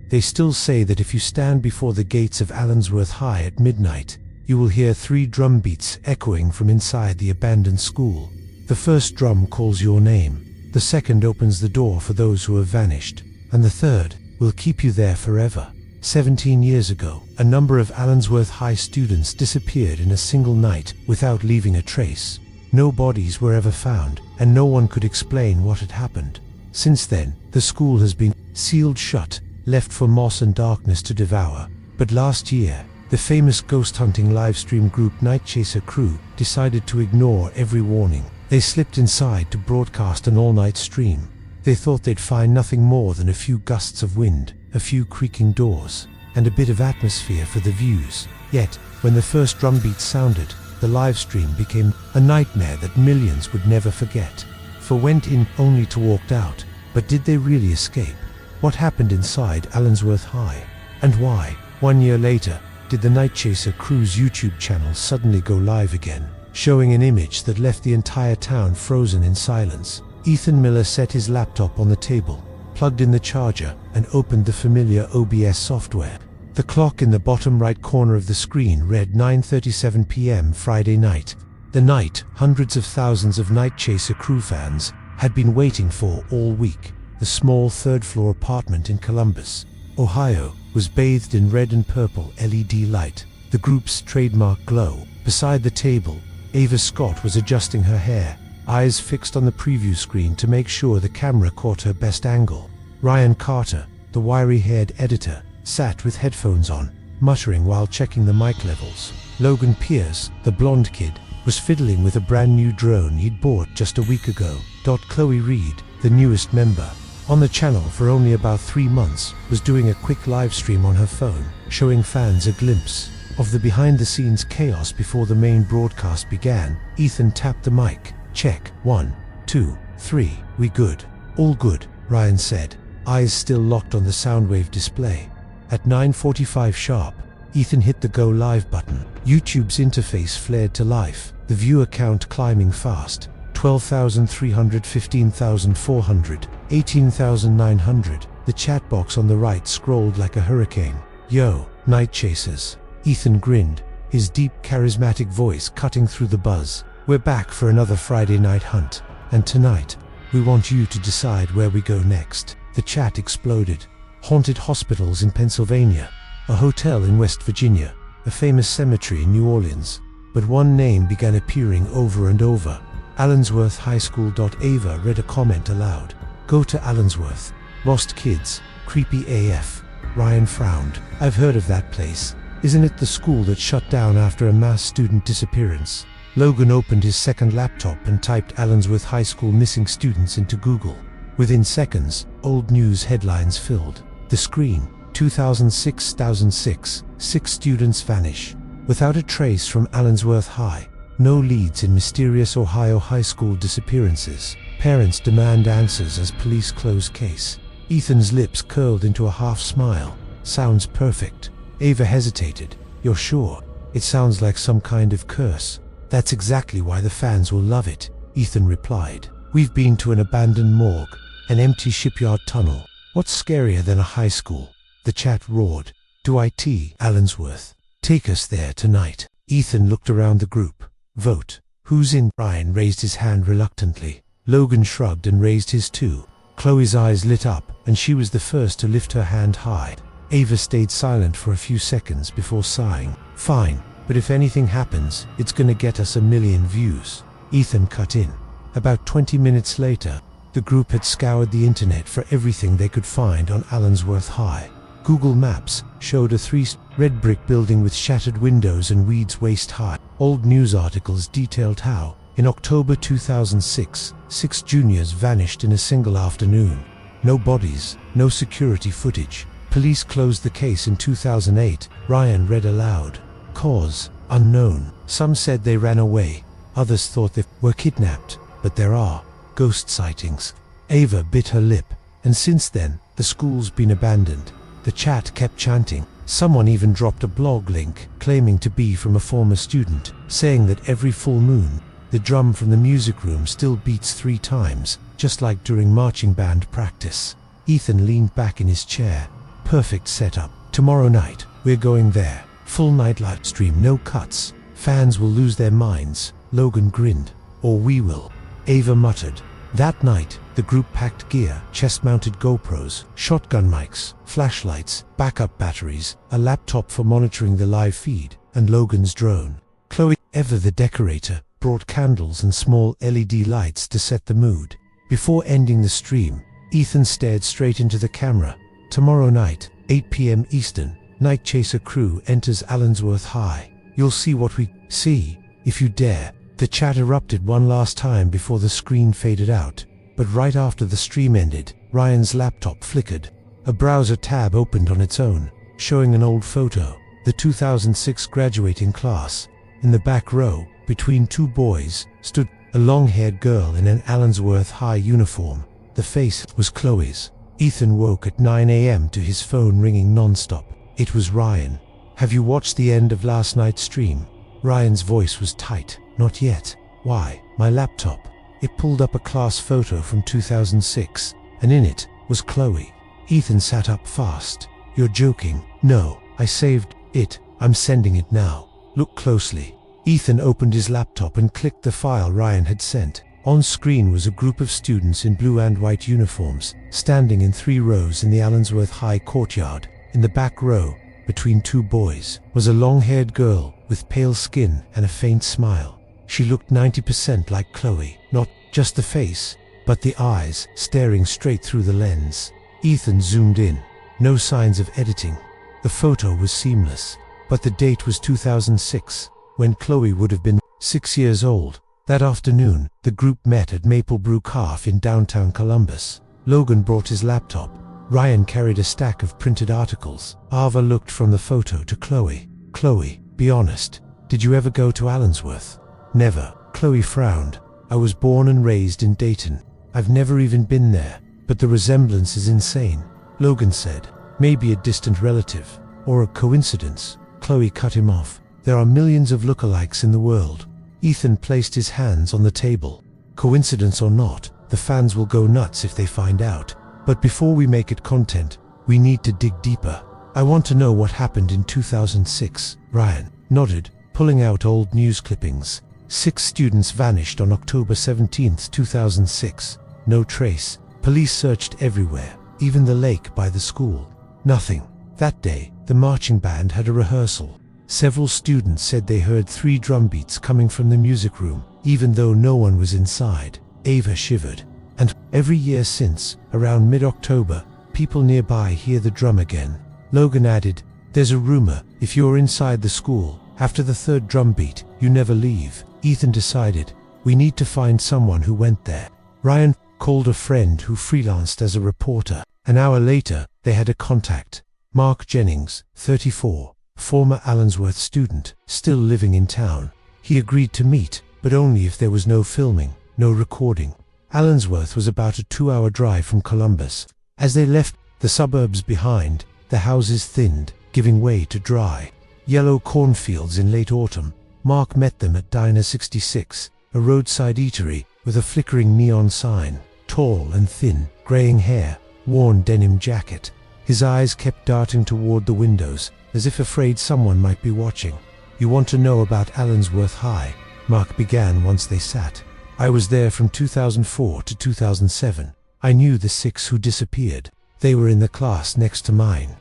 They still say that if you stand before the gates of Allensworth High at midnight, you will hear 3 drum beats echoing from inside the abandoned school. The first drum calls your name, the second opens the door for those who have vanished, and the third will keep you there forever. 17 years ago, a number of Allensworth High students disappeared in a single night without leaving a trace. No bodies were ever found, and no one could explain what had happened. Since then, the school has been sealed shut, left for moss and darkness to devour. But last year, the famous ghost hunting livestream group Night Chaser Crew decided to ignore every warning. They slipped inside to broadcast an all-night stream. They thought they'd find nothing more than a few gusts of wind, a few creaking doors, and a bit of atmosphere for the views. Yet, when the first drum beat sounded, the live stream became a nightmare that millions would never forget. For went in only to walk out, but did they really escape? What happened inside Allensworth High? And why, 1 year later, did the Night Chaser Crew's YouTube channel suddenly go live again, showing an image that left the entire town frozen in silence? Ethan Miller set his laptop on the table, plugged in the charger, and opened the familiar OBS software. The clock in the bottom right corner of the screen read 9:37 p.m. Friday night, the night hundreds of thousands of Night Chaser Crew fans had been waiting for all week. The small third-floor apartment in Columbus, Ohio, was bathed in red and purple LED light, the group's trademark glow. Beside the table, Ava Scott was adjusting her hair, eyes fixed on the preview screen to make sure the camera caught her best angle. Ryan Carter, the wiry-haired editor, sat with headphones on, muttering while checking the mic levels. Logan Pierce, the blonde kid, was fiddling with a brand new drone he'd bought just a week ago. Chloe Reed, the newest member, on the channel for only about 3 months, was doing a quick live stream on her phone, showing fans a glimpse of the behind-the-scenes chaos before the main broadcast began. Ethan tapped the mic. Check, 1, 2, 3, we good. All good, Ryan said, eyes still locked on the Soundwave display. At 9:45 sharp, Ethan hit the go live button. YouTube's interface flared to life, the viewer count climbing fast. 12,300, 15,400, 18,900. The chat box on the right scrolled like a hurricane. Yo, Night Chasers. Ethan grinned, his deep, charismatic voice cutting through the buzz. We're back for another Friday night hunt, and tonight, we want you to decide where we go next. The chat exploded. Haunted hospitals in Pennsylvania, a hotel in West Virginia, a famous cemetery in New Orleans. But one name began appearing over and over. Allensworth High School. Ava read a comment aloud. Go to Allensworth. Lost kids. Creepy AF. Ryan frowned. I've heard of that place. Isn't it the school that shut down after a mass student disappearance? Logan opened his second laptop and typed Allensworth High School missing students into Google. Within seconds, old news headlines filled the screen. 2006, 6 students vanish. Without a trace from Allensworth High. No leads in mysterious Ohio high school disappearances. Parents demand answers as police close case. Ethan's lips curled into a half smile. Sounds perfect. Ava hesitated. You're sure? It sounds like some kind of curse. That's exactly why the fans will love it, Ethan replied. We've been to an abandoned morgue, an empty shipyard tunnel. What's scarier than a high school? The chat roared. Do IT, Allensworth. Take us there tonight. Ethan looked around the group. Vote. Who's in? Ryan raised his hand reluctantly. Logan shrugged and raised his too. Chloe's eyes lit up, and she was the first to lift her hand high. Ava stayed silent for a few seconds before sighing. Fine, but if anything happens, it's gonna get us 1 million views. Ethan cut in. About 20 minutes later, the group had scoured the internet for everything they could find on Allensworth High. Google Maps showed a 3-red brick building with shattered windows and weeds waist high. Old news articles detailed how, in October 2006, 6 juniors vanished in a single afternoon. No bodies, no security footage. Police closed the case in 2008, Ryan read aloud. Cause, unknown. Some said they ran away, others thought they were kidnapped, but there are ghost sightings. Ava bit her lip, and since then, the school's been abandoned. The chat kept chanting. Someone even dropped a blog link, claiming to be from a former student, saying that every full moon, the drum from the music room still beats 3 times, just like during marching band practice. Ethan leaned back in his chair, Perfect setup. Tomorrow night, we're going there. Full night live stream, no cuts. Fans will lose their minds. Logan grinned. Or we will. Ava muttered. That night, the group packed gear, chest-mounted GoPros, shotgun mics, flashlights, backup batteries, a laptop for monitoring the live feed, and Logan's drone. Chloe, ever the decorator, brought candles and small LED lights to set the mood. Before ending the stream, Ethan stared straight into the camera. Tomorrow night, 8 p.m. Eastern, Night Chaser crew enters Allensworth High. You'll see what we see, if you dare. The chat erupted one last time before the screen faded out, but right after the stream ended, Ryan's laptop flickered. A browser tab opened on its own, showing an old photo, the 2006 graduating class. In the back row, between two boys, stood a long-haired girl in an Allensworth High uniform. The face was Chloe's. Ethan woke at 9 a.m. to his phone ringing nonstop. It was Ryan. Have you watched the end of last night's stream? Ryan's voice was tight. Not yet. Why? My laptop. It pulled up a class photo from 2006, and in it was Chloe. Ethan sat up fast. You're joking. No, I saved it. I'm sending it now. Look closely. Ethan opened his laptop and clicked the file Ryan had sent. On screen was a group of students in blue and white uniforms, standing in 3 rows in the Allensworth High courtyard. In the back row, between two boys, was a long-haired girl with pale skin and a faint smile. She looked 90% like Chloe, not just the face, but the eyes staring straight through the lens. Ethan zoomed in. No signs of editing. The photo was seamless, but the date was 2006, when Chloe would have been 6 years old. That afternoon, the group met at Maple Brew Cafe in downtown Columbus. Logan brought his laptop. Ryan carried a stack of printed articles. Ava looked from the photo to Chloe. Chloe, be honest, did you ever go to Allensworth? Never. Chloe frowned. I was born and raised in Dayton. I've never even been there, but the resemblance is insane. Logan said, maybe a distant relative, or a coincidence. Chloe cut him off. There are millions of lookalikes in the world. Ethan placed his hands on the table. Coincidence or not, the fans will go nuts if they find out. But before we make it content, we need to dig deeper. I want to know what happened in 2006. Ryan nodded, pulling out old news clippings. 6 students vanished on October 17, 2006. No trace. Police searched everywhere, even the lake by the school. Nothing. That day, the marching band had a rehearsal. Several students said they heard 3 drum beats coming from the music room, even though no one was inside. Ava shivered. And every year since, around mid-October, people nearby hear the drum again. Logan added, there's a rumor, if you're inside the school, after the 3rd drum beat, you never leave. Ethan decided, we need to find someone who went there. Ryan called a friend who freelanced as a reporter. An hour later, they had a contact. Mark Jennings, 34, former Allensworth student, still living in town. He agreed to meet, but only if there was no filming, no recording. Allensworth was about a 2-hour drive from Columbus. As they left the suburbs behind, the houses thinned, giving way to dry, yellow cornfields in late autumn. Mark met them at Diner 66, a roadside eatery with a flickering neon sign. Tall and thin, graying hair, worn denim jacket. His eyes kept darting toward the windows, as if afraid someone might be watching. You want to know about Allensworth High? Mark began once they sat. I was there from 2004 to 2007. I knew the 6 who disappeared. They were in the class next to mine.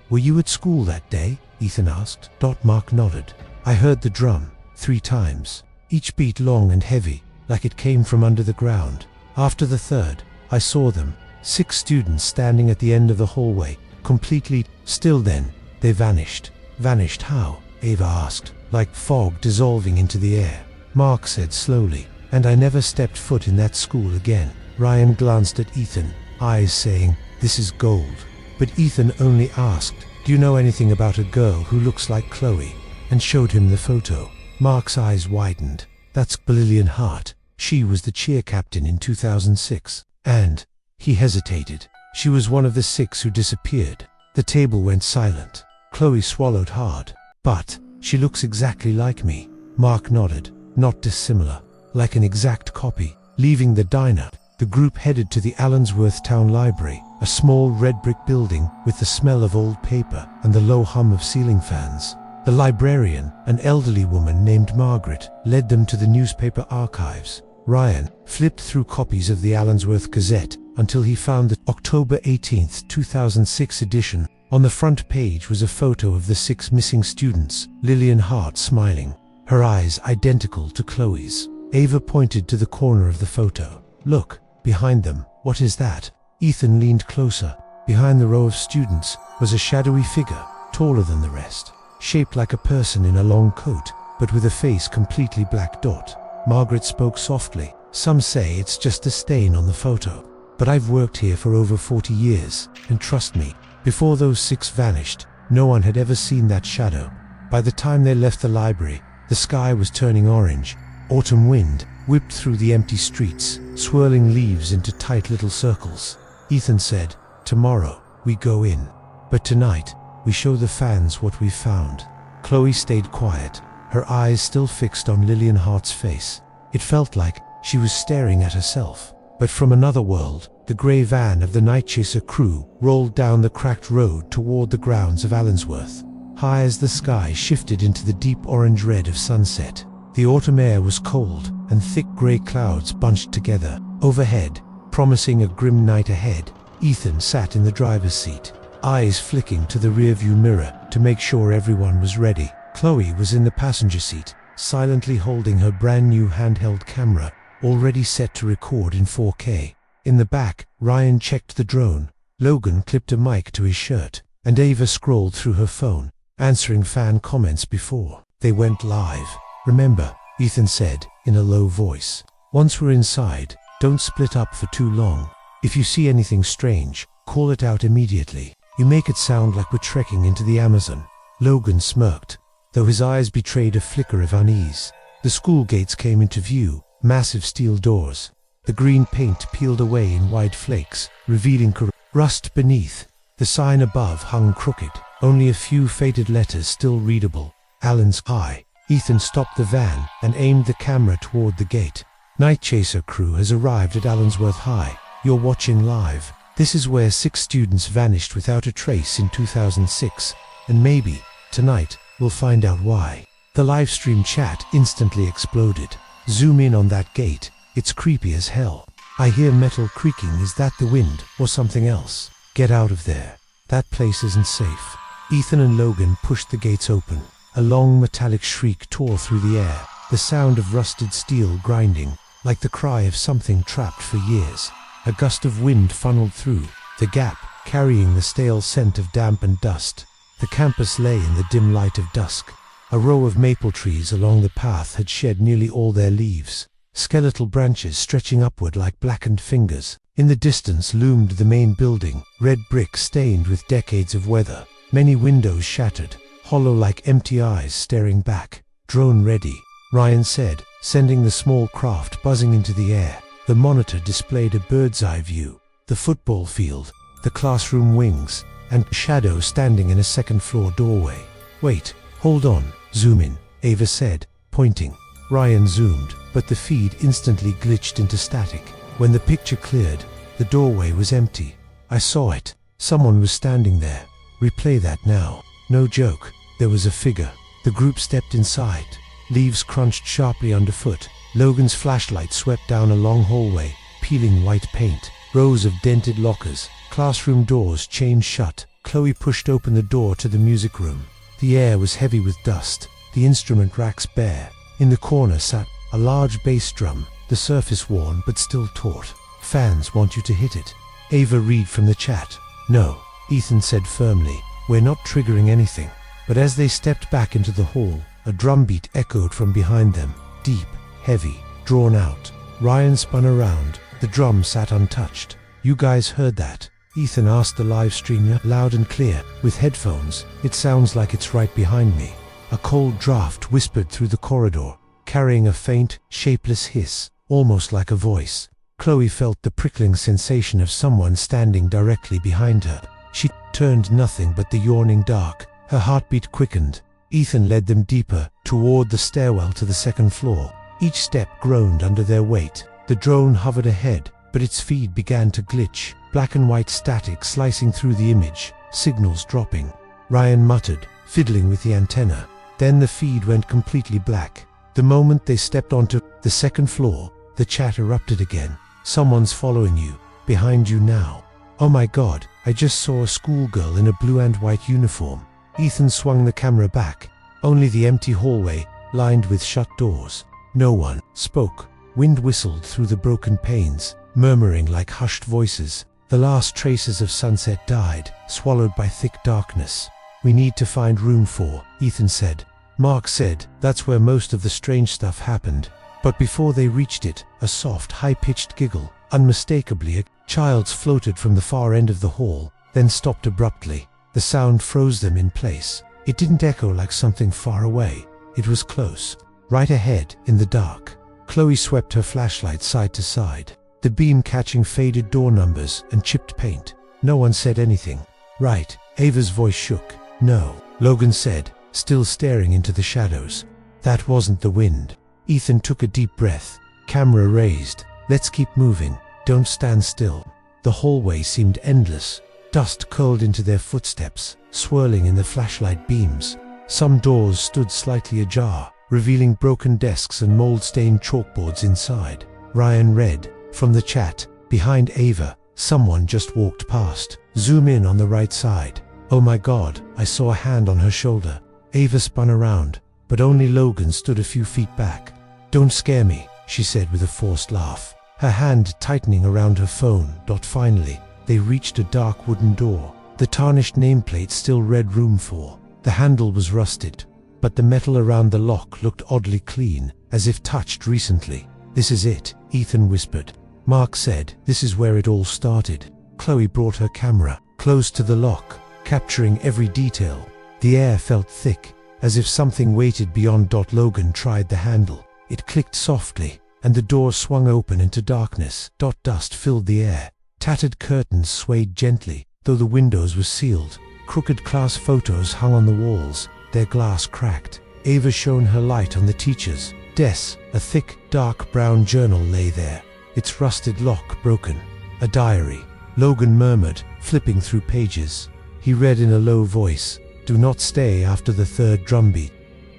Were you at school that day? Ethan asked. Mark nodded. I heard the drum 3 times, each beat long and heavy, like it came from under the ground. After the 3rd, I saw them, 6 students standing at the end of the hallway, completely still. Then they vanished. Vanished how? Ava asked. Like fog dissolving into the air. Mark said slowly. And I never stepped foot in that school again. Ryan glanced at Ethan, eyes saying, this is gold. But Ethan only asked, do you know anything about a girl who looks like Chloe? And showed him the photo. Mark's eyes widened. That's Lillian Hart. She was the cheer captain in 2006. And he hesitated. She was one of the 6 who disappeared. The table went silent. Chloe swallowed hard. But she looks exactly like me. Mark nodded. Not dissimilar. Like an exact copy. Leaving the diner, The group headed to the Allensworth Town Library, a small red brick building with the smell of old paper and the low hum of ceiling fans. The librarian, an elderly woman named Margaret, led them to the newspaper archives. Ryan flipped through copies of the Allensworth Gazette until he found the October 18, 2006 edition. On the front page was a photo of the 6 missing students, Lillian Hart smiling, her eyes identical to Chloe's. Ava pointed to the corner of the photo. "Look, behind them, what is that?" Ethan leaned closer. Behind the row of students was a shadowy figure, taller than the rest, shaped like a person in a long coat, but with a face completely black dot. Margaret spoke softly. "Some say it's just a stain on the photo, but I've worked here for over 40 years, and trust me, before those 6 vanished, no one had ever seen that shadow." By the time they left the library, the sky was turning orange. Autumn wind whipped through the empty streets, swirling leaves into tight little circles. Ethan said, "Tomorrow, we go in. But tonight, we show the fans what we've found." Chloe stayed quiet, her eyes still fixed on Lillian Hart's face. It felt like she was staring at herself. But from another world, the grey van of the Night Chaser crew rolled down the cracked road toward the grounds of Allensworth. High as the sky shifted into the deep orange red of sunset, the autumn air was cold, and thick grey clouds bunched together. Overhead, promising a grim night ahead, Ethan sat in the driver's seat, eyes flicking to the rearview mirror to make sure everyone was ready. Chloe was in the passenger seat, silently holding her brand new handheld camera, already set to record in 4K. In the back, Ryan checked the drone, Logan clipped a mic to his shirt, and Ava scrolled through her phone, answering fan comments before they went live. "Remember," Ethan said in a low voice, "once we're inside, don't split up for too long. If you see anything strange, call it out immediately. You make it sound like we're trekking into the Amazon." Logan smirked, though his eyes betrayed a flicker of unease. The school gates came into view, massive steel doors. The green paint peeled away in wide flakes, revealing rust beneath. The sign above hung crooked, only a few faded letters still readable. "Allen's High." Ethan stopped the van and aimed the camera toward the gate. "Night Chaser crew has arrived at Allensworth High. You're watching live. This is where 6 students vanished without a trace in 2006, and maybe, tonight, we'll find out why." The livestream chat instantly exploded. "Zoom in on that gate. It's creepy as hell. I hear metal creaking. Is that the wind or something else? Get out of there. That place isn't safe." Ethan and Logan pushed the gates open. A long metallic shriek tore through the air, the sound of rusted steel grinding, like the cry of something trapped for years. A gust of wind funneled through the gap, carrying the stale scent of damp and dust. The campus lay in the dim light of dusk. A row of maple trees along the path had shed nearly all their leaves, skeletal branches stretching upward like blackened fingers. In the distance loomed the main building, red brick stained with decades of weather, many windows shattered, hollow like empty eyes staring back. "Drone ready," Ryan said, sending the small craft buzzing into the air. The monitor displayed a bird's-eye view, the football field, the classroom wings, and shadow standing in a second-floor doorway. "Wait, hold on, zoom in," Ava said, pointing. Ryan zoomed, but the feed instantly glitched into static. When the picture cleared, the doorway was empty. "I saw it. Someone was standing there. Replay that now." No joke. There was a figure. The group stepped inside. Leaves crunched sharply underfoot. Logan's flashlight swept down a long hallway, peeling white paint. Rows of dented lockers. Classroom doors chained shut. Chloe pushed open the door to the music room. The air was heavy with dust, the instrument racks bare. In the corner sat a large bass drum, the surface worn but still taut. "Fans want you to hit it." Ava read from the chat. "No," Ethan said firmly, "we're not triggering anything." But as they stepped back into the hall, a drum beat echoed from behind them, deep, heavy, drawn out. Ryan spun around. The drum sat untouched. "You guys heard that?" Ethan asked the live streamer, loud and clear, with headphones. "It sounds like it's right behind me." A cold draft whispered through the corridor, carrying a faint, shapeless hiss, almost like a voice. Chloe felt the prickling sensation of someone standing directly behind her. She turned nothing but the yawning dark. Her heartbeat quickened. Ethan led them deeper, toward the stairwell to the second floor. Each step groaned under their weight. The drone hovered ahead, but its feed began to glitch, black and white static slicing through the image, signals dropping. Ryan muttered, fiddling with the antenna. Then the feed went completely black. The moment they stepped onto the second floor, the chat erupted again. Someone's following you, behind you now. Oh my God, I just saw a schoolgirl in a blue and white uniform. Ethan swung the camera back. Only the empty hallway, lined with shut doors. No one spoke. Wind whistled through the broken panes, murmuring like hushed voices. The last traces of sunset died, swallowed by thick darkness. We need to find room 4, Ethan said. Mark said, that's where most of the strange stuff happened. But before they reached it, a soft, high-pitched giggle, unmistakably a child's, floated from the far end of the hall, then stopped abruptly. The sound froze them in place. It didn't echo like something far away. It was close, right ahead, in the dark. Chloe swept her flashlight side to side, the beam catching faded door numbers and chipped paint. No one said anything. Right, Ava's voice shook. No, Logan said, still staring into the shadows. That wasn't the wind. Ethan took a deep breath. Camera raised. Let's keep moving. Don't stand still. The hallway seemed endless. Dust curled into their footsteps, swirling in the flashlight beams. Some doors stood slightly ajar, revealing broken desks and mold-stained chalkboards inside. Ryan read, from the chat, behind Ava, someone just walked past. Zoom in on the right side. Oh my God, I saw a hand on her shoulder. Ava spun around, but only Logan stood a few feet back. Don't scare me, she said with a forced laugh, her hand tightening around her phone. Finally, they reached a dark wooden door. The tarnished nameplate still read room 4. The handle was rusted, but the metal around the lock looked oddly clean, as if touched recently. This is it, Ethan whispered. Mark said, this is where it all started. Chloe brought her camera close to the lock, capturing every detail. The air felt thick, as if something waited beyond. Logan tried the handle. It clicked softly, and the door swung open into darkness. Dust filled the air. Tattered curtains swayed gently, though the windows were sealed. Crooked class photos hung on the walls, their glass cracked. Ava shone her light on the teacher's desk. A thick, dark brown journal lay there, its rusted lock broken. A diary, Logan murmured, flipping through pages. He read in a low voice, do not stay after the third drumbeat.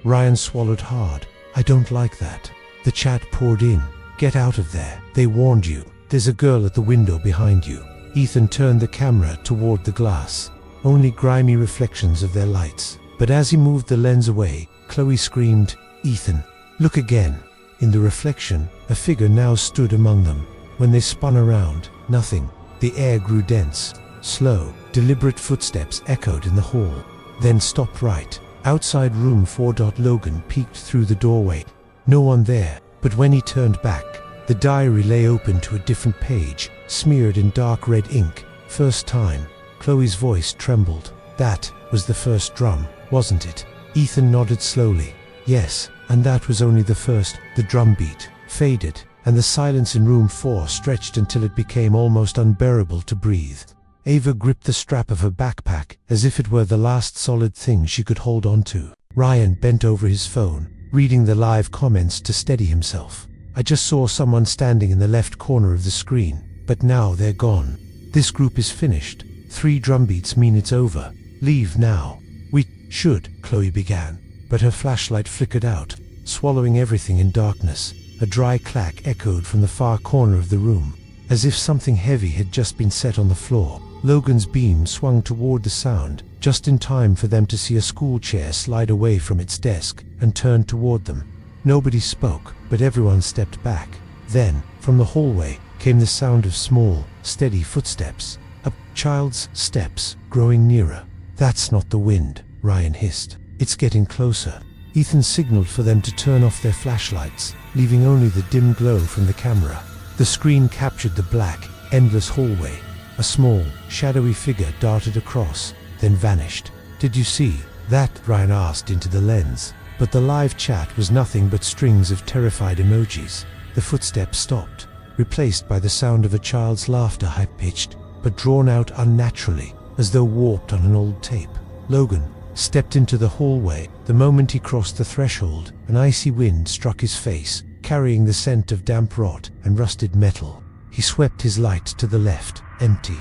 Ryan swallowed hard. I don't like that. The chat poured in. Get out of there. They warned you. There's a girl at the window behind you. Ethan turned the camera toward the glass. Only grimy reflections of their lights. But as he moved the lens away, Chloe screamed, Ethan, look again. In the reflection, a figure now stood among them. When they spun around, nothing. The air grew dense. Slow, deliberate footsteps echoed in the hall, then stopped right outside room 4. Logan peeked through the doorway. No one there, but when he turned back, the diary lay open to a different page, smeared in dark red ink. First time. Chloe's voice trembled. That was the first drum, wasn't it? Ethan nodded slowly. Yes, and that was only the first. The drum beat faded, and the silence in room 4 stretched until it became almost unbearable to breathe. Ava gripped the strap of her backpack as if it were the last solid thing she could hold on to. Ryan bent over his phone, reading the live comments to steady himself. I just saw someone standing in the left corner of the screen, but now they're gone. This group is finished. 3 drumbeats mean it's over. Leave now. We should, Chloe began, but her flashlight flickered out, swallowing everything in darkness. A dry clack echoed from the far corner of the room, as if something heavy had just been set on the floor. Logan's beam swung toward the sound, just in time for them to see a school chair slide away from its desk and turn toward them. Nobody spoke, but everyone stepped back. Then, from the hallway, came the sound of small, steady footsteps. A child's steps, growing nearer. That's not the wind, Ryan hissed. It's getting closer. Ethan signaled for them to turn off their flashlights, leaving only the dim glow from the camera. The screen captured the black, endless hallway. A small, shadowy figure darted across, then vanished. Did you see that? Ryan asked into the lens. But the live chat was nothing but strings of terrified emojis. The footsteps stopped, replaced by the sound of a child's laughter, high-pitched, but drawn out unnaturally, as though warped on an old tape. Logan stepped into the hallway. The moment he crossed the threshold, an icy wind struck his face, carrying the scent of damp rot and rusted metal. He swept his light to the left, empty.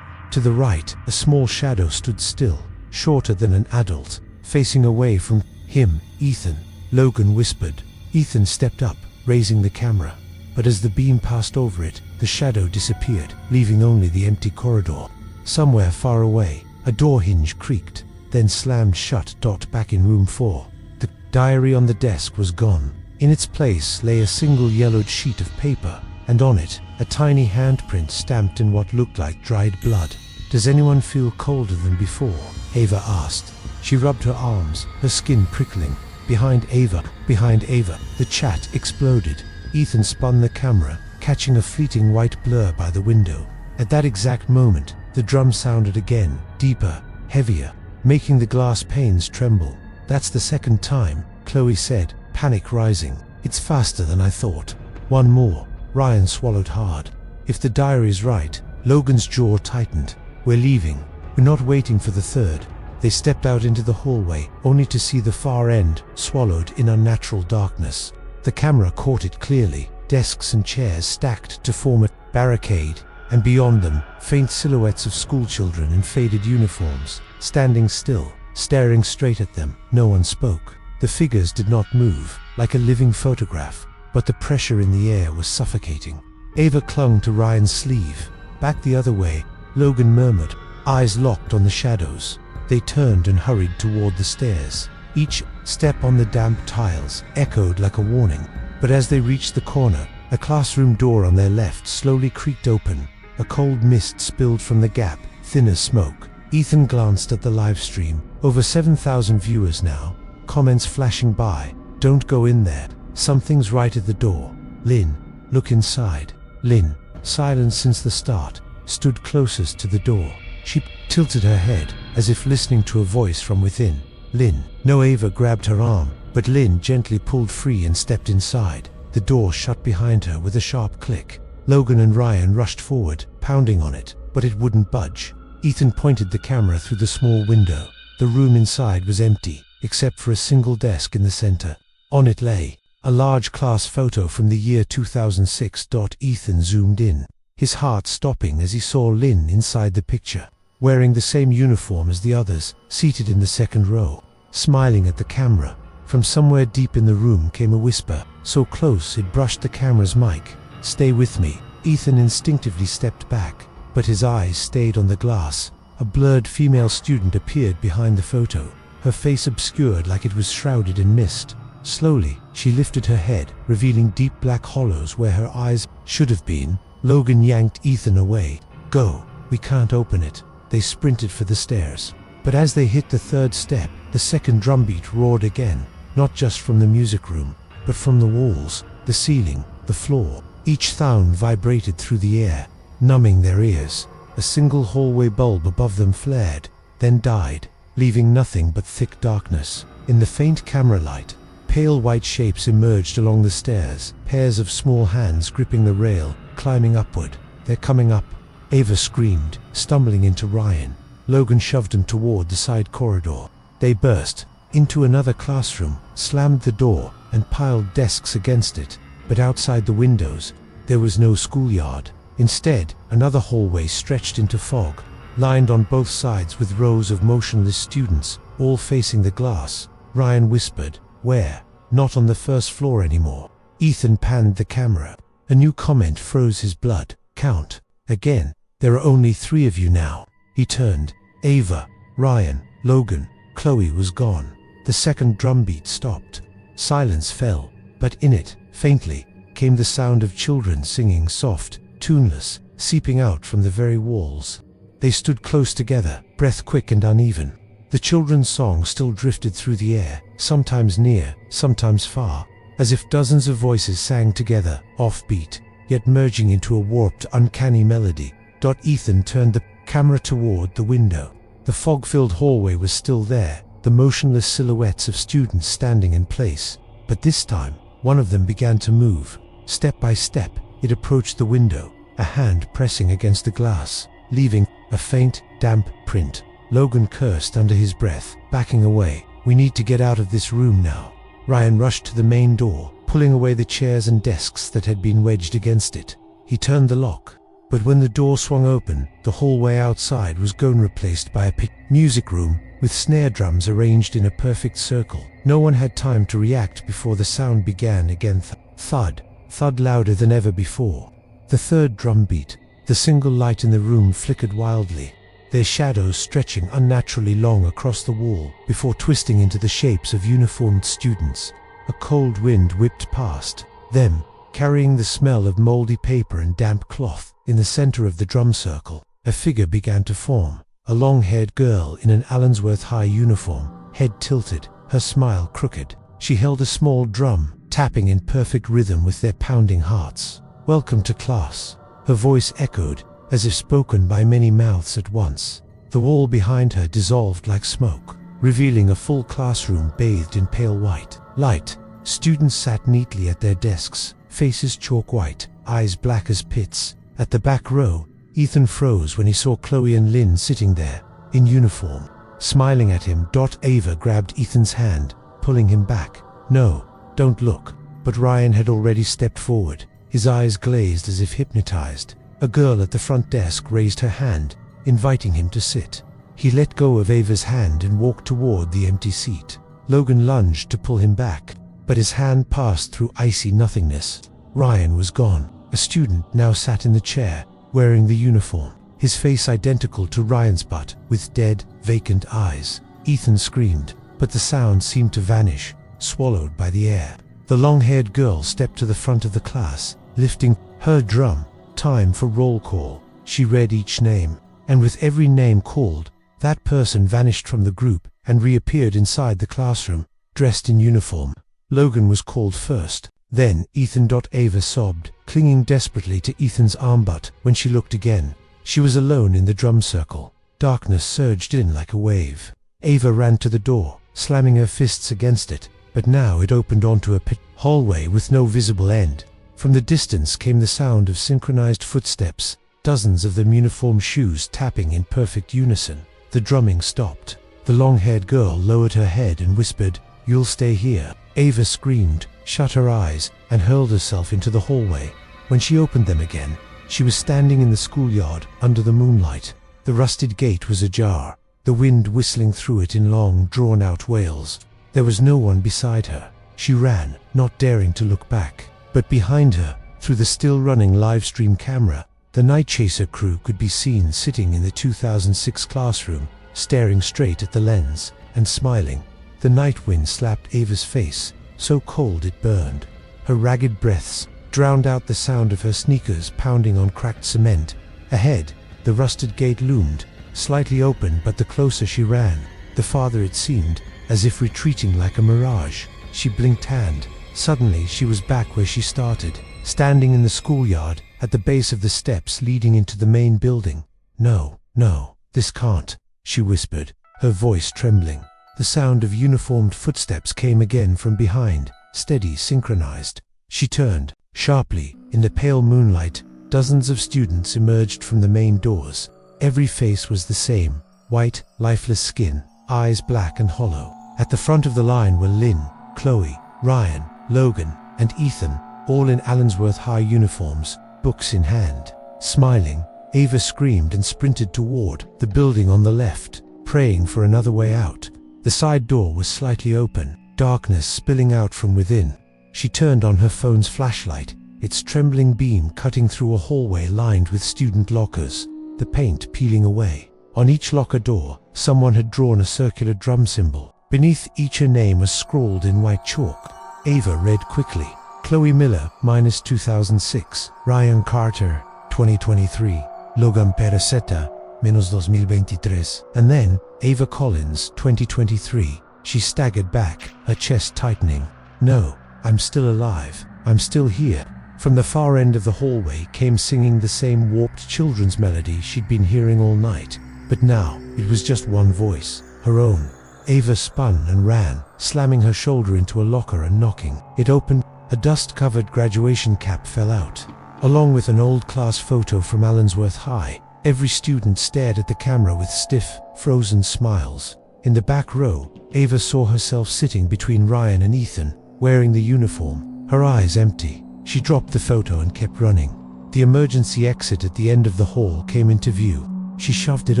To the right, a small shadow stood still, shorter than an adult, facing away from him. Ethan, Logan whispered. Ethan stepped up, raising the camera. But as the beam passed over it, the shadow disappeared, leaving only the empty corridor. Somewhere far away, a door hinge creaked, then slammed shut. Back in room 4. The diary on the desk was gone. In its place lay a single yellowed sheet of paper, and on it, a tiny handprint stamped in what looked like dried blood. "Does anyone feel colder than before?" Ava asked. She rubbed her arms, her skin prickling. Behind Ava, the chat exploded. Ethan spun the camera, catching a fleeting white blur by the window. At that exact moment, the drum sounded again, deeper, heavier, making the glass panes tremble. "That's the second time," Chloe said, panic rising. "It's faster than I thought." "One more." Ryan swallowed hard. "If the diary's right," Logan's jaw tightened. "We're leaving. We're not waiting for the third." They stepped out into the hallway, only to see the far end swallowed in unnatural darkness. The camera caught it clearly, desks and chairs stacked to form a barricade, and beyond them, faint silhouettes of schoolchildren in faded uniforms, standing still, staring straight at them. No one spoke. The figures did not move, like a living photograph, but the pressure in the air was suffocating. Ava clung to Ryan's sleeve. "Back the other way," Logan murmured, eyes locked on the shadows. They turned and hurried toward the stairs. Each step on the damp tiles echoed like a warning. But as they reached the corner, a classroom door on their left slowly creaked open. A cold mist spilled from the gap, thin as smoke. Ethan glanced at the live stream. Over 7,000 viewers now. Comments flashing by. "Don't go in there. Something's right at the door. Lynn, look inside." Lynn, silent since the start, stood closest to the door. She tilted her head, as if listening to a voice from within. "Lynn." No, Ava grabbed her arm, but Lynn gently pulled free and stepped inside. The door shut behind her with a sharp click. Logan and Ryan rushed forward, pounding on it, but it wouldn't budge. Ethan pointed the camera through the small window. The room inside was empty, except for a single desk in the center. On it lay a large class photo from the year 2006. Ethan zoomed in, his heart stopping as he saw Lynn inside the picture, wearing the same uniform as the others, seated in the second row, smiling at the camera. From somewhere deep in the room came a whisper, so close it brushed the camera's mic. "Stay with me." Ethan instinctively stepped back, but his eyes stayed on the glass. A blurred female student appeared behind the photo, her face obscured like it was shrouded in mist. Slowly, she lifted her head, revealing deep black hollows where her eyes should have been. Logan yanked Ethan away. "Go, we can't open it." They sprinted for the stairs. But as they hit the third step, the second drumbeat roared again, not just from the music room, but from the walls, the ceiling, the floor. Each sound vibrated through the air, numbing their ears. A single hallway bulb above them flared, then died, leaving nothing but thick darkness. In the faint camera light, pale white shapes emerged along the stairs, pairs of small hands gripping the rail, climbing upward. "They're coming up," Ava screamed, stumbling into Ryan. Logan shoved him toward the side corridor. They burst into another classroom, slammed the door, and piled desks against it. But outside the windows, there was no schoolyard. Instead, another hallway stretched into fog, lined on both sides with rows of motionless students, all facing the glass. Ryan whispered, "Where?" "Not on the first floor anymore." Ethan panned the camera. A new comment froze his blood. "Count. Again. There are only 3 of you now." He turned. Ava, Ryan, Logan. Chloe was gone. The second drumbeat stopped. Silence fell, but in it, faintly, came the sound of children singing, soft, tuneless, seeping out from the very walls. They stood close together, breath quick and uneven. The children's song still drifted through the air, sometimes near, sometimes far, as if dozens of voices sang together, offbeat, yet merging into a warped, uncanny melody. Ethan turned the camera toward the window. The fog-filled hallway was still there, the motionless silhouettes of students standing in place. But this time, one of them began to move. Step by step, it approached the window, a hand pressing against the glass, leaving a faint, damp print. Logan cursed under his breath, backing away. "We need to get out of this room now." Ryan rushed to the main door, pulling away the chairs and desks that had been wedged against it. He turned the lock. But when the door swung open, the hallway outside was gone, replaced by a music room with snare drums arranged in a perfect circle. No one had time to react before the sound began again. Thud, thud, louder than ever before. The third drum beat. The single light in the room flickered wildly, their shadows stretching unnaturally long across the wall before twisting into the shapes of uniformed students. A cold wind whipped past them, carrying the smell of moldy paper and damp cloth. In the center of the drum circle, a figure began to form, a long-haired girl in an Allensworth High uniform, head tilted, her smile crooked. She held a small drum, tapping in perfect rhythm with their pounding hearts. "Welcome to class." Her voice echoed, as if spoken by many mouths at once. The wall behind her dissolved like smoke, revealing a full classroom bathed in pale white light. Students sat neatly at their desks, faces chalk white, eyes black as pits. At the back row, Ethan froze when he saw Chloe and Lynn sitting there, in uniform, smiling at him. Ava grabbed Ethan's hand, pulling him back. "No, don't look." But Ryan had already stepped forward, his eyes glazed as if hypnotized. A girl at the front desk raised her hand, inviting him to sit. He let go of Ava's hand and walked toward the empty seat. Logan lunged to pull him back, but his hand passed through icy nothingness. Ryan was gone. A student now sat in the chair, wearing the uniform, his face identical to Ryan's but with dead, vacant eyes. Ethan screamed, but the sound seemed to vanish, swallowed by the air. The long-haired girl stepped to the front of the class, lifting her drum. Time for roll call. She read each name, and with every name called, that person vanished from the group and reappeared inside the classroom, dressed in uniform. Logan was called first. Then Ethan. Ava sobbed, clinging desperately to Ethan's arm, but when she looked again, she was alone in the drum circle. Darkness surged in like a wave. Ava ran to the door, slamming her fists against it, but now it opened onto a pit hallway with no visible end. From the distance came the sound of synchronized footsteps, dozens of them uniform shoes tapping in perfect unison. The drumming stopped. The long-haired girl lowered her head and whispered, "You'll stay here." Ava screamed, shut her eyes, and hurled herself into the hallway. When she opened them again, she was standing in the schoolyard under the moonlight. The rusted gate was ajar, the wind whistling through it in long, drawn-out wails. There was no one beside her. She ran, not daring to look back. But behind her, through the still-running live-stream camera, the Night Chaser crew could be seen sitting in the 2006 classroom, staring straight at the lens and smiling. The night wind slapped Ava's face, so cold it burned. Her ragged breaths drowned out the sound of her sneakers pounding on cracked cement. Ahead, the rusted gate loomed, slightly open, but the closer she ran, the farther it seemed, as if retreating like a mirage. She blinked hand. Suddenly she was back where she started, standing in the schoolyard, at the base of the steps leading into the main building. "No, no, this can't," she whispered, her voice trembling. The sound of uniformed footsteps came again from behind, steady, synchronized. She turned. Sharply, in the pale moonlight, dozens of students emerged from the main doors. Every face was the same, white, lifeless skin, eyes black and hollow. At the front of the line were Lynn, Chloe, Ryan, Logan, and Ethan, all in Allensworth High uniforms, books in hand. Smiling, Ava screamed and sprinted toward the building on the left, praying for another way out. The side door was slightly open, darkness spilling out from within. She turned on her phone's flashlight, its trembling beam cutting through a hallway lined with student lockers, the paint peeling away. On each locker door, someone had drawn a circular drum symbol. Beneath each a name was scrawled in white chalk. Ava read quickly. Chloe Miller, -2006. Ryan Carter, 2023. Logan Perezeta, -2023. And then, Ava Collins, 2023. She staggered back, her chest tightening. "No, I'm still alive. I'm still here." From the far end of the hallway came singing the same warped children's melody she'd been hearing all night. But now, it was just one voice, her own. Ava spun and ran, slamming her shoulder into a locker and knocking. It opened. A dust-covered graduation cap fell out, along with an old class photo from Allensworth High. Every student stared at the camera with stiff, frozen smiles. In the back row, Ava saw herself sitting between Ryan and Ethan, wearing the uniform, her eyes empty. She dropped the photo and kept running. The emergency exit at the end of the hall came into view. She shoved it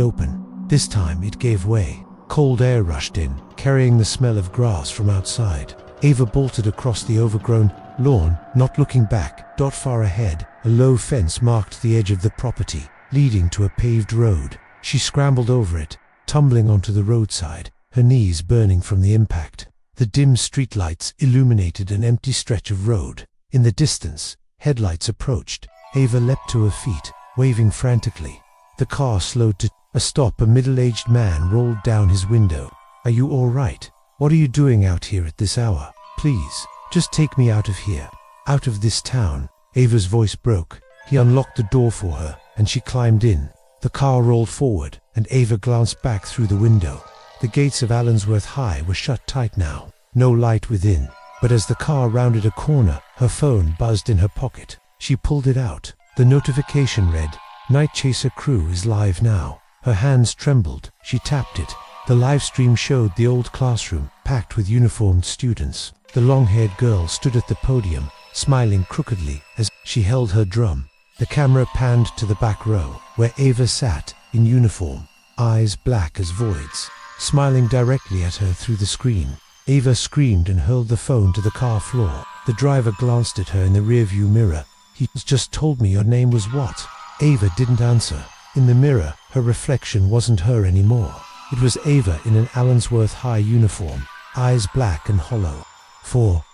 open. This time it gave way. Cold air rushed in, carrying the smell of grass from outside. Ava bolted across the overgrown lawn, not looking back. Far ahead, a low fence marked the edge of the property, leading to a paved road. She scrambled over it, tumbling onto the roadside, her knees burning from the impact. The dim streetlights illuminated an empty stretch of road. In the distance, headlights approached. Ava leapt to her feet, waving frantically. The car slowed to a stop. A middle-aged man rolled down his window. "Are you all right? What are you doing out here at this hour? Please, just take me out of here. Out of this town." Ava's voice broke. He unlocked the door for her, and she climbed in. The car rolled forward, and Ava glanced back through the window. The gates of Allensworth High were shut tight now. No light within. But as the car rounded a corner, her phone buzzed in her pocket. She pulled it out. The notification read, "Night Chaser crew is live now." Her hands trembled. She tapped it. The live stream showed the old classroom, packed with uniformed students. The long-haired girl stood at the podium, smiling crookedly as she held her drum. The camera panned to the back row, where Ava sat, in uniform, eyes black as voids, smiling directly at her through the screen. Ava screamed and hurled the phone to the car floor. The driver glanced at her in the rearview mirror. "He just told me your name was what?" Ava didn't answer. In the mirror, her reflection wasn't her anymore. It was Ava in an Allensworth High uniform, eyes black and hollow.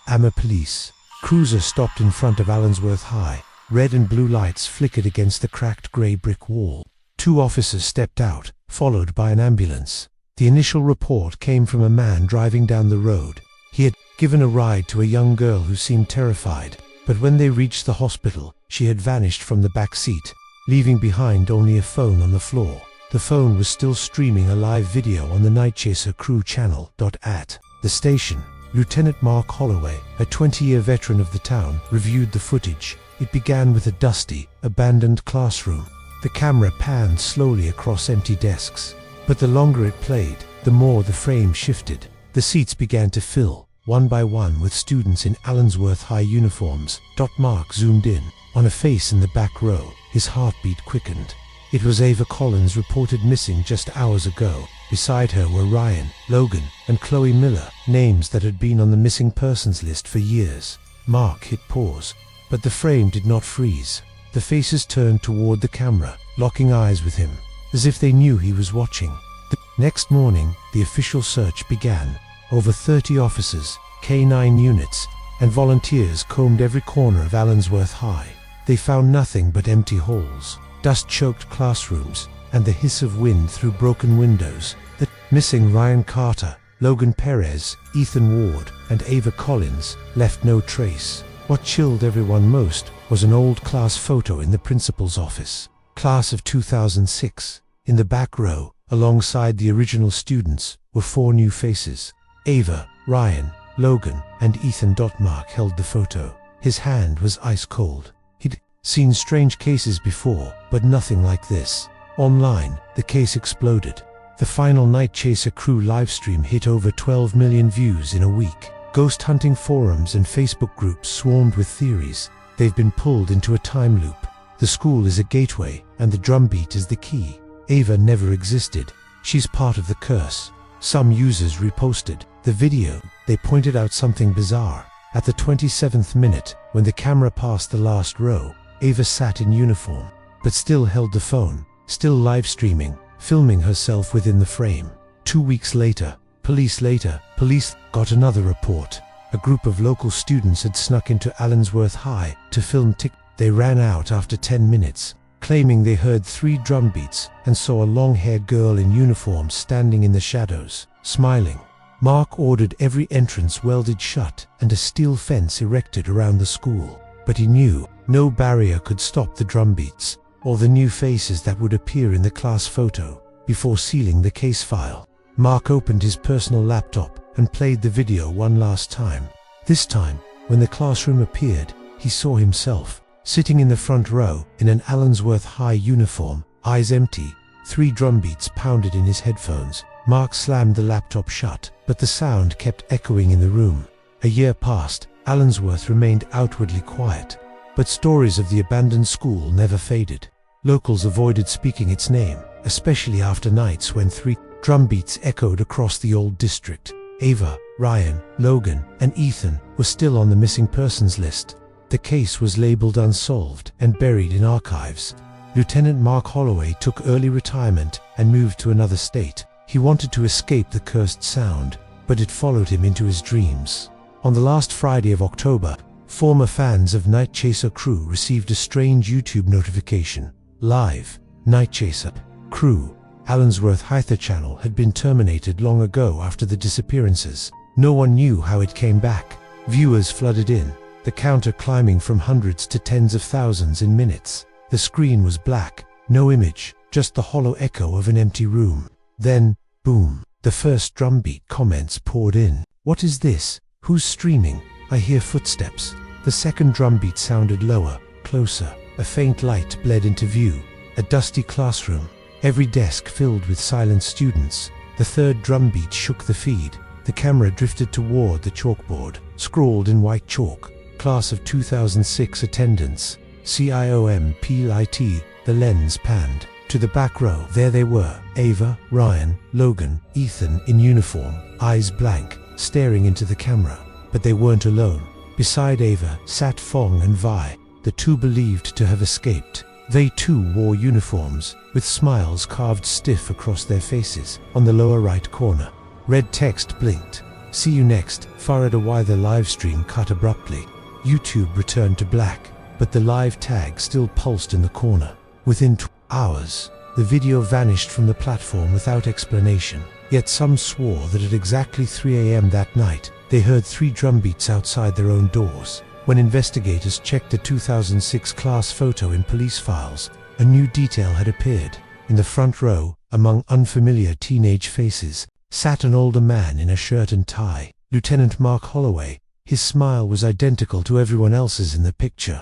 "I'm a police." Cruiser stopped in front of Allensworth High. Red and blue lights flickered against the cracked grey brick wall. 2 officers stepped out, followed by an ambulance. The initial report came from a man driving down the road. He had given a ride to a young girl who seemed terrified, but when they reached the hospital, she had vanished from the back seat, leaving behind only a phone on the floor. The phone was still streaming a live video on the Night Chaser crew channel. At the station, Lieutenant Mark Holloway, a 20-year veteran of the town, reviewed the footage. It began with a dusty, abandoned classroom. The camera panned slowly across empty desks. But the longer it played, the more the frame shifted. The seats began to fill, one by one, with students in Allensworth High uniforms. Mark zoomed in on a face in the back row. His heartbeat quickened. It was Ava Collins, reported missing just hours ago. Beside her were Ryan, Logan, and Chloe Miller, names that had been on the missing persons list for years. Mark hit pause, but the frame did not freeze. The faces turned toward the camera, locking eyes with him, as if they knew he was watching. The next morning, the official search began. Over 30 officers, K9 units, and volunteers combed every corner of Allensworth High. They found nothing but empty halls, dust-choked classrooms, and the hiss of wind through broken windows. The missing Ryan Carter, Logan Perez, Ethan Ward, and Ava Collins left no trace. What chilled everyone most was an old class photo in the principal's office. Class of 2006. In the back row, alongside the original students, were 4 new faces. Ava, Ryan, Logan, and Ethan. Mark held the photo. His hand was ice cold. He'd seen strange cases before, but nothing like this. Online, the case exploded. The final Night Chaser crew livestream hit over 12 million views in a week. Ghost hunting forums and Facebook groups swarmed with theories. They've been pulled into a time loop. The school is a gateway, and the drumbeat is the key. Ava never existed. She's part of the curse. Some users reposted the video. They pointed out something bizarre. At the 27th minute, when the camera passed the last row, Ava sat in uniform, but still held the phone, still live streaming, filming herself within the frame. 2 weeks later, police got another report. A group of local students had snuck into Allensworth High to film They ran out after 10 minutes, claiming they heard 3 drum beats and saw a long-haired girl in uniform standing in the shadows, smiling. Mark ordered every entrance welded shut and a steel fence erected around the school. But he knew no barrier could stop the drum beats or the new faces that would appear in the class photo. Before sealing the case file, Mark opened his personal laptop and played the video one last time. This time, when the classroom appeared, he saw himself, sitting in the front row in an Allensworth High uniform, eyes empty, 3 drum beats pounded in his headphones. Mark slammed the laptop shut, but the sound kept echoing in the room. A year passed. Allensworth remained outwardly quiet. But stories of the abandoned school never faded. Locals avoided speaking its name, especially after nights when 3 drum beats echoed across the old district. Ava, Ryan, Logan, and Ethan were still on the missing persons list. The case was labeled unsolved and buried in archives. Lieutenant Mark Holloway took early retirement and moved to another state. He wanted to escape the cursed sound, but it followed him into his dreams. On the last Friday of October, former fans of Night Chaser Crew received a strange YouTube notification. Live, Night Chaser Crew, Allensworth Hyther channel had been terminated long ago after the disappearances. No one knew how it came back. Viewers flooded in, the counter climbing from hundreds to tens of thousands in minutes. The screen was black, no image, just the hollow echo of an empty room. Then, boom, the first drumbeat comments poured in. What is this? Who's streaming? I hear footsteps. The second drumbeat sounded lower, closer. A faint light bled into view. A dusty classroom. Every desk filled with silent students. The third drumbeat shook the feed. The camera drifted toward the chalkboard, scrawled in white chalk. Class of 2006 attendance. CIOMPLIT. The lens panned. To the back row, there they were. Ava, Ryan, Logan, Ethan in uniform, eyes blank, staring into the camera. But they weren't alone. Beside Ava sat Fong and Vi, the 2 believed to have escaped. They too wore uniforms, with smiles carved stiff across their faces. On the lower right corner, red text blinked. See you next. Far and away the live stream cut abruptly. YouTube returned to black, but the live tag still pulsed in the corner. Within 2 hours, the video vanished from the platform without explanation. Yet some swore that at exactly 3 a.m. that night, they heard 3 drumbeats outside their own doors. When investigators checked the 2006 class photo in police files, a new detail had appeared. In the front row, among unfamiliar teenage faces, sat an older man in a shirt and tie. Lieutenant Mark Holloway. His smile was identical to everyone else's in the picture.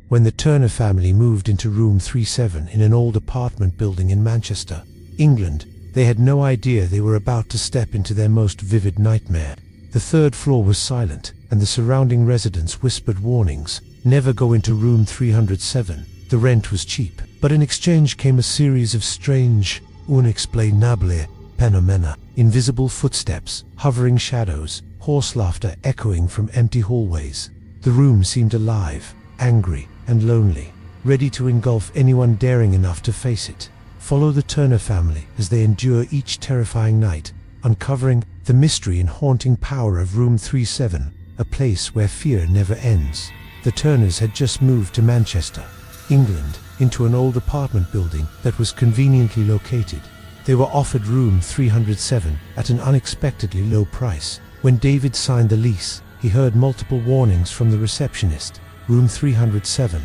When the Turner family moved into room 37 in an old apartment building in Manchester, England, they had no idea they were about to step into their most vivid nightmare. The 3rd floor was silent, and the surrounding residents whispered warnings. Never go into room 307. The rent was cheap. But in exchange came a series of strange, unexplained phenomena. Invisible footsteps, hovering shadows, hoarse laughter echoing from empty hallways. The room seemed alive, angry, and lonely, ready to engulf anyone daring enough to face it. Follow the Turner family as they endure each terrifying night, uncovering the mystery and haunting power of room 37, a place where fear never ends. The Turners had just moved to Manchester, England, into an old apartment building that was conveniently located. They were offered room 307 at an unexpectedly low price. When David signed the lease, he heard multiple warnings from the receptionist. Room 307,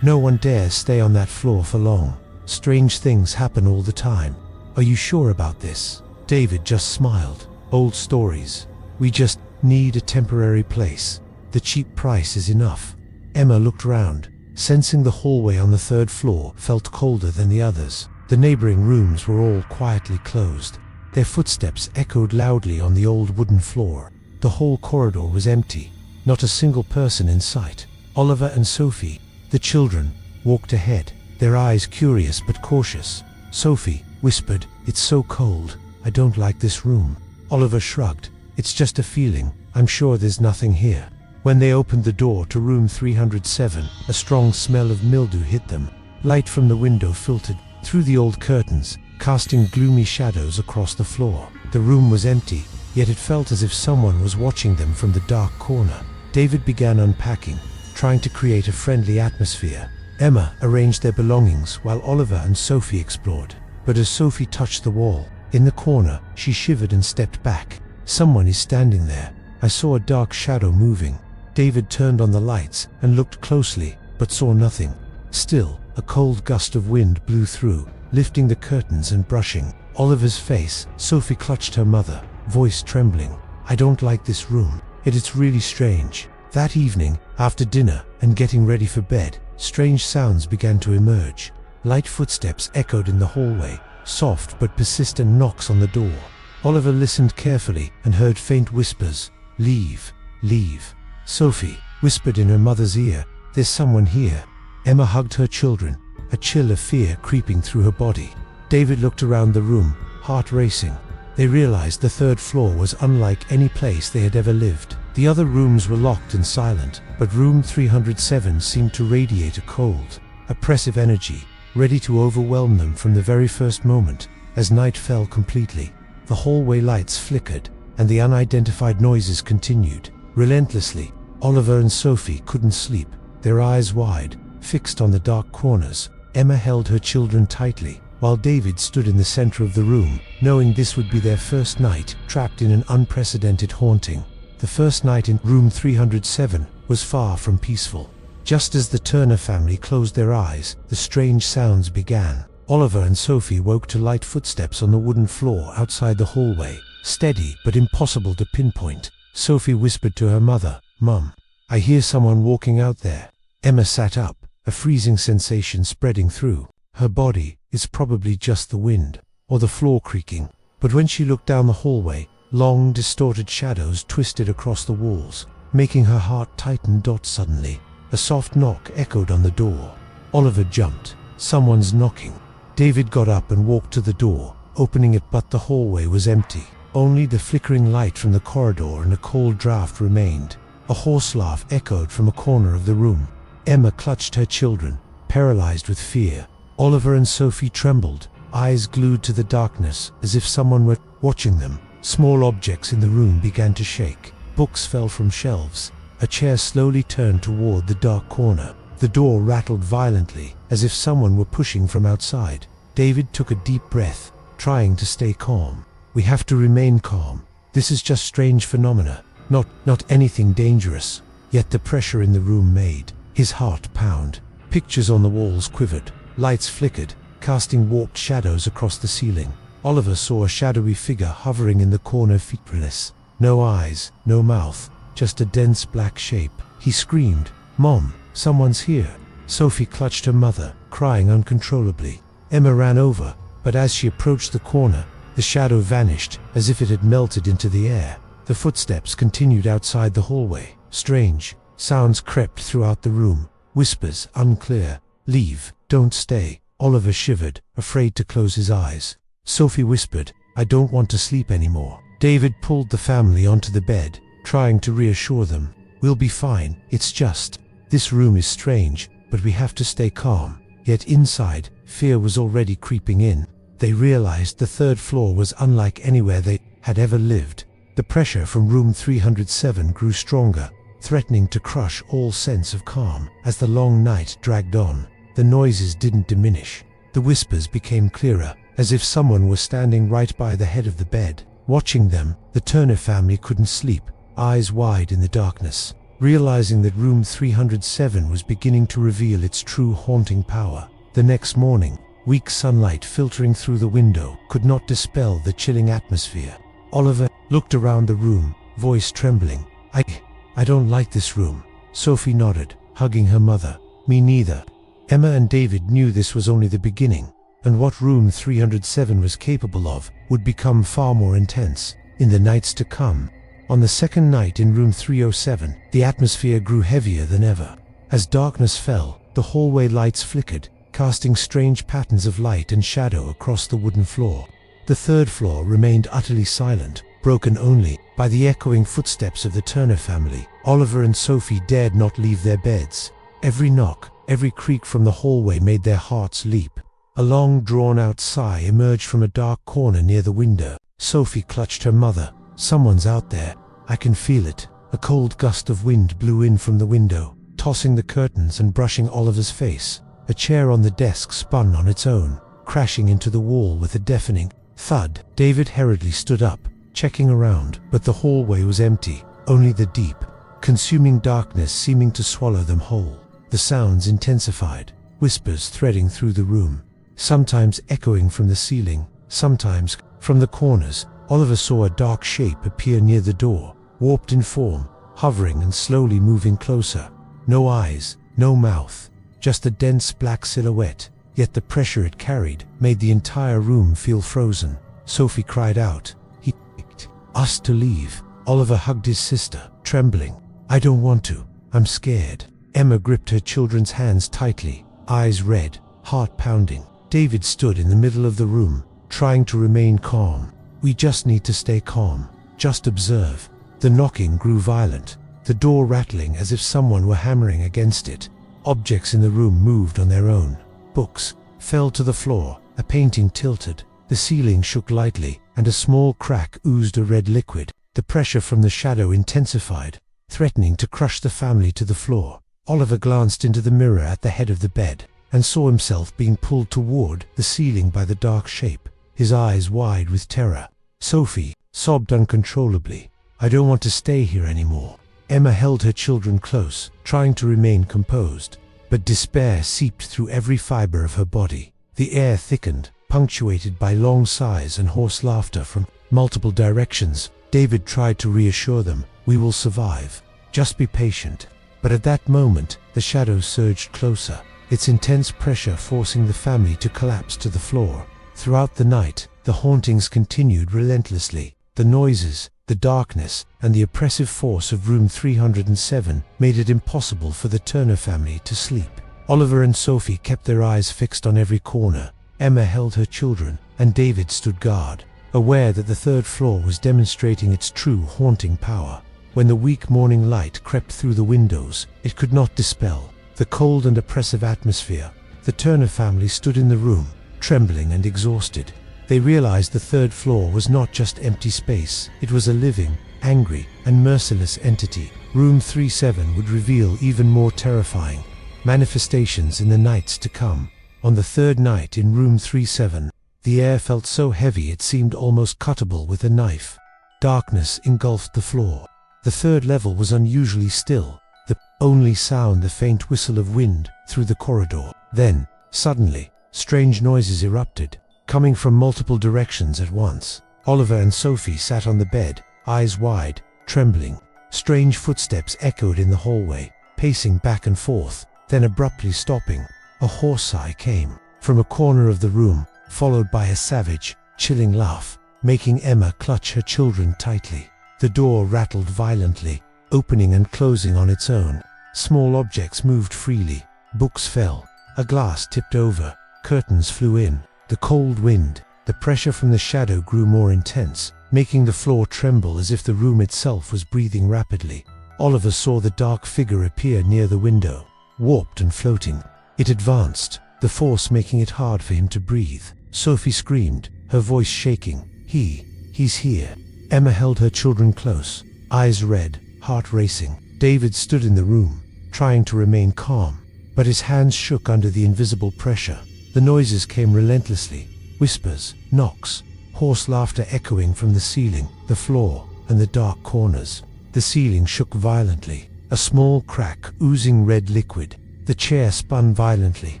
no one dares stay on that floor for long. Strange things happen all the time. Are you sure about this? David just smiled. Old stories. We just need a temporary place. The cheap price is enough. Emma looked round, sensing the hallway on the 3rd floor felt colder than the others. The neighboring rooms were all quietly closed. Their footsteps echoed loudly on the old wooden floor. The whole corridor was empty. Not a single person in sight. Oliver and Sophie, the children, walked ahead, their eyes curious but cautious. Sophie whispered, "It's so cold. I don't like this room." Oliver shrugged. "It's just a feeling. I'm sure there's nothing here." When they opened the door to room 307, a strong smell of mildew hit them. Light from the window filtered through the old curtains, casting gloomy shadows across the floor. The room was empty, yet it felt as if someone was watching them from the dark corner. David began unpacking, trying to create a friendly atmosphere. Emma arranged their belongings while Oliver and Sophie explored. But as Sophie touched the wall, in the corner, she shivered and stepped back. "Someone is standing there. I saw a dark shadow moving." David turned on the lights and looked closely, but saw nothing. Still, a cold gust of wind blew through, lifting the curtains and brushing Oliver's face. Sophie clutched her mother, voice trembling. "I don't like this room. It's really strange." That evening, after dinner and getting ready for bed, strange sounds began to emerge. Light footsteps echoed in the hallway, soft but persistent knocks on the door. Oliver listened carefully and heard faint whispers. "Leave, leave." Sophie whispered in her mother's ear, "There's someone here." Emma hugged her children, a chill of fear creeping through her body. David looked around the room, heart racing. They realized the third floor was unlike any place they had ever lived. The other rooms were locked and silent, but room 307 seemed to radiate a cold, oppressive energy, ready to overwhelm them from the very first moment. As night fell completely, the hallway lights flickered, and the unidentified noises continued. Relentlessly, Oliver and Sophie couldn't sleep, their eyes wide, fixed on the dark corners. Emma held her children tightly, while David stood in the center of the room, knowing this would be their first night trapped in an unprecedented haunting. The first night in room 307 was far from peaceful. Just as the Turner family closed their eyes, the strange sounds began. Oliver and Sophie woke to light footsteps on the wooden floor outside the hallway, steady but impossible to pinpoint. Sophie whispered to her mother, "Mum, I hear someone walking out there." Emma sat up, a freezing sensation spreading through her body. "It's probably just the wind, or the floor creaking." But when she looked down the hallway, long, distorted shadows twisted across the walls, making her heart tighten. Suddenly, a soft knock echoed on the door. Oliver jumped. "Someone's knocking." David got up and walked to the door, opening it, but the hallway was empty. Only the flickering light from the corridor and a cold draft remained. A hoarse laugh echoed from a corner of the room. Emma clutched her children, paralyzed with fear. Oliver and Sophie trembled, eyes glued to the darkness, as if someone were watching them. Small objects in the room began to shake. Books fell from shelves. A chair slowly turned toward the dark corner. The door rattled violently, as if someone were pushing from outside. David took a deep breath, trying to stay calm. "We have to remain calm. This is just strange phenomena, not anything dangerous." Yet the pressure in the room made his heart pound. Pictures on the walls quivered. Lights flickered, casting warped shadows across the ceiling. Oliver saw a shadowy figure hovering in the corner, featureless. No eyes, no mouth, just a dense black shape. He screamed, "Mom, someone's here." Sophie clutched her mother, crying uncontrollably. Emma ran over, but as she approached the corner, the shadow vanished, as if it had melted into the air. The footsteps continued outside the hallway. Strange sounds crept throughout the room, whispers unclear. "Leave, don't stay." Oliver shivered, afraid to close his eyes. Sophie whispered, "I don't want to sleep anymore." David pulled the family onto the bed, trying to reassure them. "We'll be fine, it's just this room is strange, but we have to stay calm." Yet inside, fear was already creeping in. They realized the third floor was unlike anywhere they had ever lived. The pressure from room 307 grew stronger, threatening to crush all sense of calm. As the long night dragged on, the noises didn't diminish. The whispers became clearer, as if someone was standing right by the head of the bed, watching them. The Turner family couldn't sleep, eyes wide in the darkness, realizing that room 307 was beginning to reveal its true haunting power. The next morning, weak sunlight filtering through the window could not dispel the chilling atmosphere. Oliver looked around the room, voice trembling. I don't like this room." Sophie nodded, hugging her mother. "Me neither." Emma and David knew this was only the beginning, and what room 307 was capable of would become far more intense in the nights to come. On the second night in room 307, the atmosphere grew heavier than ever. As darkness fell, the hallway lights flickered, casting strange patterns of light and shadow across the wooden floor. The third floor remained utterly silent, broken only by the echoing footsteps of the Turner family. Oliver and Sophie dared not leave their beds. Every knock, every creak from the hallway made their hearts leap. A long, drawn-out sigh emerged from a dark corner near the window. Sophie clutched her mother. "Someone's out there. I can feel it." A cold gust of wind blew in from the window, tossing the curtains and brushing Oliver's face. A chair on the desk spun on its own, crashing into the wall with a deafening thud. David hurriedly stood up, checking around, but the hallway was empty, only the deep, consuming darkness seeming to swallow them whole. The sounds intensified, whispers threading through the room, sometimes echoing from the ceiling, sometimes from the corners. Oliver saw a dark shape appear near the door, warped in form, hovering and slowly moving closer. No eyes, no mouth, just a dense black silhouette, yet the pressure it carried made the entire room feel frozen. Sophie cried out, "He picked us to leave." Oliver hugged his sister, trembling. "I don't want to. I'm scared." Emma gripped her children's hands tightly, eyes red, heart pounding. David stood in the middle of the room, trying to remain calm. "We just need to stay calm. Just observe." The knocking grew violent, the door rattling as if someone were hammering against it. Objects in the room moved on their own. Books fell to the floor, a painting tilted, the ceiling shook lightly, and a small crack oozed a red liquid. The pressure from the shadow intensified, threatening to crush the family to the floor. Oliver glanced into the mirror at the head of the bed, and saw himself being pulled toward the ceiling by the dark shape, his eyes wide with terror. Sophie sobbed uncontrollably. "I don't want to stay here anymore." Emma held her children close, trying to remain composed, but despair seeped through every fiber of her body. The air thickened, punctuated by long sighs and hoarse laughter from multiple directions. David tried to reassure them, "We will survive. Just be patient." But at that moment, the shadow surged closer, its intense pressure forcing the family to collapse to the floor. Throughout the night, the hauntings continued relentlessly. The noises, the darkness, and the oppressive force of room 307 made it impossible for the Turner family to sleep. Oliver and Sophie kept their eyes fixed on every corner. Emma held her children, and David stood guard, aware that the third floor was demonstrating its true haunting power. When the weak morning light crept through the windows, it could not dispel the cold and oppressive atmosphere. The Turner family stood in the room, trembling and exhausted. They realized the third floor was not just empty space, it was a living, angry, and merciless entity. Room 37 would reveal even more terrifying manifestations in the nights to come. On the third night in room 37, the air felt so heavy it seemed almost cuttable with a knife. Darkness engulfed the floor. The third level was unusually still, the only sound the faint whistle of wind through the corridor. Then, suddenly, strange noises erupted, coming from multiple directions at once. Oliver and Sophie sat on the bed, eyes wide, trembling. Strange footsteps echoed in the hallway, pacing back and forth, then abruptly stopping. A hoarse sigh came from a corner of the room, followed by a savage, chilling laugh, making Emma clutch her children tightly. The door rattled violently, opening and closing on its own. Small objects moved freely. Books fell. A glass tipped over. Curtains flew in. The cold wind, the pressure from the shadow grew more intense, making the floor tremble as if the room itself was breathing rapidly. Oliver saw the dark figure appear near the window, warped and floating. It advanced, the force making it hard for him to breathe. Sophie screamed, her voice shaking. He's here." Emma held her children close, eyes red, heart racing. David stood in the room, trying to remain calm, but his hands shook under the invisible pressure. The noises came relentlessly, whispers, knocks, hoarse laughter echoing from the ceiling, the floor, and the dark corners. The ceiling shook violently, a small crack oozing red liquid. The chair spun violently,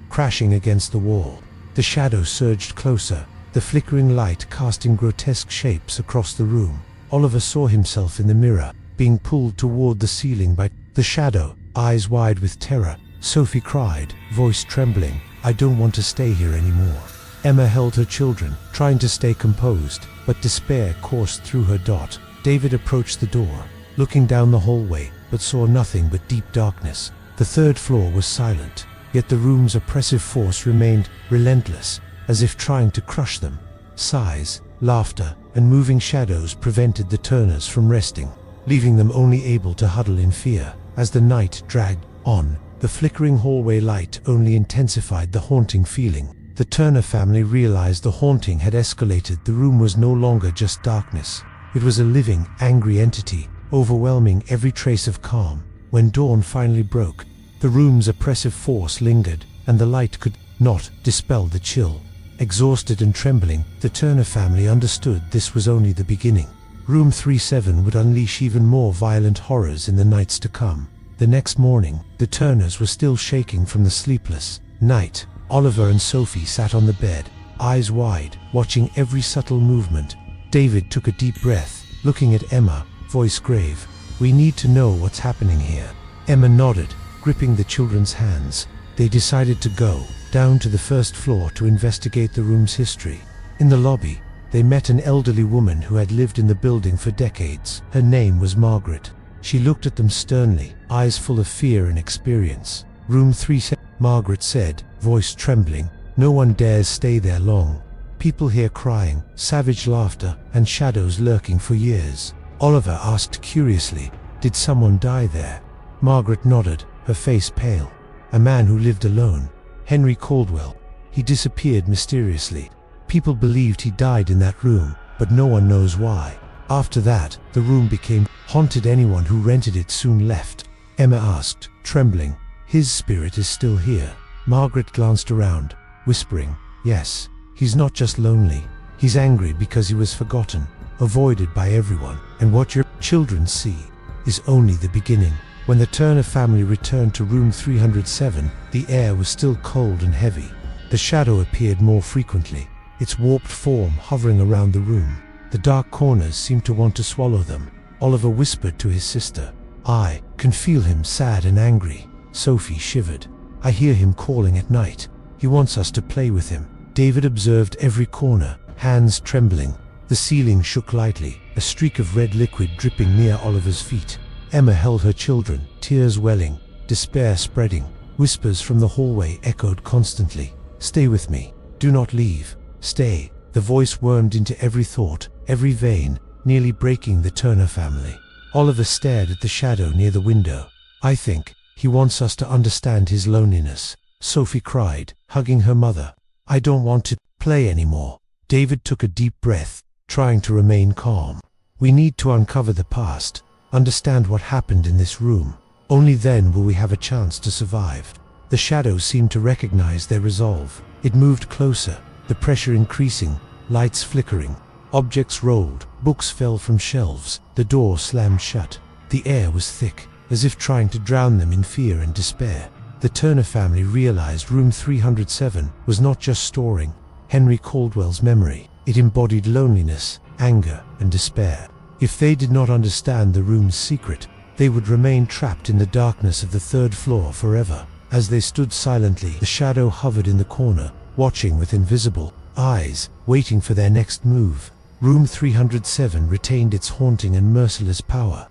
crashing against the wall. The shadow surged closer, the flickering light casting grotesque shapes across the room. Oliver saw himself in the mirror, being pulled toward the ceiling by the shadow, eyes wide with terror. Sophie cried, voice trembling, "I don't want to stay here anymore." Emma held her children, trying to stay composed, but despair coursed through her dot. David approached the door, looking down the hallway, but saw nothing but deep darkness. The third floor was silent, yet the room's oppressive force remained relentless, as if trying to crush them. Sighs, laughter, and moving shadows prevented the Turners from resting, leaving them only able to huddle in fear. As the night dragged on, the flickering hallway light only intensified the haunting feeling. The Turner family realized the haunting had escalated. The room was no longer just darkness. It was a living, angry entity, overwhelming every trace of calm. When dawn finally broke, the room's oppressive force lingered, and the light could not dispel the chill. Exhausted and trembling, the Turner family understood this was only the beginning. Room 37 would unleash even more violent horrors in the nights to come. The next morning, the Turners were still shaking from the sleepless night. Oliver and Sophie sat on the bed, eyes wide, watching every subtle movement. David took a deep breath, looking at Emma, voice grave. "We need to know what's happening here." Emma nodded, gripping the children's hands. They decided to go down to the first floor to investigate the room's history. In the lobby, they met an elderly woman who had lived in the building for decades. Her name was Margaret. She looked at them sternly, eyes full of fear and experience. Room 37, Margaret said, voice trembling. No one dares stay there long. People hear crying, savage laughter, and shadows lurking for years. Oliver asked curiously, did someone die there? Margaret nodded, her face pale. A man who lived alone. Henry Caldwell. He disappeared mysteriously. People believed he died in that room, but no one knows why. After that, the room became haunted. Anyone who rented it soon left. Emma asked, trembling, his spirit is still here. Margaret glanced around, whispering, yes, he's not just lonely, he's angry because he was forgotten, avoided by everyone, and what your children see is only the beginning. When the Turner family returned to room 307, the air was still cold and heavy. The shadow appeared more frequently, its warped form hovering around the room. The dark corners seemed to want to swallow them. Oliver whispered to his sister, I can feel him sad and angry. Sophie shivered. I hear him calling at night. He wants us to play with him. David observed every corner, hands trembling. The ceiling shook lightly, a streak of red liquid dripping near Oliver's feet. Emma held her children, tears welling, despair spreading. Whispers from the hallway echoed constantly. Stay with me. Do not leave. Stay. The voice wormed into every thought, every vein, nearly breaking the Turner family. Oliver stared at the shadow near the window. I think he wants us to understand his loneliness. Sophie cried, hugging her mother. I don't want to play anymore. David took a deep breath, trying to remain calm. We need to uncover the past, understand what happened in this room. Only then will we have a chance to survive. The shadow seemed to recognize their resolve. It moved closer, the pressure increasing, lights flickering. Objects rolled, books fell from shelves, the door slammed shut. The air was thick, as if trying to drown them in fear and despair. The Turner family realized room 307 was not just storing Henry Caldwell's memory. It embodied loneliness, anger, and despair. If they did not understand the room's secret, they would remain trapped in the darkness of the third floor forever. As they stood silently, the shadow hovered in the corner, watching with invisible eyes, waiting for their next move. Room 307 retained its haunting and merciless power.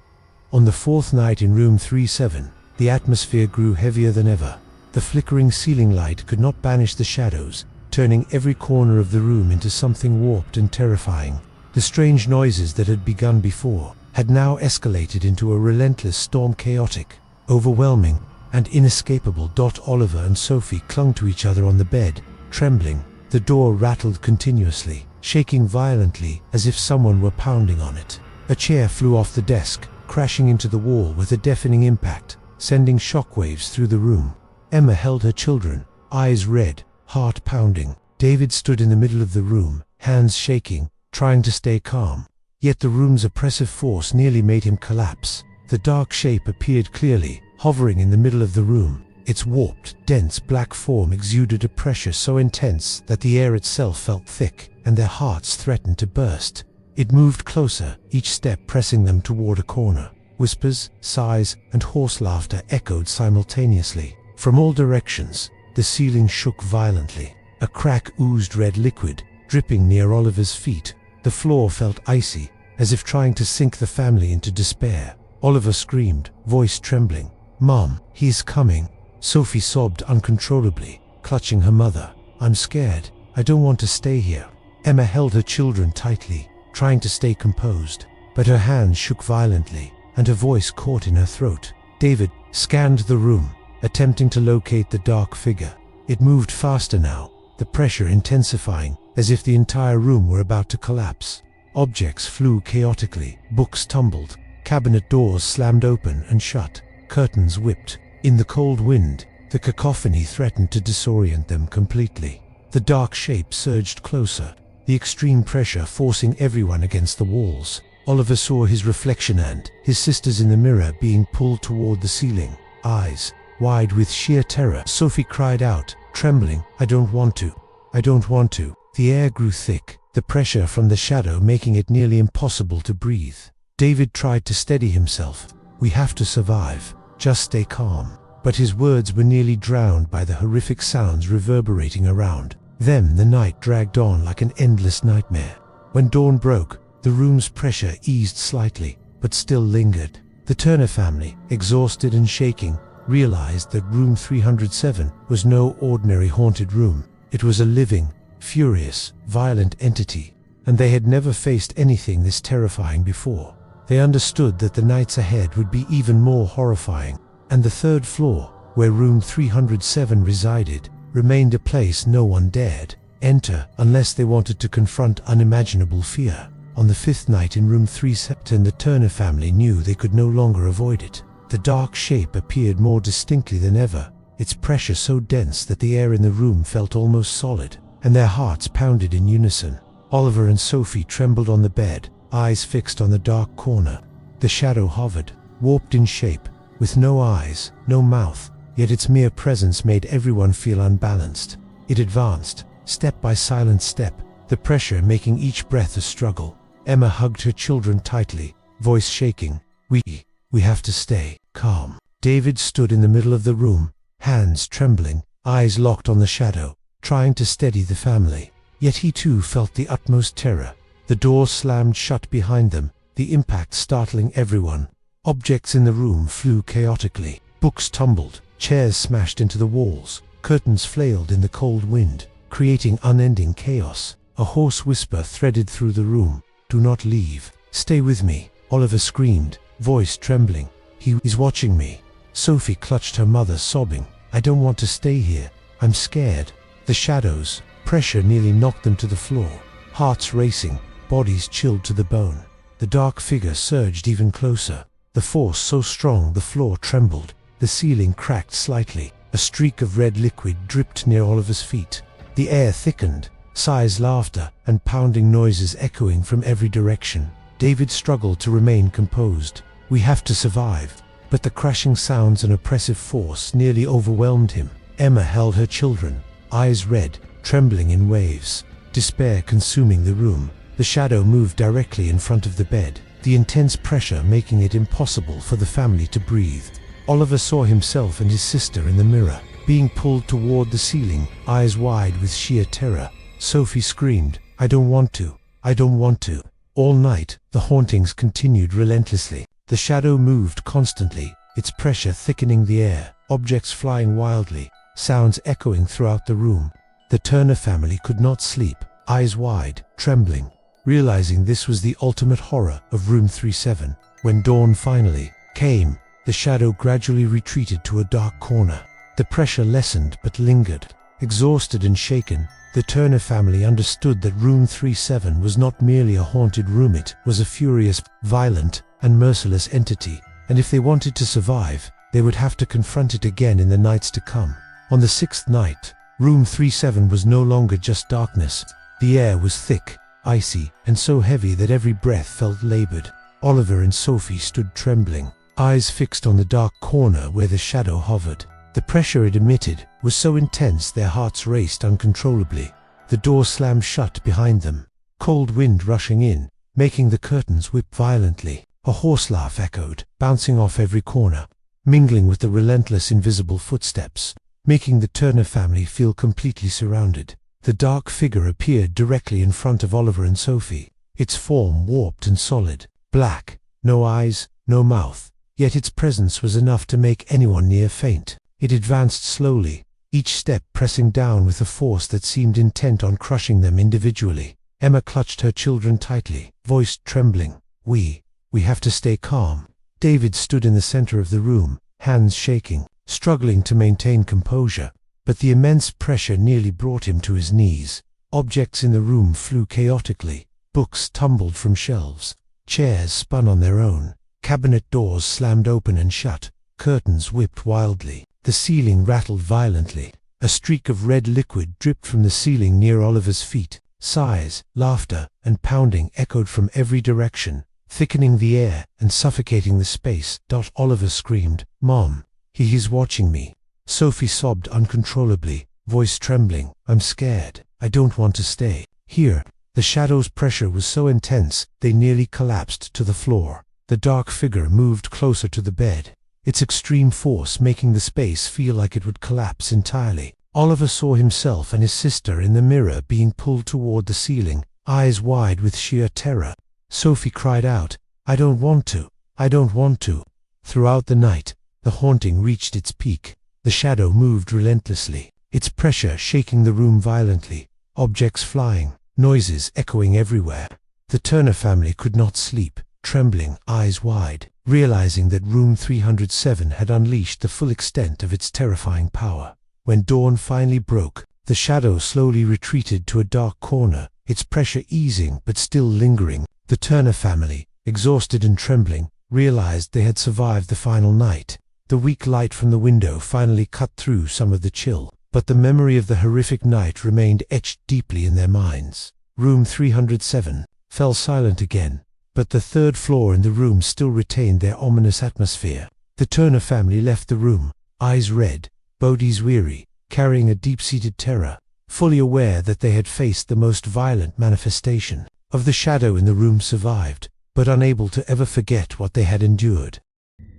On the fourth night in room 37, the atmosphere grew heavier than ever. The flickering ceiling light could not banish the shadows, turning every corner of the room into something warped and terrifying. The strange noises that had begun before had now escalated into a relentless storm, chaotic, overwhelming, and inescapable. Oliver and Sophie clung to each other on the bed, trembling. The door rattled continuously, shaking violently as if someone were pounding on it. A chair flew off the desk, crashing into the wall with a deafening impact, sending shockwaves through the room. Emma held her children, eyes red, heart pounding. David stood in the middle of the room, hands shaking, trying to stay calm. Yet the room's oppressive force nearly made him collapse. The dark shape appeared clearly, hovering in the middle of the room. Its warped, dense black form exuded a pressure so intense that the air itself felt thick, and their hearts threatened to burst. It moved closer, each step pressing them toward a corner. Whispers, sighs, and hoarse laughter echoed simultaneously. From all directions, the ceiling shook violently. A crack oozed red liquid, dripping near Oliver's feet. The floor felt icy, as if trying to sink the family into despair. Oliver screamed, voice trembling, "Mom, he's coming." Sophie sobbed uncontrollably, clutching her mother. "I'm scared. I don't want to stay here." Emma held her children tightly, trying to stay composed, but her hands shook violently, and her voice caught in her throat. David scanned the room, attempting to locate the dark figure. It moved faster now, the pressure intensifying, as if the entire room were about to collapse. Objects flew chaotically, books tumbled, cabinet doors slammed open and shut, curtains whipped. In the cold wind, the cacophony threatened to disorient them completely. The dark shape surged closer, the extreme pressure forcing everyone against the walls. Oliver saw his reflection and his sisters in the mirror being pulled toward the ceiling, eyes wide with sheer terror. Sophie cried out, trembling, "I don't want to. I don't want to." The air grew thick, the pressure from the shadow making it nearly impossible to breathe. David tried to steady himself. "We have to survive. Just stay calm." But his words were nearly drowned by the horrific sounds reverberating around. Then the night dragged on like an endless nightmare. When dawn broke, the room's pressure eased slightly, but still lingered. The Turner family, exhausted and shaking, realized that room 307 was no ordinary haunted room. It was a living, furious, violent entity, and they had never faced anything this terrifying before. They understood that the nights ahead would be even more horrifying, and the third floor, where room 307 resided, remained a place no one dared enter unless they wanted to confront unimaginable fear. On the fifth night in room 307, the Turner family knew they could no longer avoid it. The dark shape appeared more distinctly than ever, its pressure so dense that the air in the room felt almost solid, and their hearts pounded in unison. Oliver and Sophie trembled on the bed, eyes fixed on the dark corner. The shadow hovered, warped in shape, with no eyes, no mouth, yet its mere presence made everyone feel unbalanced. It advanced, step by silent step, the pressure making each breath a struggle. Emma hugged her children tightly, voice shaking. We have to stay calm. David stood in the middle of the room, hands trembling, eyes locked on the shadow, trying to steady the family. Yet he too felt the utmost terror. The door slammed shut behind them, the impact startling everyone. Objects in the room flew chaotically. Books tumbled, chairs smashed into the walls, curtains flailed in the cold wind, creating unending chaos. A hoarse whisper threaded through the room. "Do not leave. Stay with me," Oliver screamed, voice trembling. "He's watching me." Sophie clutched her mother, sobbing. "I don't want to stay here. I'm scared." The shadows, pressure nearly knocked them to the floor. Hearts racing, bodies chilled to the bone. The dark figure surged even closer. The force so strong the floor trembled. The ceiling cracked slightly. A streak of red liquid dripped near Oliver's feet. The air thickened, sighs, laughter, and pounding noises echoing from every direction. David struggled to remain composed. "We have to survive." But the crashing sounds and oppressive force nearly overwhelmed him. Emma held her children, eyes red, trembling in waves, despair consuming the room. The shadow moved directly in front of the bed, the intense pressure making it impossible for the family to breathe. Oliver saw himself and his sister in the mirror, being pulled toward the ceiling, eyes wide with sheer terror. Sophie screamed, "I don't want to. I don't want to." All night, the hauntings continued relentlessly. The shadow moved constantly, its pressure thickening the air, objects flying wildly, sounds echoing throughout the room. The Turner family could not sleep, eyes wide, trembling, realizing this was the ultimate horror of room 37. When dawn finally came, the shadow gradually retreated to a dark corner. The pressure lessened but lingered. Exhausted and shaken, the Turner family understood that room 37 was not merely a haunted room, it was a furious, violent, and merciless entity, and if they wanted to survive, they would have to confront it again in the nights to come. On the sixth night, room 37 was no longer just darkness. The air was thick, icy, and so heavy that every breath felt labored. Oliver and Sophie stood trembling, eyes fixed on the dark corner where the shadow hovered. The pressure it emitted was so intense their hearts raced uncontrollably. The door slammed shut behind them, cold wind rushing in, making the curtains whip violently. A hoarse laugh echoed, bouncing off every corner, mingling with the relentless invisible footsteps, making the Turner family feel completely surrounded. The dark figure appeared directly in front of Oliver and Sophie, its form warped and solid, black, no eyes, no mouth, yet its presence was enough to make anyone near faint. It advanced slowly, each step pressing down with a force that seemed intent on crushing them individually. Emma clutched her children tightly, voice trembling. We have to stay calm." David stood in the center of the room, hands shaking, struggling to maintain composure, but the immense pressure nearly brought him to his knees. Objects in the room flew chaotically, books tumbled from shelves, chairs spun on their own, cabinet doors slammed open and shut, curtains whipped wildly. The ceiling rattled violently. A streak of red liquid dripped from the ceiling near Oliver's feet. Sighs, laughter, and pounding echoed from every direction, thickening the air and suffocating the space. Oliver screamed, "Mom, he's watching me." Sophie sobbed uncontrollably, voice trembling, "I'm scared. I don't want to stay here." The shadow's pressure was so intense they nearly collapsed to the floor. The dark figure moved closer to the bed, its extreme force making the space feel like it would collapse entirely. Oliver saw himself and his sister in the mirror being pulled toward the ceiling, eyes wide with sheer terror. Sophie cried out, "I don't want to. I don't want to." Throughout the night, the haunting reached its peak. The shadow moved relentlessly, its pressure shaking the room violently, objects flying, noises echoing everywhere. The Turner family could not sleep, trembling, eyes wide, realizing that room 307 had unleashed the full extent of its terrifying power. When dawn finally broke, the shadow slowly retreated to a dark corner, its pressure easing but still lingering. The Turner family, exhausted and trembling, realized they had survived the final night. The weak light from the window finally cut through some of the chill, but the memory of the horrific night remained etched deeply in their minds. Room 307 fell silent again, but the third floor and the room still retained their ominous atmosphere. The Turner family left the room, eyes red, bodies weary, carrying a deep-seated terror, fully aware that they had faced the most violent manifestation of the shadow in the room survived, but unable to ever forget what they had endured.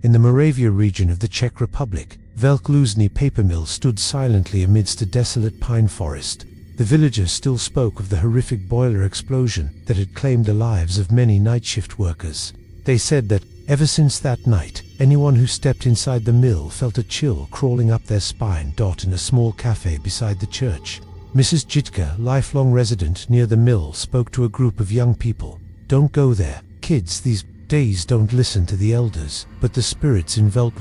In the Moravia region of the Czech Republic, Velk paper mill stood silently amidst a desolate pine forest. The villagers still spoke of the horrific boiler explosion that had claimed the lives of many night shift workers. They said that, ever since that night, anyone who stepped inside the mill felt a chill crawling up their spine. In a small cafe beside the church, Mrs. Jitka, lifelong resident near the mill, spoke to a group of young people. "Don't go there. Kids these days don't listen to the elders." But the spirits in Velk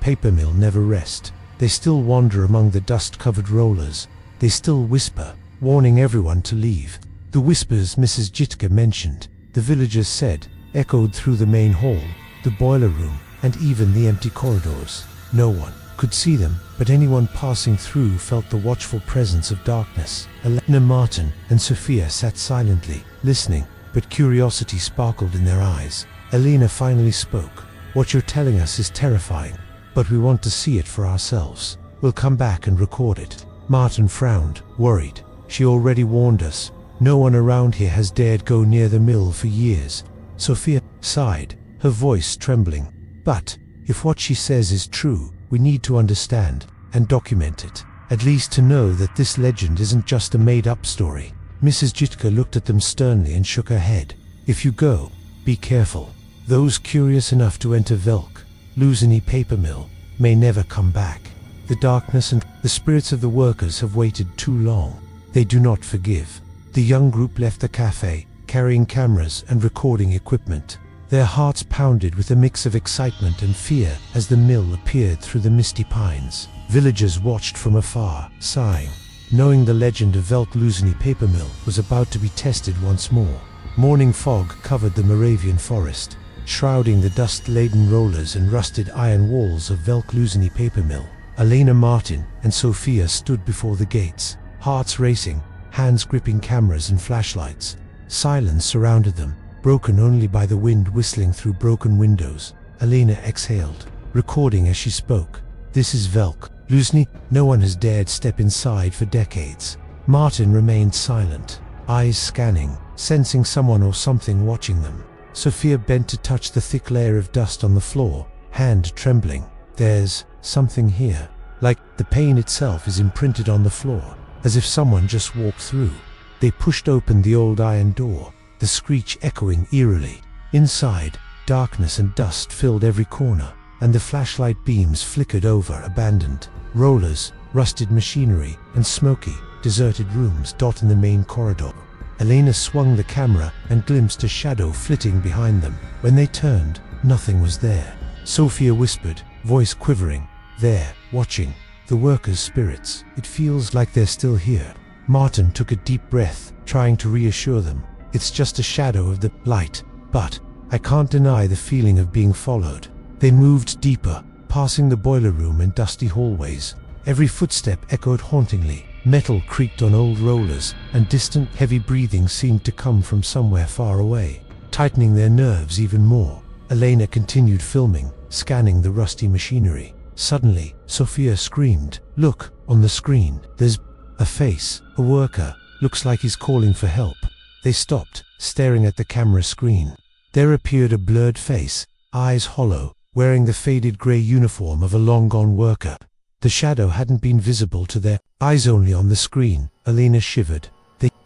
paper mill never rest. They still wander among the dust-covered rollers. They still whisper, warning everyone to leave. The whispers Mrs. Jitka mentioned, the villagers said, echoed through the main hall, the boiler room, and even the empty corridors. No one could see them, but anyone passing through felt the watchful presence of darkness. Elena, Martin, and Sophia sat silently, listening, but curiosity sparkled in their eyes. Elena finally spoke. "What you're telling us is terrifying, but we want to see it for ourselves. We'll come back and record it." Martin frowned, worried. "She already warned us. No one around here has dared go near the mill for years." Sophia sighed, her voice trembling. "But, if what she says is true, we need to understand and document it, at least to know that this legend isn't just a made-up story." Mrs. Jitka looked at them sternly and shook her head. "If you go, be careful. Those curious enough to enter Velk paper mill may never come back. The darkness and the spirits of the workers have waited too long. They do not forgive." The young group left the cafe, carrying cameras and recording equipment. Their hearts pounded with a mix of excitement and fear as the mill appeared through the misty pines. Villagers watched from afar, sighing, knowing the legend of Velk paper mill was about to be tested once more. Morning fog covered the Moravian forest, shrouding the dust-laden rollers and rusted iron walls of Velk paper mill. Elena, Martin, and Sophia stood before the gates, hearts racing, hands gripping cameras and flashlights. Silence surrounded them, broken only by the wind whistling through broken windows. Elena exhaled, recording as she spoke. "This is Velk no one has dared step inside for decades." Martin remained silent, eyes scanning, sensing someone or something watching them. Sophia bent to touch the thick layer of dust on the floor, hand trembling. "There's something here. Like the paint itself is imprinted on the floor, as if someone just walked through." They pushed open the old iron door, the screech echoing eerily. Inside, darkness and dust filled every corner, and the flashlight beams flickered over abandoned rollers, rusted machinery, and smoky, deserted rooms. In the main corridor, Elena swung the camera and glimpsed a shadow flitting behind them. When they turned, nothing was there. Sophia whispered, voice quivering, "There, watching. The workers' spirits. It feels like they're still here." Martin took a deep breath, trying to reassure them. "It's just a shadow of the light, but I can't deny the feeling of being followed." They moved deeper, passing the boiler room and dusty hallways. Every footstep echoed hauntingly. Metal creaked on old rollers, and distant, heavy breathing seemed to come from somewhere far away, tightening their nerves even more. Elena continued filming, scanning the rusty machinery. Suddenly, Sophia screamed, "Look, on the screen. There's a face, a worker. Looks like he's calling for help." They stopped, staring at the camera screen. There appeared a blurred face, eyes hollow, wearing the faded grey uniform of a long-gone worker. The shadow hadn't been visible to their eyes, only on the screen. Elena shivered.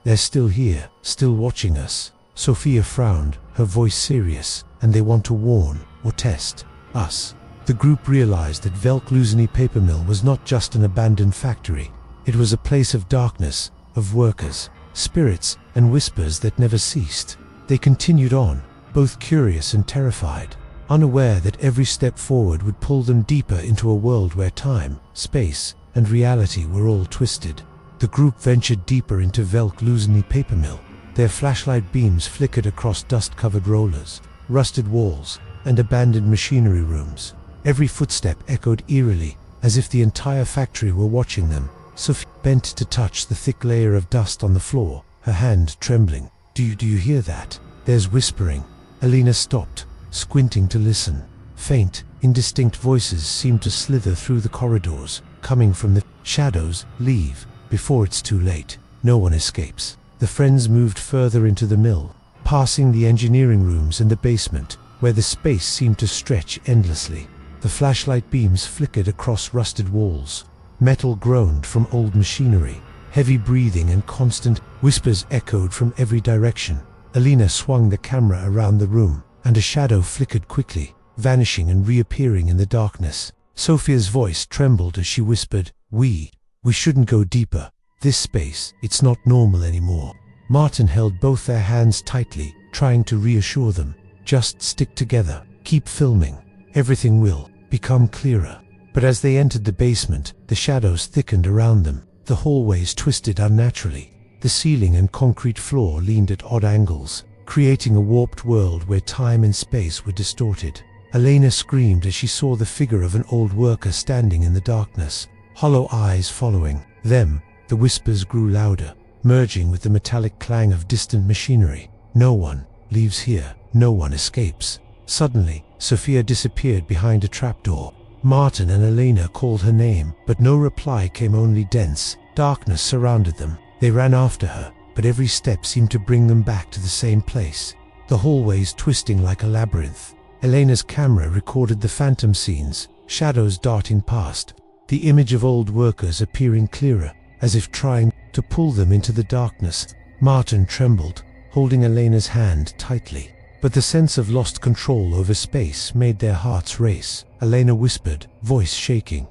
They're still here, still watching us." Sophia frowned, her voice serious. "And they want to warn or test." us. The group realized that Velk paper mill was not just an abandoned factory. It was a place of darkness, of workers, spirits, and whispers that never ceased. They continued on, both curious and terrified, unaware that every step forward would pull them deeper into a world where time, space, and reality were all twisted. The group ventured deeper into Velk paper mill. Their flashlight beams flickered across dust-covered rollers, rusted walls, and abandoned machinery rooms. Every footstep echoed eerily, as if the entire factory were watching them. Sophie bent to touch the thick layer of dust on the floor, her hand trembling. Do you hear that? There's whispering." Alina stopped, squinting to listen. Faint, indistinct voices seemed to slither through the corridors, coming from the shadows. "Leave, before it's too late. No one escapes." The friends moved further into the mill, passing the engineering rooms and the basement, where the space seemed to stretch endlessly. The flashlight beams flickered across rusted walls. Metal groaned from old machinery. Heavy breathing and constant whispers echoed from every direction. Alina swung the camera around the room, and a shadow flickered quickly, vanishing and reappearing in the darkness. Sophia's voice trembled as she whispered, We shouldn't go deeper. This space, it's not normal anymore." Martin held both their hands tightly, trying to reassure them. "Just stick together. Keep filming. Everything will become clearer." But as they entered the basement, the shadows thickened around them. The hallways twisted unnaturally. The ceiling and concrete floor leaned at odd angles, creating a warped world where time and space were distorted. Elena screamed as she saw the figure of an old worker standing in the darkness, hollow eyes following them. The whispers grew louder, merging with the metallic clang of distant machinery. "No one leaves here. No one escapes." Suddenly, Sophia disappeared behind a trapdoor. Martin and Elena called her name, but no reply came. Only dense darkness surrounded them. They ran after her, but every step seemed to bring them back to the same place, the hallways twisting like a labyrinth. Elena's camera recorded the phantom scenes, shadows darting past, the image of old workers appearing clearer, as if trying to pull them into the darkness. Martin trembled, holding Elena's hand tightly, but the sense of lost control over space made their hearts race. Elena whispered, voice shaking,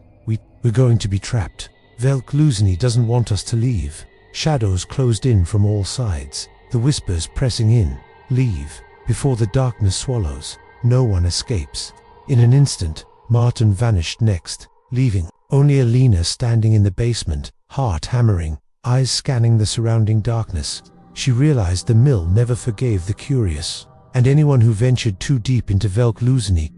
We're going to be trapped. Velk doesn't want us to leave." Shadows closed in from all sides, the whispers pressing in. "Leave, before the darkness swallows. No one escapes." In an instant, Martin vanished next, leaving only Elena standing in the basement, heart hammering, eyes scanning the surrounding darkness. She realized the mill never forgave the curious, and anyone who ventured too deep into Velk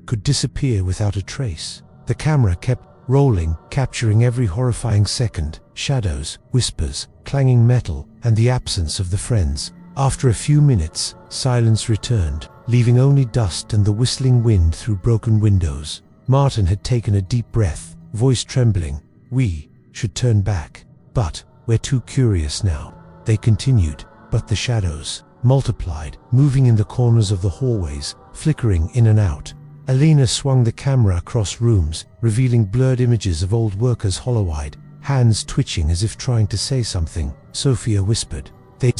could disappear without a trace. The camera kept rolling, capturing every horrifying second, shadows, whispers, clanging metal, and the absence of the friends. After a few minutes, silence returned, leaving only dust and the whistling wind through broken windows. Martin had taken a deep breath, voice trembling. "We should turn back, but we're too curious now." They continued, but the shadows multiplied, moving in the corners of the hallways, flickering in and out. Elena swung the camera across rooms, revealing blurred images of old workers hollow-eyed, hands twitching as if trying to say something. Sophia whispered, They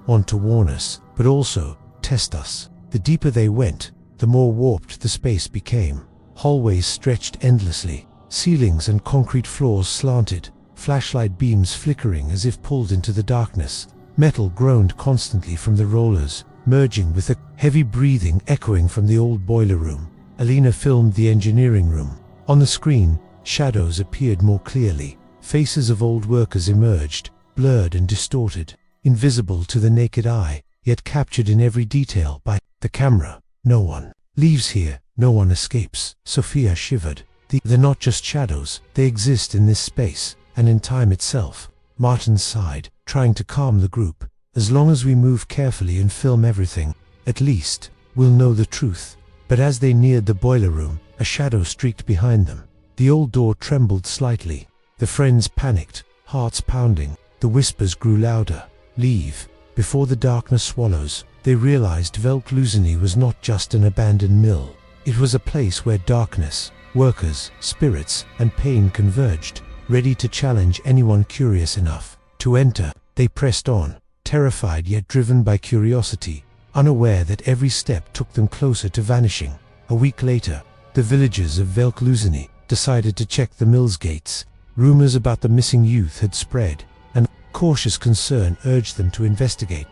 want to warn us, but also test us." The deeper they went, the more warped the space became. Hallways stretched endlessly, ceilings and concrete floors slanted, flashlight beams flickering as if pulled into the darkness. Metal groaned constantly from the rollers, merging with the heavy breathing echoing from the old boiler room. Elena filmed the engineering room. On the screen, shadows appeared more clearly. Faces of old workers emerged, blurred and distorted, invisible to the naked eye, yet captured in every detail by the camera. "No one leaves here, no one escapes." Sophia shivered. They're not just shadows, they exist in this space, and in time itself. Martin sighed, trying to calm the group. "As long as we move carefully and film everything, at least we'll know the truth." But as they neared the boiler room, a shadow streaked behind them. The old door trembled slightly. The friends panicked, hearts pounding. The whispers grew louder. "Leave, before the darkness swallows." They realized Velk was not just an abandoned mill. It was a place where darkness, workers, spirits, and pain converged, ready to challenge anyone curious enough to enter. They pressed on, terrified yet driven by curiosity, unaware that every step took them closer to vanishing. A week later, the villagers of Velkluzini decided to check the mill's gates. Rumors about the missing youth had spread, and cautious concern urged them to investigate.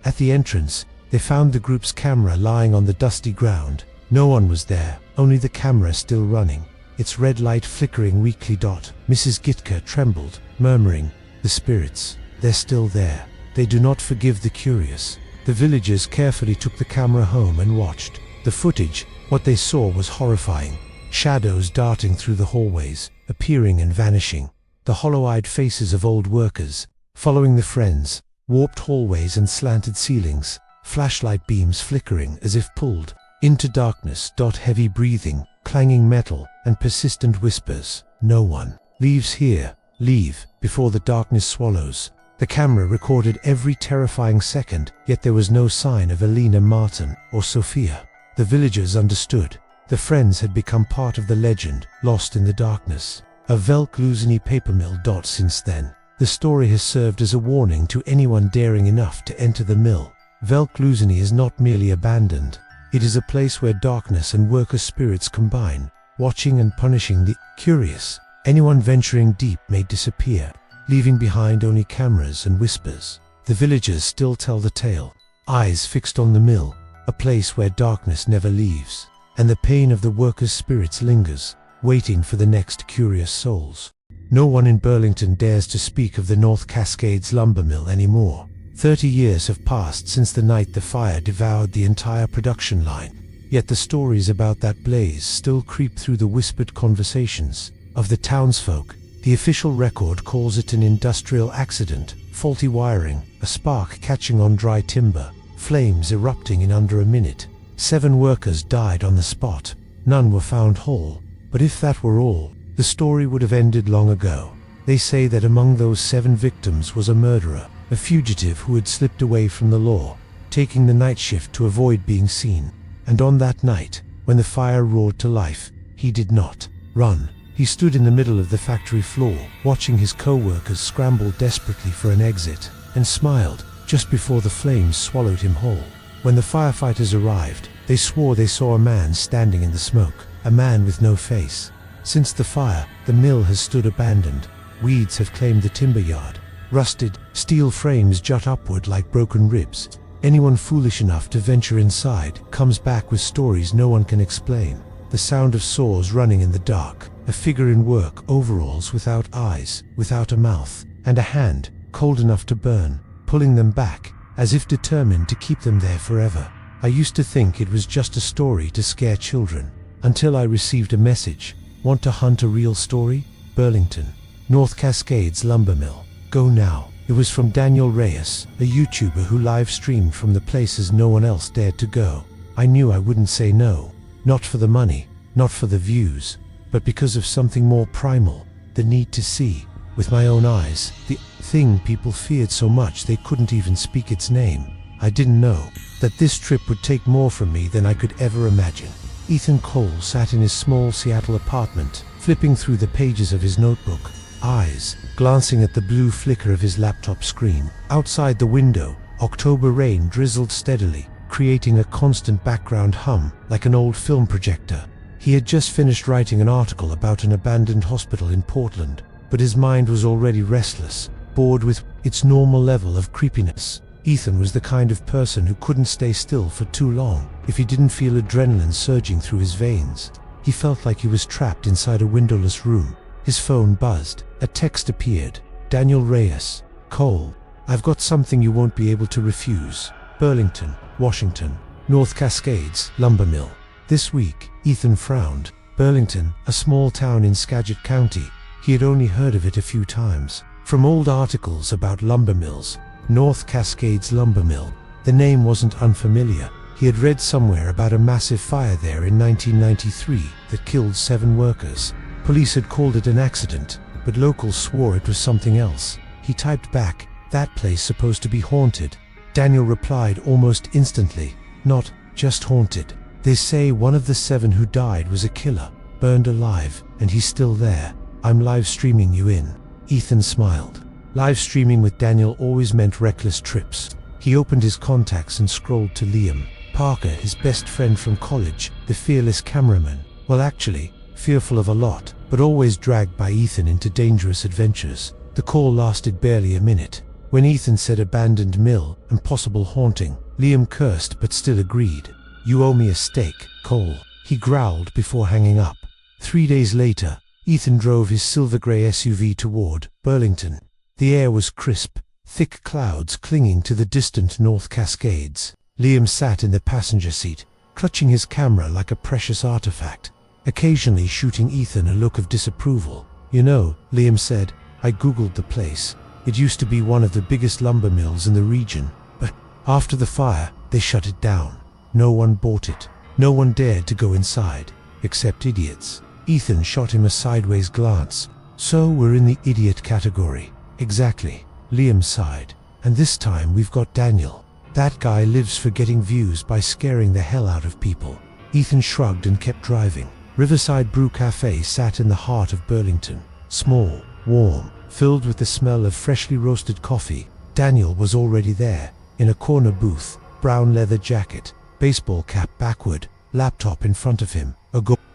At the entrance, they found the group's camera lying on the dusty ground. No one was there, only the camera still running, its red light flickering weakly. Mrs. Gitka trembled, murmuring, "The spirits, they're still there. They do not forgive the curious." The villagers carefully took the camera home and watched. The footage, what they saw was horrifying. Shadows darting through the hallways, appearing and vanishing. The hollow-eyed faces of old workers, following the friends, warped hallways and slanted ceilings, flashlight beams flickering as if pulled into darkness. Heavy breathing, clanging metal, and persistent whispers. "No one leaves here. Leave, before the darkness swallows." The camera recorded every terrifying second, yet there was no sign of Alina, Martin, or Sophia. The villagers understood. The friends had become part of the legend, lost in the darkness. A Velkluzini paper mill. Since then, the story has served as a warning to anyone daring enough to enter the mill. Velkluzini is not merely abandoned. It is a place where darkness and worker spirits combine, watching and punishing the curious. Anyone venturing deep may disappear, leaving behind only cameras and whispers. The villagers still tell the tale, eyes fixed on the mill, a place where darkness never leaves, and the pain of the workers' spirits lingers, waiting for the next curious souls. No one in Burlington dares to speak of the North Cascades lumber mill anymore. 30 years have passed since the night the fire devoured the entire production line, yet the stories about that blaze still creep through the whispered conversations of the townsfolk. The official record calls it an industrial accident, faulty wiring, a spark catching on dry timber, flames erupting in under a minute. 7 workers died on the spot. None were found whole, but if that were all, the story would have ended long ago. They say that among those 7 victims was a murderer, a fugitive who had slipped away from the law, taking the night shift to avoid being seen. And on that night, when the fire roared to life, he did not run. He stood in the middle of the factory floor, watching his co-workers scramble desperately for an exit, and smiled just before the flames swallowed him whole. When the firefighters arrived, they swore they saw a man standing in the smoke, a man with no face. Since the fire, the mill has stood abandoned. Weeds have claimed the timber yard. Rusted steel frames jut upward like broken ribs. Anyone foolish enough to venture inside comes back with stories no one can explain. The sound of saws running in the dark, a figure in work overalls without eyes, without a mouth, and a hand, cold enough to burn, pulling them back, as if determined to keep them there forever. I used to think it was just a story to scare children, until I received a message. Want to hunt a real story? Burlington, North Cascades Lumber Mill. Go now. It was from Daniel Reyes, a YouTuber who live-streamed from the places no one else dared to go. I knew I wouldn't say no. Not for the money, not for the views, but because of something more primal, the need to see, with my own eyes, the thing people feared so much they couldn't even speak its name. I didn't know that this trip would take more from me than I could ever imagine. Ethan Cole sat in his small Seattle apartment, flipping through the pages of his notebook, eyes glancing at the blue flicker of his laptop screen. Outside the window, October rain drizzled steadily, creating a constant background hum like an old film projector. He had just finished writing an article about an abandoned hospital in Portland, but his mind was already restless, bored with its normal level of creepiness. Ethan was the kind of person who couldn't stay still for too long if he didn't feel adrenaline surging through his veins. He felt like he was trapped inside a windowless room. His phone buzzed. A text appeared. Daniel Reyes. Cole. I've got something you won't be able to refuse. Burlington, Washington. North Cascades Lumber Mill. This week, Ethan frowned. Burlington, a small town in Skagit County. He had only heard of it a few times, from old articles about lumber mills. North Cascades Lumber Mill. The name wasn't unfamiliar. He had read somewhere about a massive fire there in 1993 that killed 7 workers. Police had called it an accident, but locals swore it was something else. He typed back, "That place supposed to be haunted." Daniel replied almost instantly, "Not just haunted. They say one of the 7 who died was a killer, burned alive, and he's still there. I'm live streaming you in." Ethan smiled. Live streaming with Daniel always meant reckless trips. He opened his contacts and scrolled to Liam Parker, his best friend from college, the fearless cameraman. Well, actually, fearful of a lot, but always dragged by Ethan into dangerous adventures. The call lasted barely a minute. When Ethan said abandoned mill and possible haunting, Liam cursed but still agreed. "You owe me a steak, Cole," he growled before hanging up. 3 days later, Ethan drove his silver-grey SUV toward Burlington. The air was crisp, thick clouds clinging to the distant North Cascades. Liam sat in the passenger seat, clutching his camera like a precious artifact, occasionally shooting Ethan a look of disapproval. "You know," Liam said, "I googled the place. It used to be one of the biggest lumber mills in the region, but after the fire, they shut it down. No one bought it. No one dared to go inside, except idiots." Ethan shot him a sideways glance. "So we're in the idiot category." "Exactly," Liam sighed. "And this time we've got Daniel. That guy lives for getting views by scaring the hell out of people." Ethan shrugged and kept driving. Riverside Brew Cafe sat in the heart of Burlington. Small, warm, filled with the smell of freshly roasted coffee. Daniel was already there, in a corner booth, brown leather jacket, baseball cap backward, laptop in front of him,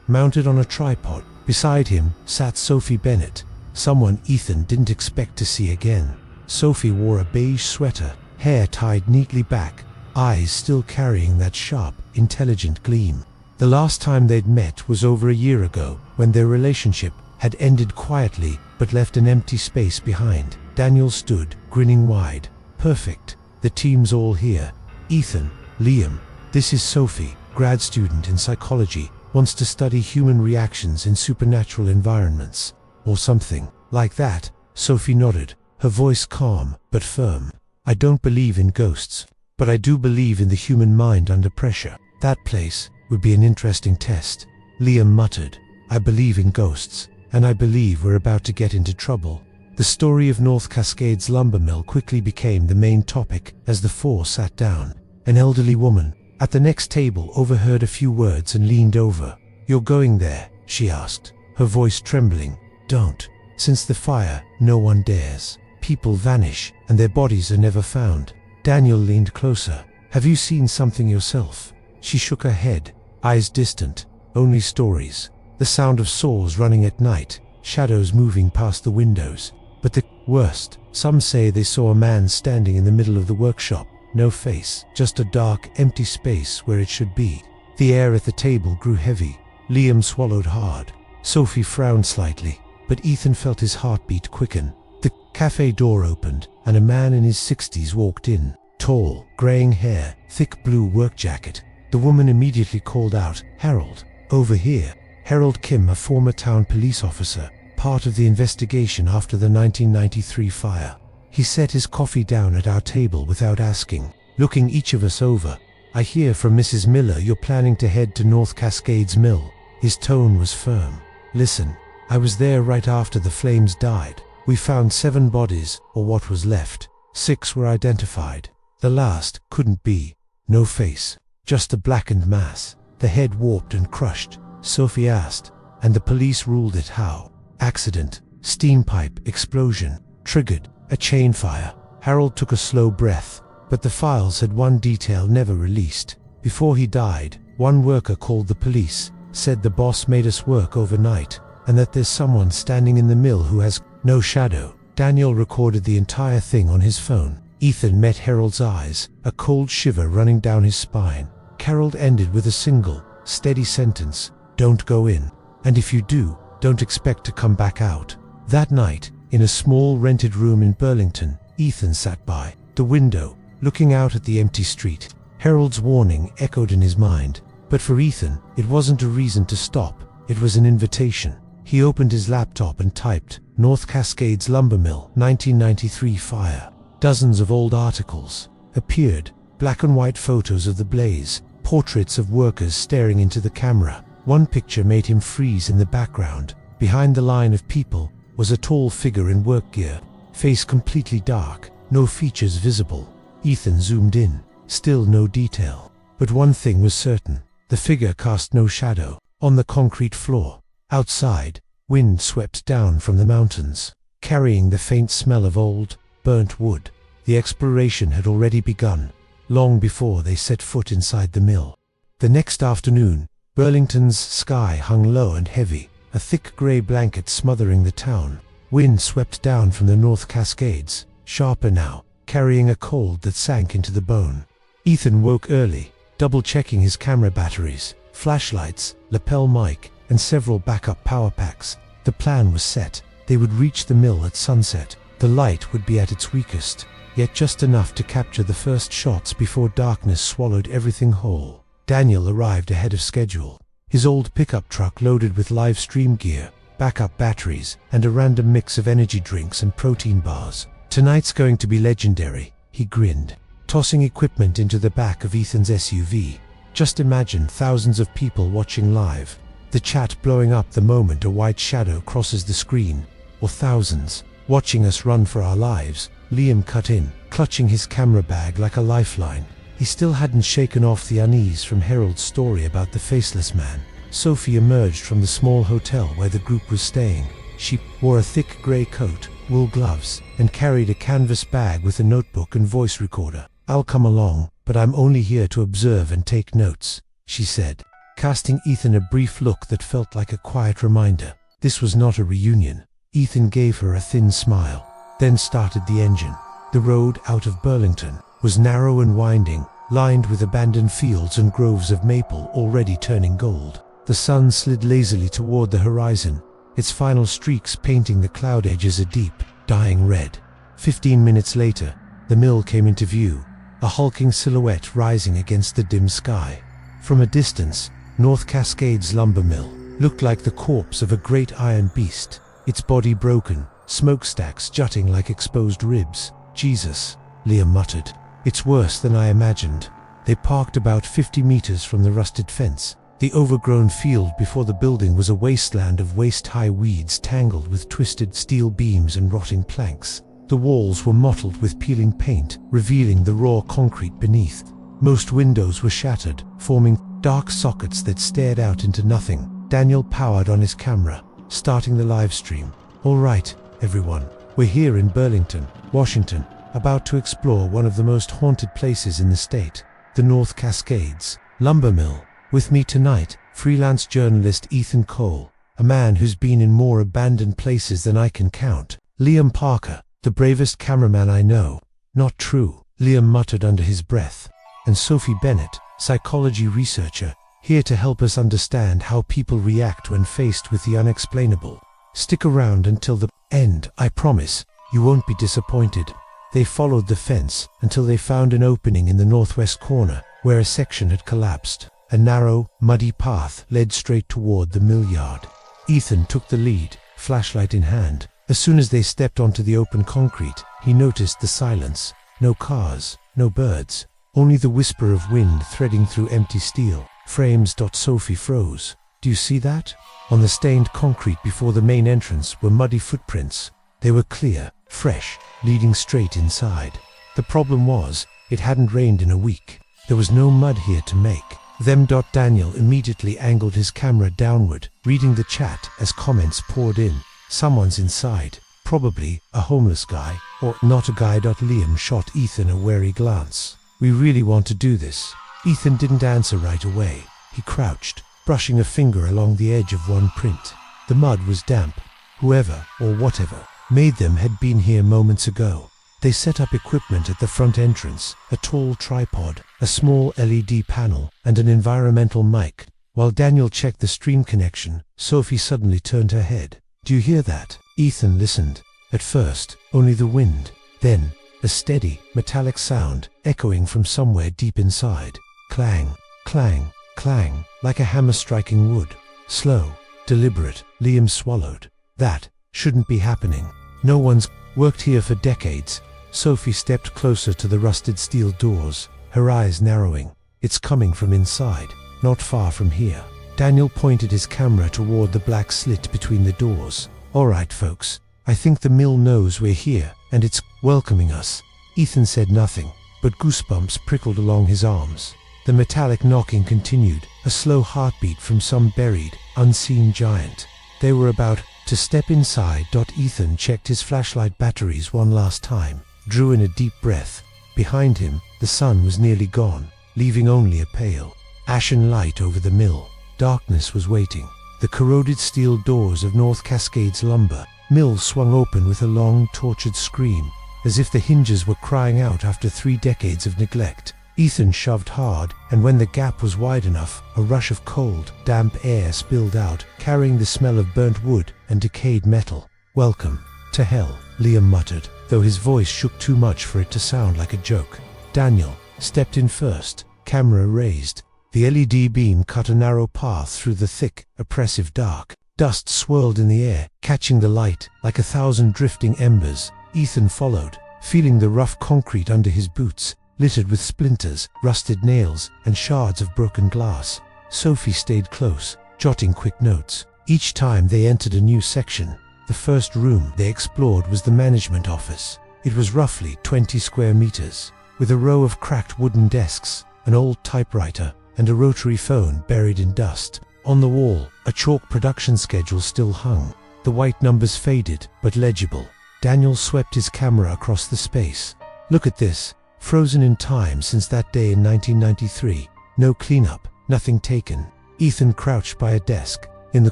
mounted on a tripod. Beside him sat Sophie Bennett, someone Ethan didn't expect to see again. Sophie wore a beige sweater, hair tied neatly back, eyes still carrying that sharp, intelligent gleam. The last time they'd met was over a year ago, when their relationship had ended quietly but left an empty space behind. Daniel stood, grinning wide. "Perfect. The team's all here. Ethan, Liam, this is Sophie, grad student in psychology, wants to study human reactions in supernatural environments." Or something like that. Sophie nodded, her voice calm but firm. "I don't believe in ghosts, but I do believe in the human mind under pressure. That place would be an interesting test." Liam muttered, "I believe in ghosts, and I believe we're about to get into trouble." The story of North Cascades lumber mill quickly became the main topic as the four sat down. An elderly woman at the next table overheard a few words and leaned over. "You're going there?" she asked, her voice trembling. "Don't. Since the fire, no one dares. People vanish, and their bodies are never found." Daniel leaned closer. "Have you seen something yourself?" She shook her head, eyes distant. "Only stories. The sound of saws running at night, shadows moving past the windows. But the worst, some say they saw a man standing in the middle of the workshop. No face, just a dark, empty space where it should be." The air at the table grew heavy. Liam swallowed hard. Sophie frowned slightly, but Ethan felt his heartbeat quicken. The cafe door opened, and a man in his 60s walked in. Tall, graying hair, thick blue work jacket. The woman immediately called out, "Harold, over here." Harold Kim, a former town police officer, part of the investigation after the 1993 fire. He set his coffee down at our table without asking, looking each of us over. "I hear from Mrs. Miller you're planning to head to North Cascades Mill." His tone was firm. "Listen, I was there right after the flames died. We found 7 bodies, or what was left. 6 were identified. The last couldn't be. No face, just a blackened mass. The head warped and crushed." Sophie asked, "And the police ruled it how?" "Accident, steam pipe explosion, triggered a chain fire." Harold took a slow breath, but the files had one detail never released. Before he died, one worker called the police, said the boss made us work overnight, and that there's someone standing in the mill who has no shadow. Daniel recorded the entire thing on his phone. Ethan met Harold's eyes, a cold shiver running down his spine. Harold ended with a single, steady sentence, "Don't go in. And if you do, don't expect to come back out." That night, in a small rented room in Burlington, Ethan sat by the window, looking out at the empty street. Harold's warning echoed in his mind, but for Ethan, it wasn't a reason to stop, it was an invitation. He opened his laptop and typed, "North Cascades Lumber Mill, 1993 fire." Dozens of old articles appeared, black and white photos of the blaze, portraits of workers staring into the camera. One picture made him freeze in the background. Behind the line of people was a tall figure in work gear, face completely dark, no features visible. Ethan zoomed in, still no detail. But one thing was certain, the figure cast no shadow. On the concrete floor, outside, wind swept down from the mountains, carrying the faint smell of old, burnt wood. The exploration had already begun, long before they set foot inside the mill. The next afternoon, Burlington's sky hung low and heavy, a thick grey blanket smothering the town. Wind swept down from the North Cascades, sharper now, carrying a cold that sank into the bone. Ethan woke early, double-checking his camera batteries, flashlights, lapel mic, and several backup power packs. The plan was set. They would reach the mill at sunset. The light would be at its weakest, yet just enough to capture the first shots before darkness swallowed everything whole. Daniel arrived ahead of schedule. His old pickup truck loaded with live stream gear, backup batteries, and a random mix of energy drinks and protein bars. "Tonight's going to be legendary," he grinned, tossing equipment into the back of Ethan's SUV. Just imagine thousands of people watching live, the chat blowing up the moment a white shadow crosses the screen, or thousands watching us run for our lives. Liam cut in, clutching his camera bag like a lifeline. He still hadn't shaken off the unease from Harold's story about the faceless man. Sophie emerged from the small hotel where the group was staying. She wore a thick grey coat, wool gloves, and carried a canvas bag with a notebook and voice recorder. "I'll come along, but I'm only here to observe and take notes," she said, casting Ethan a brief look that felt like a quiet reminder. This was not a reunion. Ethan gave her a thin smile, then started the engine. The road out of Burlington was narrow and winding, lined with abandoned fields and groves of maple already turning gold. The sun slid lazily toward the horizon, its final streaks painting the cloud edges a deep, dying red. 15 minutes later, the mill came into view, a hulking silhouette rising against the dim sky. From a distance, North Cascades lumber mill looked like the corpse of a great iron beast, its body broken, smokestacks jutting like exposed ribs. "Jesus," Liam muttered. "It's worse than I imagined." They parked about 50 meters from the rusted fence. The overgrown field before the building was a wasteland of waist-high weeds tangled with twisted steel beams and rotting planks. The walls were mottled with peeling paint, revealing the raw concrete beneath. Most windows were shattered, forming dark sockets that stared out into nothing. Daniel powered on his camera, starting the live stream. "All right, everyone. We're here in Burlington, Washington, about to explore one of the most haunted places in the state, the North Cascades lumber mill. With me tonight, freelance journalist Ethan Cole, a man who's been in more abandoned places than I can count. Liam Parker, the bravest cameraman I know." "Not true," Liam muttered under his breath. "And Sophie Bennett, psychology researcher, here to help us understand how people react when faced with the unexplainable. Stick around until the end, I promise. You won't be disappointed." They followed the fence until they found an opening in the northwest corner, where a section had collapsed. A narrow, muddy path led straight toward the mill yard. Ethan took the lead, flashlight in hand. As soon as they stepped onto the open concrete, he noticed the silence. No cars, no birds, only the whisper of wind threading through empty steel frames. Sophie froze. "Do you see that?" On the stained concrete before the main entrance were muddy footprints. They were clear, fresh, leading straight inside. The problem was, it hadn't rained in a week. There was no mud here to make them. Daniel immediately angled his camera downward, reading the chat as comments poured in. "Someone's inside. Probably a homeless guy, or not a guy." Liam shot Ethan a wary glance. "We really want to do this." Ethan didn't answer right away. He crouched, brushing a finger along the edge of one print. The mud was damp. Whoever, or whatever, made them had been here moments ago. They set up equipment at the front entrance, a tall tripod, a small LED panel, and an environmental mic. While Daniel checked the stream connection, Sophie suddenly turned her head. "Do you hear that?" Ethan listened. At first, only the wind. Then, a steady, metallic sound echoing from somewhere deep inside. Clang, clang, clang, like a hammer striking wood. Slow, deliberate. Liam swallowed. That shouldn't be happening. No one's worked here for decades. Sophie stepped closer to the rusted steel doors, her eyes narrowing. "It's coming from inside, not far from here." Daniel pointed his camera toward the black slit between the doors. "All right, folks, I think the mill knows we're here, and it's welcoming us." Ethan said nothing, but goosebumps prickled along his arms. The metallic knocking continued, a slow heartbeat from some buried, unseen giant. They were about to step inside. Ethan checked his flashlight batteries one last time, drew in a deep breath. Behind him, the sun was nearly gone, leaving only a pale, ashen light over the mill. Darkness was waiting. The corroded steel doors of North Cascades Lumber Mill swung open with a long, tortured scream, as if the hinges were crying out after 3 decades of neglect. Ethan shoved hard, and when the gap was wide enough, a rush of cold, damp air spilled out, carrying the smell of burnt wood and decayed metal. "Welcome to hell," Liam muttered, though his voice shook too much for it to sound like a joke. Daniel stepped in first, camera raised. The LED beam cut a narrow path through the thick, oppressive dark. Dust swirled in the air, catching the light like 1,000 drifting embers. Ethan followed, feeling the rough concrete under his boots, littered with splinters, rusted nails, and shards of broken glass. Sophie stayed close, jotting quick notes. Each time they entered a new section, the first room they explored was the management office. It was roughly 20 square meters, with a row of cracked wooden desks, an old typewriter, and a rotary phone buried in dust. On the wall, a chalk production schedule still hung, the white numbers faded but legible. Daniel swept his camera across the space. "Look at this, frozen in time since that day in 1993. No cleanup, nothing taken." Ethan crouched by a desk in the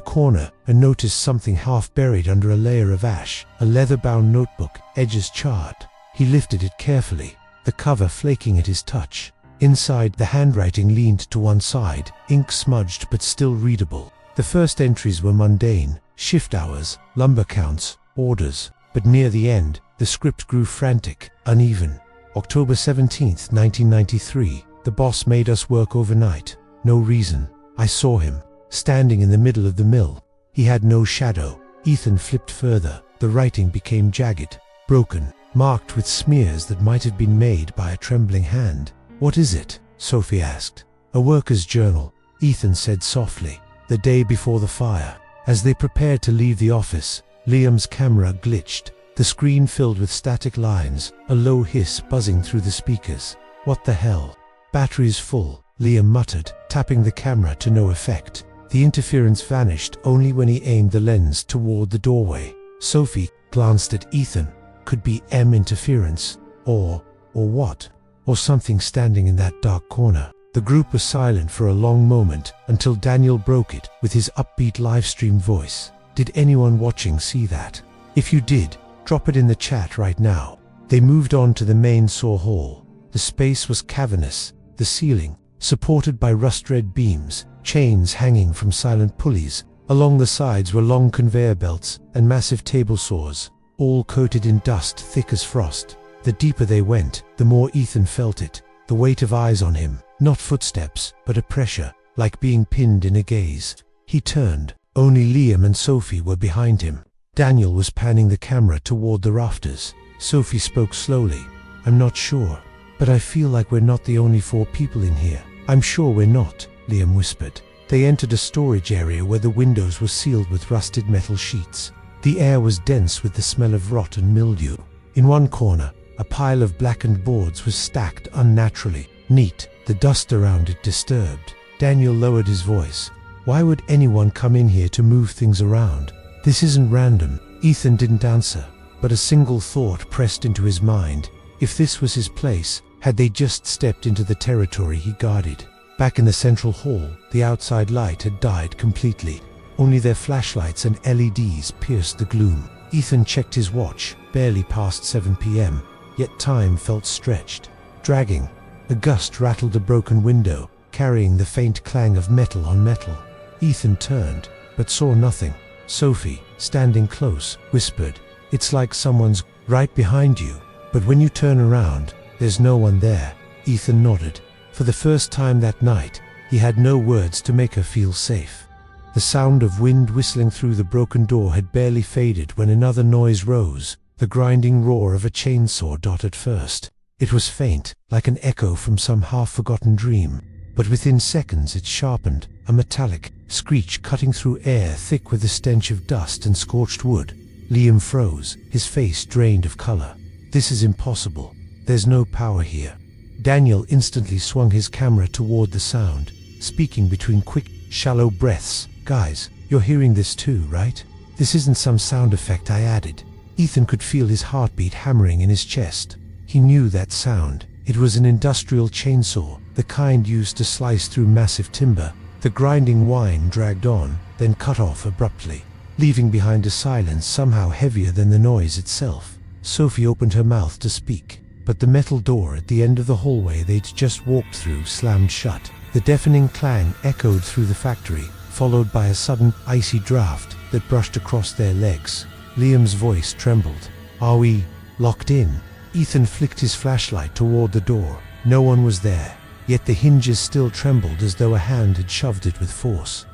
corner and noticed something half buried under a layer of ash, a leather-bound notebook, edges charred. He lifted it carefully, the cover flaking at his touch. Inside, the handwriting leaned to one side, ink smudged but still readable. The first entries were mundane: shift hours, lumber counts, orders. But near the end, the script grew frantic, uneven. "October 17th, 1993. The boss made us work overnight. No reason. I saw him, standing in the middle of the mill. He had no shadow." Ethan flipped further. The writing became jagged, broken, marked with smears that might have been made by a trembling hand. "What is it?" Sophie asked. "A worker's journal," Ethan said softly. "The day before the fire." As they prepared to leave the office, Liam's camera glitched. The screen filled with static lines, a low hiss buzzing through the speakers. "What the hell?" "Battery's full," Liam muttered, tapping the camera to no effect. The interference vanished only when he aimed the lens toward the doorway. Sophie glanced at Ethan. Could be M interference, or what? Or something standing in that dark corner. The group was silent for a long moment until Daniel broke it with his upbeat livestream voice. "Did anyone watching see that? If you did, drop it in the chat right now." They moved on to the main saw hall. The space was cavernous, the ceiling supported by rust-red beams, chains hanging from silent pulleys. Along the sides were long conveyor belts and massive table saws, all coated in dust thick as frost. The deeper they went, the more Ethan felt it, the weight of eyes on him, not footsteps, but a pressure, like being pinned in a gaze. He turned. Only Liam and Sophie were behind him. Daniel was panning the camera toward the rafters. Sophie spoke slowly. "I'm not sure, but I feel like we're not the only 4 people in here." "I'm sure we're not," Liam whispered. They entered a storage area where the windows were sealed with rusted metal sheets. The air was dense with the smell of rot and mildew. In one corner, a pile of blackened boards was stacked unnaturally, neat, the dust around it disturbed. Daniel lowered his voice. "Why would anyone come in here to move things around? This isn't random." Ethan didn't answer, but a single thought pressed into his mind. If this was his place, had they just stepped into the territory he guarded? Back in the central hall, the outside light had died completely. Only their flashlights and LEDs pierced the gloom. Ethan checked his watch, barely past 7 p.m., yet time felt stretched, dragging. A gust rattled a broken window, carrying the faint clang of metal on metal. Ethan turned, but saw nothing. Sophie, standing close, whispered, "It's like someone's right behind you, but when you turn around, there's no one there." Ethan nodded. For the first time that night, he had no words to make her feel safe. The sound of wind whistling through the broken door had barely faded when another noise rose, the grinding roar of a chainsaw. At first, it was faint, like an echo from some half-forgotten dream, but within seconds it sharpened, a metallic screech cutting through air thick with the stench of dust and scorched wood. Liam froze, his face drained of color. "This is impossible. There's no power here." Daniel instantly swung his camera toward the sound, speaking between quick, shallow breaths. "Guys, you're hearing this too, right? This isn't some sound effect I added." Ethan could feel his heartbeat hammering in his chest. He knew that sound. It was an industrial chainsaw, the kind used to slice through massive timber. The grinding whine dragged on, then cut off abruptly, leaving behind a silence somehow heavier than the noise itself. Sophie opened her mouth to speak, but the metal door at the end of the hallway they'd just walked through slammed shut. The deafening clang echoed through the factory, followed by a sudden, icy draft that brushed across their legs. Liam's voice trembled. "Are we locked in?" Ethan flicked his flashlight toward the door. No one was there, yet the hinges still trembled as though a hand had shoved it with force.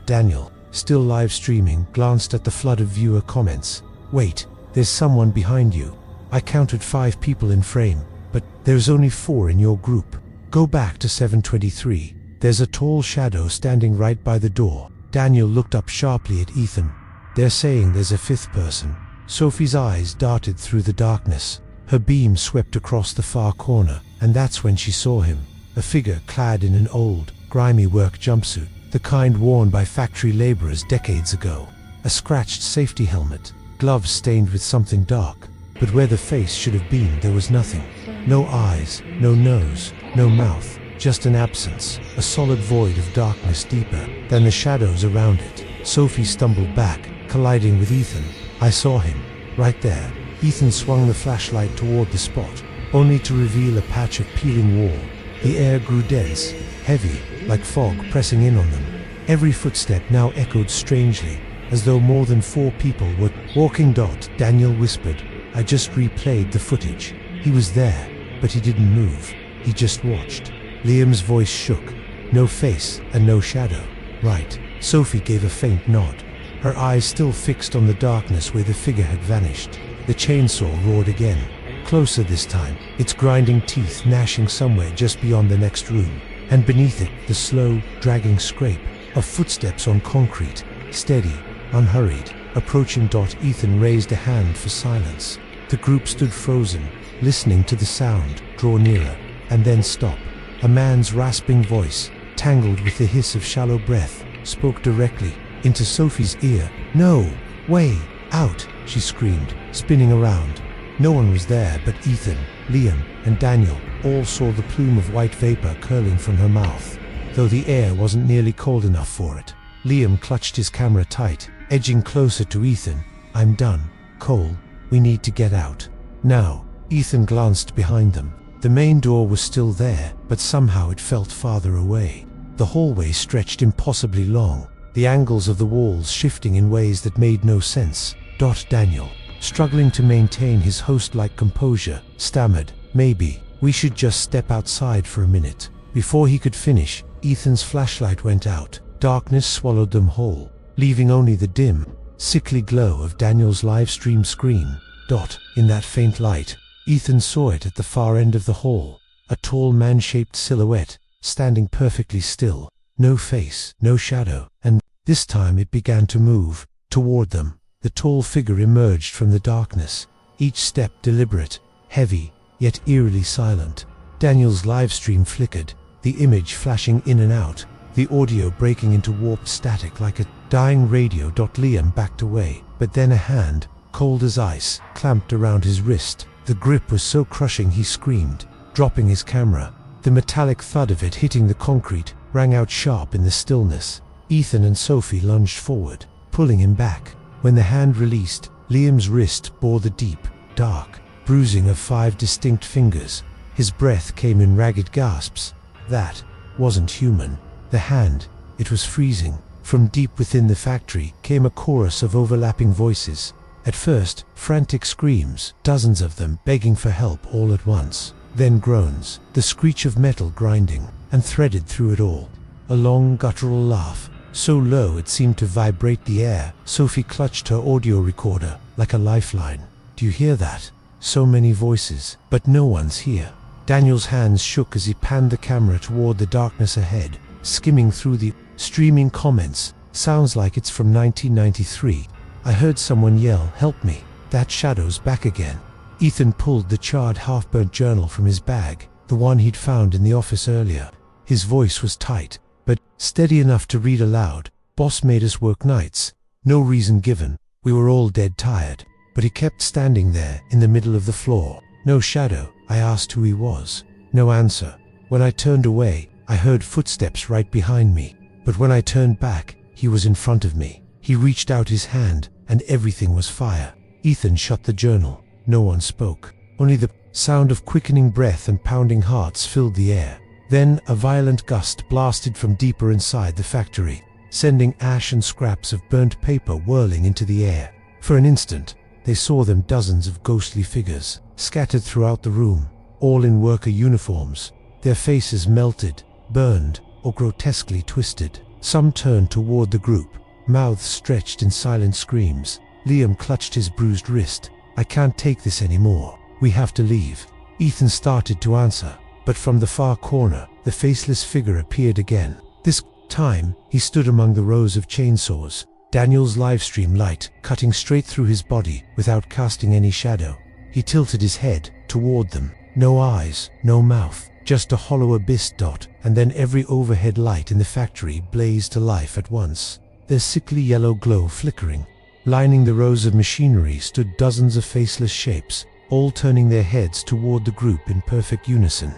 Daniel, still live streaming, glanced at the flood of viewer comments. "Wait, there's someone behind you. I counted 5 people in frame, but there's only 4 in your group. Go back to 723. There's a tall shadow standing right by the door." Daniel looked up sharply at Ethan. "They're saying there's a 5th person." Sophie's eyes darted through the darkness. Her beam swept across the far corner, and that's when she saw him. A figure clad in an old, grimy work jumpsuit, the kind worn by factory laborers decades ago. A scratched safety helmet, gloves stained with something dark, but where the face should have been there was nothing. No eyes, no nose, no mouth, just an absence, a solid void of darkness deeper than the shadows around it. Sophie stumbled back, colliding with Ethan. "I saw him, right there." Ethan swung the flashlight toward the spot, only to reveal a patch of peeling wall. The air grew dense, heavy, like fog pressing in on them. Every footstep now echoed strangely, as though more than 4 people were walking. Daniel whispered. "I just replayed the footage. He was there, but he didn't move. He just watched." Liam's voice shook. "No face and no shadow." "Right." Sophie gave a faint nod, her eyes still fixed on the darkness where the figure had vanished. The chainsaw roared again, closer this time, its grinding teeth gnashing somewhere just beyond the next room. And beneath it, the slow, dragging scrape of footsteps on concrete, steady, unhurried, approaching. Ethan raised a hand for silence. The group stood frozen, listening to the sound draw nearer, and then stop. A man's rasping voice, tangled with the hiss of shallow breath, spoke directly into Sophie's ear. "No, way out," she screamed, spinning around. No one was there but Ethan, Liam, and Daniel. All saw the plume of white vapor curling from her mouth, though the air wasn't nearly cold enough for it. Liam clutched his camera tight, edging closer to Ethan. "I'm done, Cole. We need to get out now." Ethan glanced behind them. The main door was still there, but somehow it felt farther away. The hallway stretched impossibly long, the angles of the walls shifting in ways that made no sense. Daniel, struggling to maintain his host-like composure, stammered, "Maybe we should just step outside for a minute." Before he could finish, Ethan's flashlight went out. Darkness swallowed them whole, leaving only the dim, sickly glow of Daniel's live stream screen. In that faint light, Ethan saw it at the far end of the hall, a tall man-shaped silhouette, standing perfectly still. No face, no shadow, and this time it began to move, toward them. The tall figure emerged from the darkness, each step deliberate, heavy, yet eerily silent. Daniel's livestream flickered, the image flashing in and out, the audio breaking into warped static like a dying radio. Liam backed away, but then a hand, cold as ice, clamped around his wrist. The grip was so crushing he screamed, dropping his camera. The metallic thud of it hitting the concrete rang out sharp in the stillness. Ethan and Sophie lunged forward, pulling him back. When the hand released, Liam's wrist bore the deep, dark bruising of 5 distinct fingers. His breath came in ragged gasps. That wasn't human. The hand, it was freezing. From deep within the factory came a chorus of overlapping voices. At first, frantic screams, dozens of them begging for help all at once. Then groans, the screech of metal grinding, and threaded through it all, a long guttural laugh, so low it seemed to vibrate the air. Sophie clutched her audio recorder like a lifeline. "Do you hear that? So many voices, but no one's here." Daniel's hands shook as he panned the camera toward the darkness ahead, skimming through the streaming comments. "Sounds like it's from 1993. I heard someone yell, 'Help me. That shadow's back again.'" Ethan pulled the charred half-burnt journal from his bag, the one he'd found in the office earlier. His voice was tight, but steady enough to read aloud. "Boss made us work nights. No reason given. We were all dead tired." But he kept standing there in the middle of the floor. No shadow. I asked who he was. No answer. When I turned away, I heard footsteps right behind me. But when I turned back, he was in front of me. He reached out his hand, and everything was fire. Ethan shut the journal. No one spoke. Only the sound of quickening breath and pounding hearts filled the air. Then a violent gust blasted from deeper inside the factory, sending ash and scraps of burnt paper whirling into the air. For an instant, they saw them dozens of ghostly figures, scattered throughout the room, all in worker uniforms, their faces melted, burned, or grotesquely twisted. Some turned toward the group, mouths stretched in silent screams. Liam clutched his bruised wrist. "I can't take this anymore. We have to leave." Ethan started to answer, but from the far corner, the faceless figure appeared again. This time, he stood among the rows of chainsaws, Daniel's livestream light cutting straight through his body without casting any shadow. He tilted his head toward them. No eyes, no mouth, just a hollow abyss dot, and then every overhead light in the factory blazed to life at once, their sickly yellow glow flickering. Lining the rows of machinery stood dozens of faceless shapes, all turning their heads toward the group in perfect unison.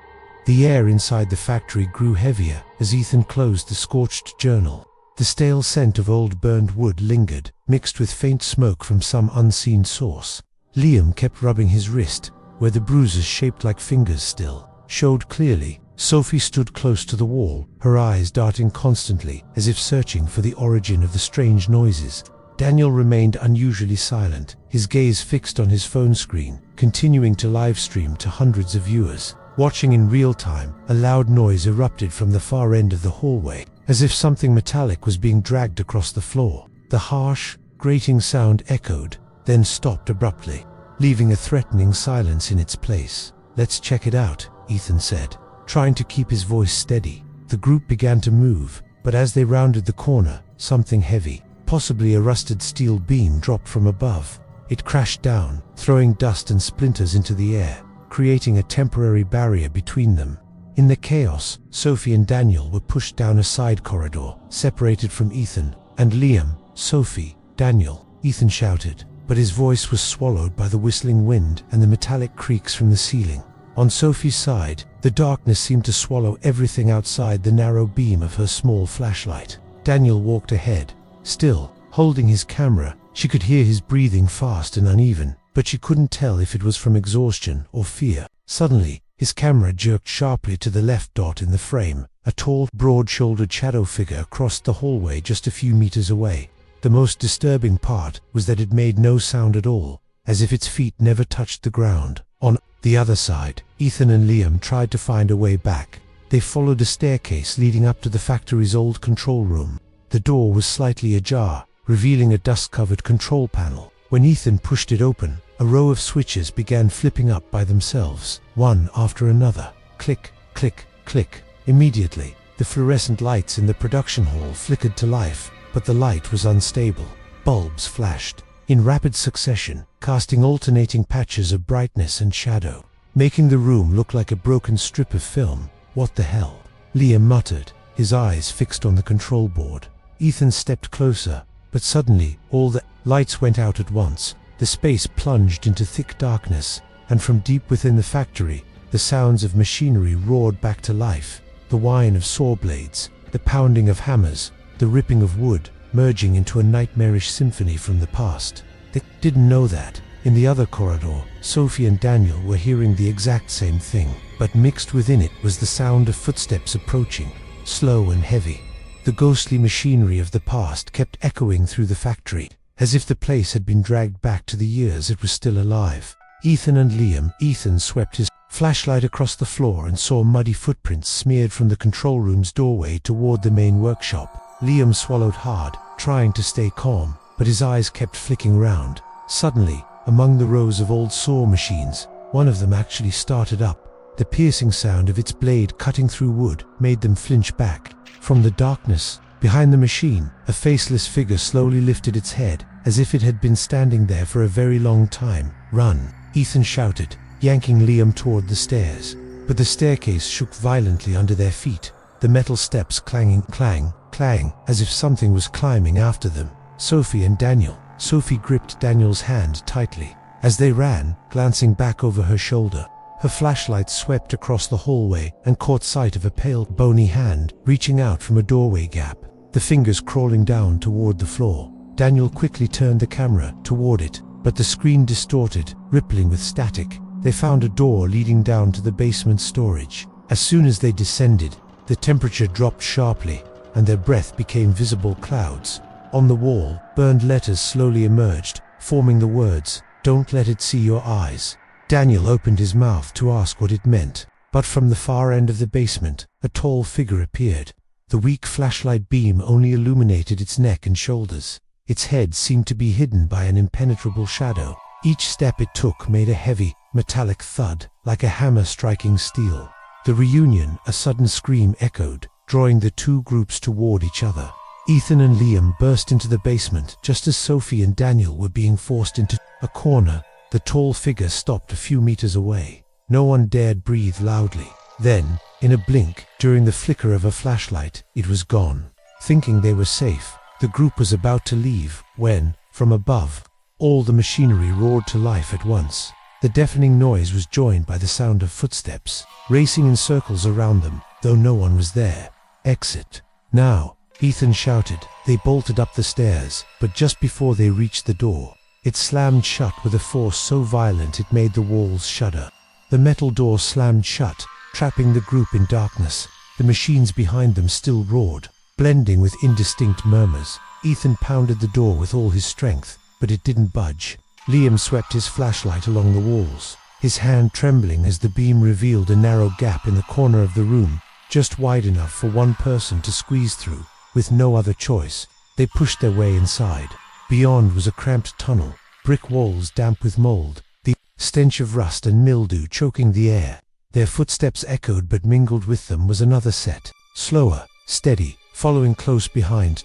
The air inside the factory grew heavier as Ethan closed the scorched journal. The stale scent of old burned wood lingered, mixed with faint smoke from some unseen source. Liam kept rubbing his wrist, where the bruises shaped like fingers still showed clearly. Sophie stood close to the wall, her eyes darting constantly, as if searching for the origin of the strange noises. Daniel remained unusually silent, his gaze fixed on his phone screen, continuing to live stream to hundreds of viewers. Watching in real time, a loud noise erupted from the far end of the hallway, as if something metallic was being dragged across the floor. The harsh, grating sound echoed, then stopped abruptly, leaving a threatening silence in its place. "Let's check it out," Ethan said, trying to keep his voice steady. The group began to move, but as they rounded the corner, something heavy, possibly a rusted steel beam, dropped from above. It crashed down, throwing dust and splinters into the air, creating a temporary barrier between them. In the chaos, Sophie and Daniel were pushed down a side corridor, separated from Ethan and Liam. "Sophie, Daniel," Ethan shouted, but his voice was swallowed by the whistling wind and the metallic creaks from the ceiling. On Sophie's side, the darkness seemed to swallow everything outside the narrow beam of her small flashlight. Daniel walked ahead, still holding his camera. She could hear his breathing fast and uneven, but she couldn't tell if it was from exhaustion or fear. Suddenly, his camera jerked sharply to the left. Dot in the frame, a tall, broad-shouldered shadow figure, crossed the hallway just a few meters away. The most disturbing part was that it made no sound at all, as if its feet never touched the ground. On the other side, Ethan and Liam tried to find a way back. They followed a staircase leading up to the factory's old control room. The door was slightly ajar, revealing a dust-covered control panel. When Ethan pushed it open, a row of switches began flipping up by themselves, one after another. Click, click, click. Immediately, the fluorescent lights in the production hall flickered to life, but the light was unstable. Bulbs flashed in rapid succession, casting alternating patches of brightness and shadow, making the room look like a broken strip of film. "What the hell?" Liam muttered, his eyes fixed on the control board. Ethan stepped closer, but suddenly all the lights went out at once. The space plunged into thick darkness, and from deep within the factory, the sounds of machinery roared back to life. The whine of saw blades, the pounding of hammers, the ripping of wood, merging into a nightmarish symphony from the past. They didn't know that. In the other corridor, Sophie and Daniel were hearing the exact same thing, but mixed within it was the sound of footsteps approaching, slow and heavy. The ghostly machinery of the past kept echoing through the factory, as if the place had been dragged back to the years it was still alive. Ethan swept his flashlight across the floor and saw muddy footprints smeared from the control room's doorway toward the main workshop. Liam swallowed hard, trying to stay calm, but his eyes kept flicking round. Suddenly, among the rows of old saw machines, one of them actually started up. The piercing sound of its blade cutting through wood made them flinch back. From the darkness behind the machine, a faceless figure slowly lifted its head, as if it had been standing there for a very long time. "Run!" Ethan shouted, yanking Liam toward the stairs. But the staircase shook violently under their feet, the metal steps clanging, clang, clang, as if something was climbing after them. Sophie and Daniel. Sophie gripped Daniel's hand tightly. As they ran, glancing back over her shoulder, her flashlight swept across the hallway and caught sight of a pale, bony hand reaching out from a doorway gap. the fingers crawling down toward the floor. Daniel quickly turned the camera toward it, but the screen distorted, rippling with static. They found a door leading down to the basement storage. As soon as they descended, the temperature dropped sharply, and their breath became visible clouds. On the wall, burned letters slowly emerged, forming the words, "Don't let it see your eyes." Daniel opened his mouth to ask what it meant, but from the far end of the basement, a tall figure appeared. The weak flashlight beam only illuminated its neck and shoulders. Its head seemed to be hidden by an impenetrable shadow. Each step it took made a heavy, metallic thud, like a hammer striking steel. The reunion, a sudden scream echoed, drawing the two groups toward each other. Ethan and Liam burst into the basement just as Sophie and Daniel were being forced into a corner. The tall figure stopped a few meters away. No one dared breathe loudly. Then, in a blink, during the flicker of a flashlight, it was gone. Thinking they were safe, the group was about to leave when, from above, all the machinery roared to life at once. The deafening noise was joined by the sound of footsteps, racing in circles around them, though no one was there. "Exit now," Ethan shouted. They bolted up the stairs, but just before they reached the door, it slammed shut with a force so violent it made the walls shudder. The metal door slammed shut, trapping the group in darkness. The machines behind them still roared, blending with indistinct murmurs. Ethan pounded the door with all his strength, but it didn't budge. Liam swept his flashlight along the walls, his hand trembling as the beam revealed a narrow gap in the corner of the room, just wide enough for one person to squeeze through. With no other choice, they pushed their way inside. Beyond was a cramped tunnel, brick walls damp with mold, the stench of rust and mildew choking the air. Their footsteps echoed, but mingled with them was another set, slower, steady, following close behind.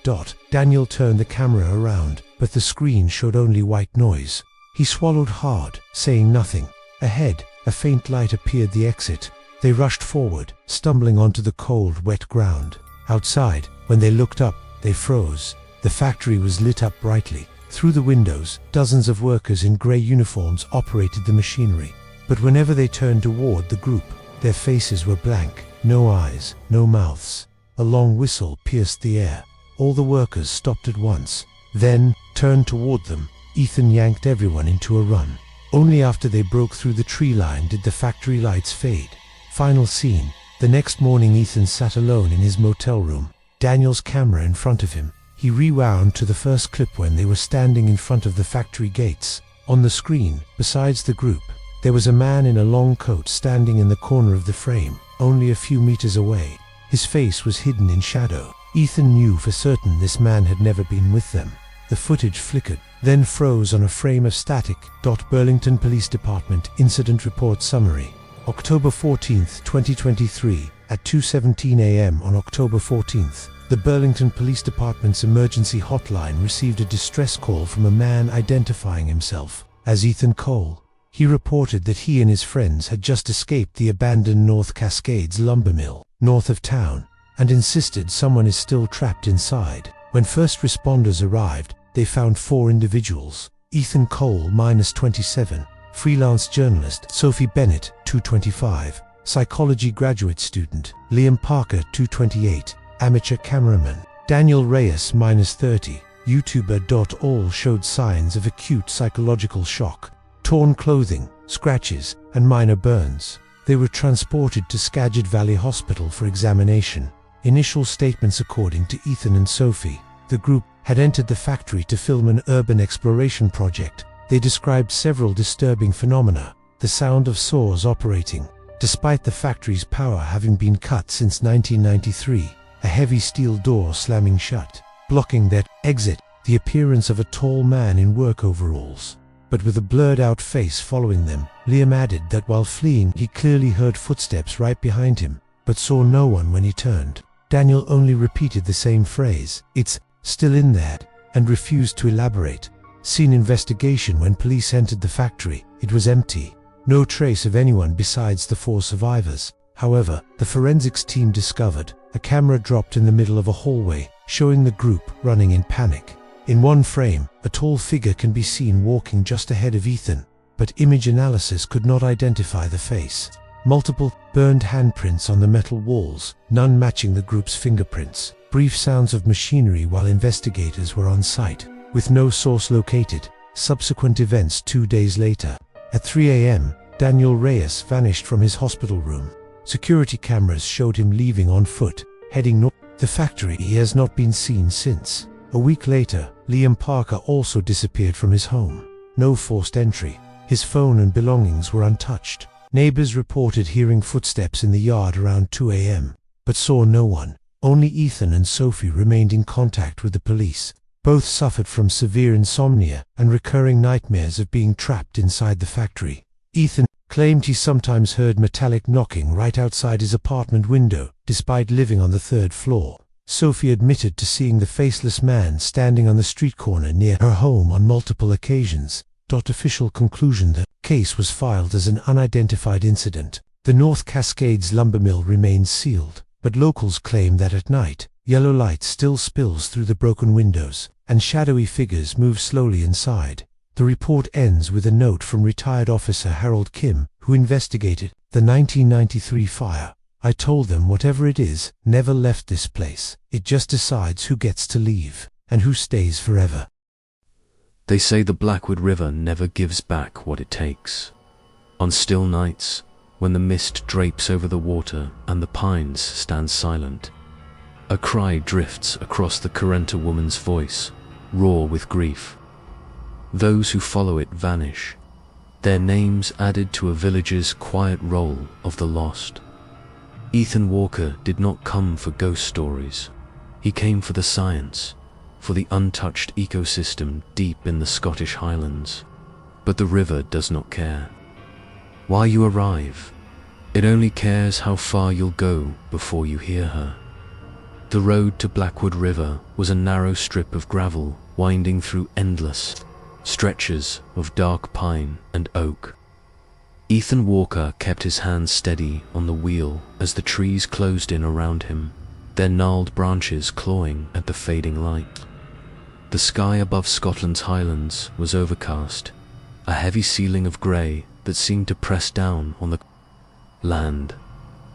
Daniel turned the camera around, but the screen showed only white noise. He swallowed hard, saying nothing. Ahead, a faint light appeared, the exit. They rushed forward, stumbling onto the cold, wet ground. Outside, when they looked up, they froze. The factory was lit up brightly. Through the windows, dozens of workers in grey uniforms operated the machinery. But whenever they turned toward the group, their faces were blank. No eyes, no mouths. A long whistle pierced the air. All the workers stopped at once, then turned toward them. Ethan yanked everyone into a run. Only after they broke through the tree line did the factory lights fade. Final scene. The next morning, Ethan sat alone in his motel room, Daniel's camera in front of him. He rewound to the first clip when they were standing in front of the factory gates. On the screen, besides the group, there was a man in a long coat standing in the corner of the frame, only a few meters away. His face was hidden in shadow. Ethan knew for certain this man had never been with them. The footage flickered, then froze on a frame of static. Burlington Police Department Incident Report Summary. October 14th, 2023, at 2:17 a.m. on October 14th, the Burlington Police Department's emergency hotline received a distress call from a man identifying himself as Ethan Cole. He reported that he and his friends had just escaped the abandoned North Cascades lumber mill, north of town, and insisted someone is still trapped inside. When first responders arrived, they found 4 individuals. Ethan Cole, -27, freelance journalist; Sophie Bennett, 225, psychology graduate student; Liam Parker, 228, amateur cameraman; Daniel Reyes, -30, YouTuber. All showed signs of acute psychological shock, torn clothing, scratches, and minor burns. They were transported to Skagit Valley Hospital for examination. Initial statements: according to Ethan and Sophie, the group had entered the factory to film an urban exploration project. They described several disturbing phenomena: the sound of saws operating, despite the factory's power having been cut since 1993, a heavy steel door slamming shut, blocking their exit, the appearance of a tall man in work overalls, but with a blurred-out face following them. Liam added that while fleeing, he clearly heard footsteps right behind him, but saw no one when he turned. Daniel only repeated the same phrase, "It's still in there," and refused to elaborate. Scene investigation: when police entered the factory, it was empty. No trace of anyone besides the 4 survivors. However, the forensics team discovered a camera dropped in the middle of a hallway, showing the group running in panic. In one frame, a tall figure can be seen walking just ahead of Ethan, but image analysis could not identify the face. Multiple burned handprints on the metal walls, none matching the group's fingerprints. Brief sounds of machinery while investigators were on site, with no source located. Subsequent events 2 days later. At 3 a.m., Daniel Reyes vanished from his hospital room. Security cameras showed him leaving on foot, heading north. The factory has not been seen since. A week later, Liam Parker also disappeared from his home. No forced entry. His phone and belongings were untouched. Neighbors reported hearing footsteps in the yard around 2 a.m., but saw no one. Only Ethan and Sophie remained in contact with the police. Both suffered from severe insomnia and recurring nightmares of being trapped inside the factory. Ethan claimed he sometimes heard metallic knocking right outside his apartment window, despite living on the 3rd floor. Sophie admitted to seeing the faceless man standing on the street corner near her home on multiple occasions. Official conclusion: the case was filed as an unidentified incident. The North Cascades lumber mill remains sealed, but locals claim that at night, yellow light still spills through the broken windows, and shadowy figures move slowly inside. The report ends with a note from retired officer Harold Kim, who investigated the 1993 fire. "I told them whatever it is never left this place. It just decides who gets to leave, and who stays forever." They say the Blackwood River never gives back what it takes. On still nights, when the mist drapes over the water and the pines stand silent, a cry drifts across the Currenta woman's voice, raw with grief. Those who follow it vanish, their names added to a village's quiet roll of the lost. Ethan Walker did not come for ghost stories. He came for the science, for the untouched ecosystem deep in the Scottish Highlands. But the river does not care why you arrive. It only cares how far you'll go before you hear her. The road to Blackwood River was a narrow strip of gravel winding through endless stretches of dark pine and oak. Ethan Walker kept his hands steady on the wheel as the trees closed in around him, their gnarled branches clawing at the fading light. The sky above Scotland's highlands was overcast, a heavy ceiling of grey that seemed to press down on the land.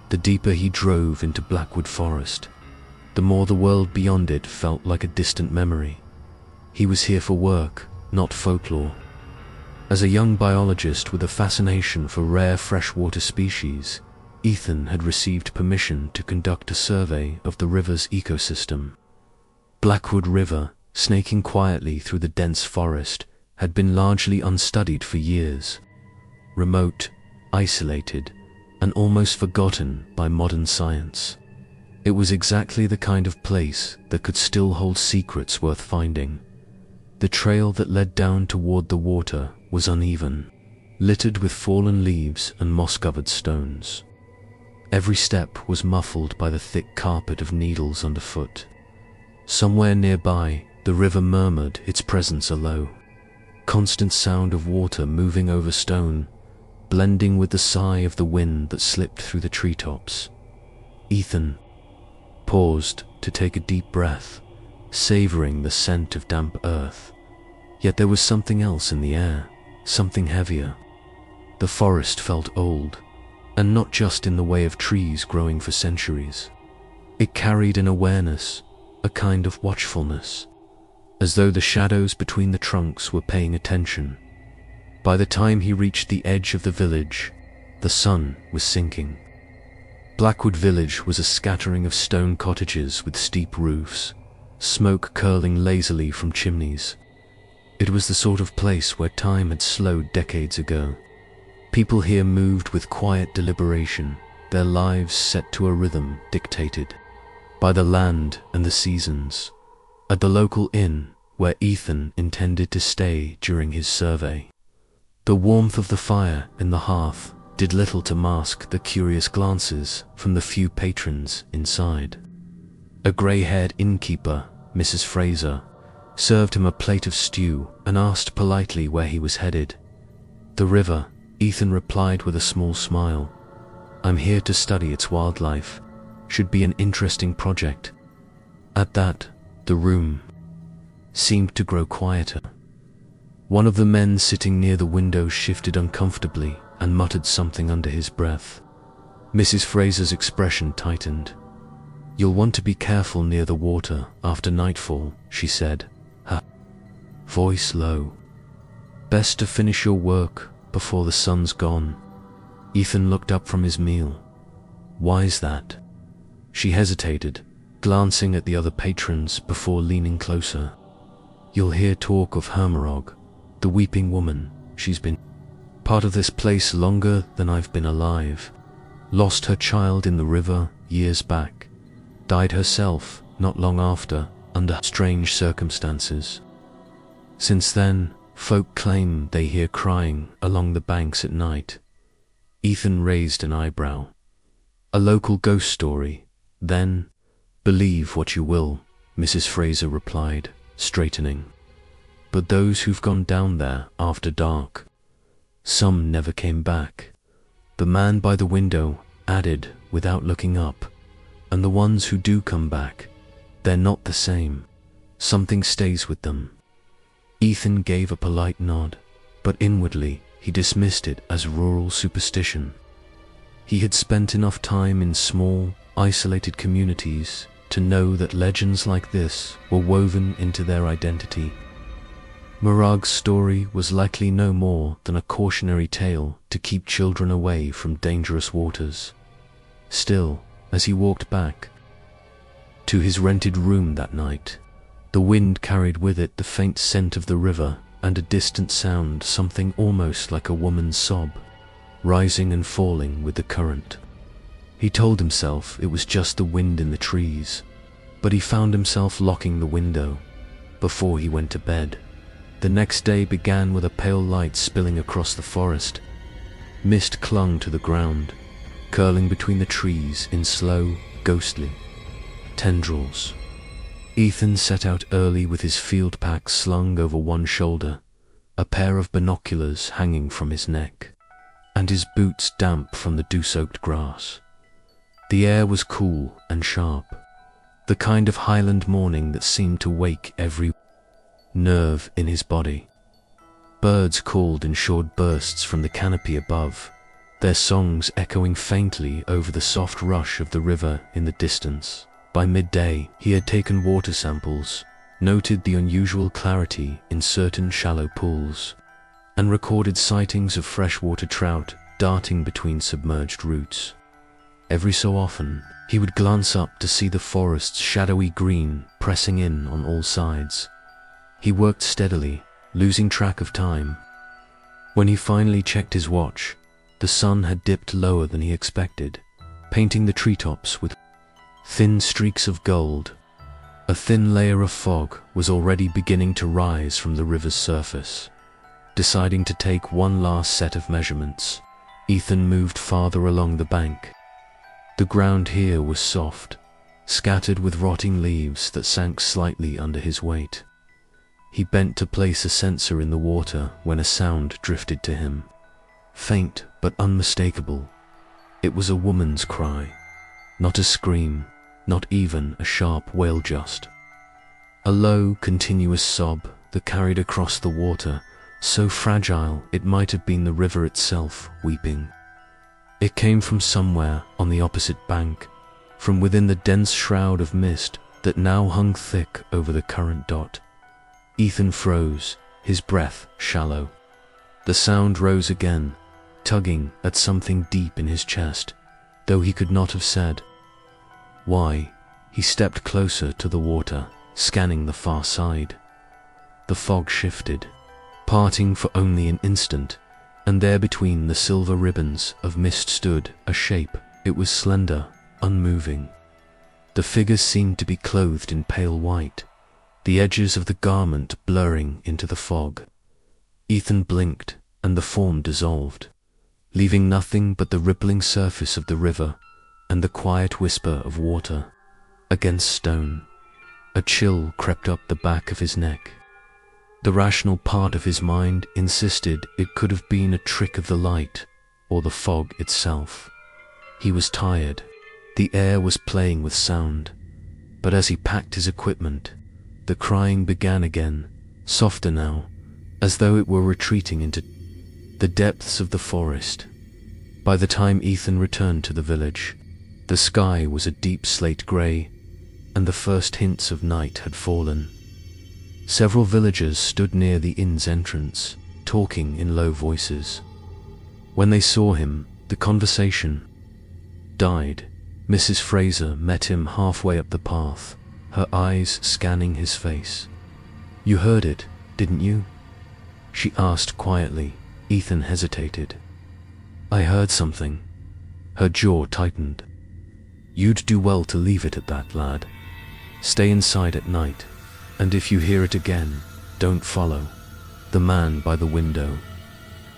The deeper he drove into Blackwood Forest, the more the world beyond it felt like a distant memory. He was here for work, not folklore. As a young biologist with a fascination for rare freshwater species, Ethan had received permission to conduct a survey of the river's ecosystem. Blackwood River, snaking quietly through the dense forest, had been largely unstudied for years. Remote, isolated, and almost forgotten by modern science. It was exactly the kind of place that could still hold secrets worth finding. The trail that led down toward the water was uneven, littered with fallen leaves and moss-covered stones. Every step was muffled by the thick carpet of needles underfoot. Somewhere nearby, the river murmured its presence a low, constant sound of water moving over stone, blending with the sigh of the wind that slipped through the treetops. Ethan paused to take a deep breath, savoring the scent of damp earth. Yet there was something else in the air, something heavier. The forest felt old, and not just in the way of trees growing for centuries. It carried an awareness, a kind of watchfulness, as though the shadows between the trunks were paying attention. By the time he reached the edge of the village, the sun was sinking. Blackwood Village was a scattering of stone cottages with steep roofs, smoke curling lazily from chimneys. It was the sort of place where time had slowed decades ago. People here moved with quiet deliberation, their lives set to a rhythm dictated by the land and the seasons. At the local inn, where Ethan intended to stay during his survey, the warmth of the fire in the hearth did little to mask the curious glances from the few patrons inside. A grey-haired innkeeper, Mrs. Fraser, served him a plate of stew and asked politely where he was headed. "The river," Ethan replied with a small smile. "I'm here to study its wildlife. Should be an interesting project." At that, the room seemed to grow quieter. One of the men sitting near the window shifted uncomfortably and muttered something under his breath. Mrs. Fraser's expression tightened. "You'll want to be careful near the water after nightfall," she said, her voice low. "Best to finish your work before the sun's gone." Ethan looked up from his meal. "Why's that?" She hesitated, glancing at the other patrons before leaning closer. "You'll hear talk of Hermerog, the weeping woman. She's been part of this place longer than I've been alive. Lost her child in the river years back. Died herself not long after, under strange circumstances. Since then, folk claim they hear crying along the banks at night." Ethan raised an eyebrow. "A local ghost story, then?" "Believe what you will," Mrs. Fraser replied, straightening. "But those who've gone down there after dark, some never came back." The man by the window added without looking up, "And the ones who do come back, they're not the same. Something stays with them." Ethan gave a polite nod, but inwardly he dismissed it as rural superstition. He had spent enough time in small, isolated communities to know that legends like this were woven into their identity. Morag's story was likely no more than a cautionary tale to keep children away from dangerous waters. Still, as he walked back to his rented room that night, the wind carried with it the faint scent of the river and a distant sound, something almost like a woman's sob, rising and falling with the current. He told himself it was just the wind in the trees, but he found himself locking the window before he went to bed. The next day began with a pale light spilling across the forest. Mist clung to the ground, curling between the trees in slow, ghostly tendrils. Ethan set out early with his field pack slung over one shoulder, a pair of binoculars hanging from his neck, and his boots damp from the dew-soaked grass. The air was cool and sharp, the kind of highland morning that seemed to wake every nerve in his body. Birds called in short bursts from the canopy above, their songs echoing faintly over the soft rush of the river in the distance. By midday, he had taken water samples, noted the unusual clarity in certain shallow pools, and recorded sightings of freshwater trout darting between submerged roots. Every so often, he would glance up to see the forest's shadowy green pressing in on all sides. He worked steadily, losing track of time. When he finally checked his watch, the sun had dipped lower than he expected, painting the treetops with thin streaks of gold. A thin layer of fog was already beginning to rise from the river's surface. Deciding to take one last set of measurements, Ethan moved farther along the bank. The ground here was soft, scattered with rotting leaves that sank slightly under his weight. He bent to place a sensor in the water when a sound drifted to him. Faint but unmistakable. It was a woman's cry. Not a scream, not even a sharp wail, just a low, continuous sob that carried across the water, so fragile it might have been the river itself weeping. It came from somewhere on the opposite bank, from within the dense shroud of mist that now hung thick over the current dot. Ethan froze, his breath shallow. The sound rose again, tugging at something deep in his chest, though he could not have said why. He stepped closer to the water, scanning the far side. The fog shifted, parting for only an instant, and there between the silver ribbons of mist stood a shape. It was slender, unmoving. The figure seemed to be clothed in pale white, the edges of the garment blurring into the fog. Ethan blinked, and the form dissolved, leaving nothing but the rippling surface of the river and the quiet whisper of water against stone. A chill crept up the back of his neck. The rational part of his mind insisted it could have been a trick of the light or the fog itself. He was tired. The air was playing with sound, but as he packed his equipment, the crying began again, softer now, as though it were retreating into the depths of the forest. By the time Ethan returned to the village, The sky was a deep slate grey, and the first hints of night had fallen. Several villagers stood near the inn's entrance, talking in low voices. When they saw him, the conversation died. Mrs. Fraser met him halfway up the path, her eyes scanning his face. "You heard it, didn't you?" she asked quietly. Ethan hesitated. "I heard something." Her jaw tightened. "You'd do well to leave it at that, lad. Stay inside at night, and if you hear it again, don't follow." The man by the window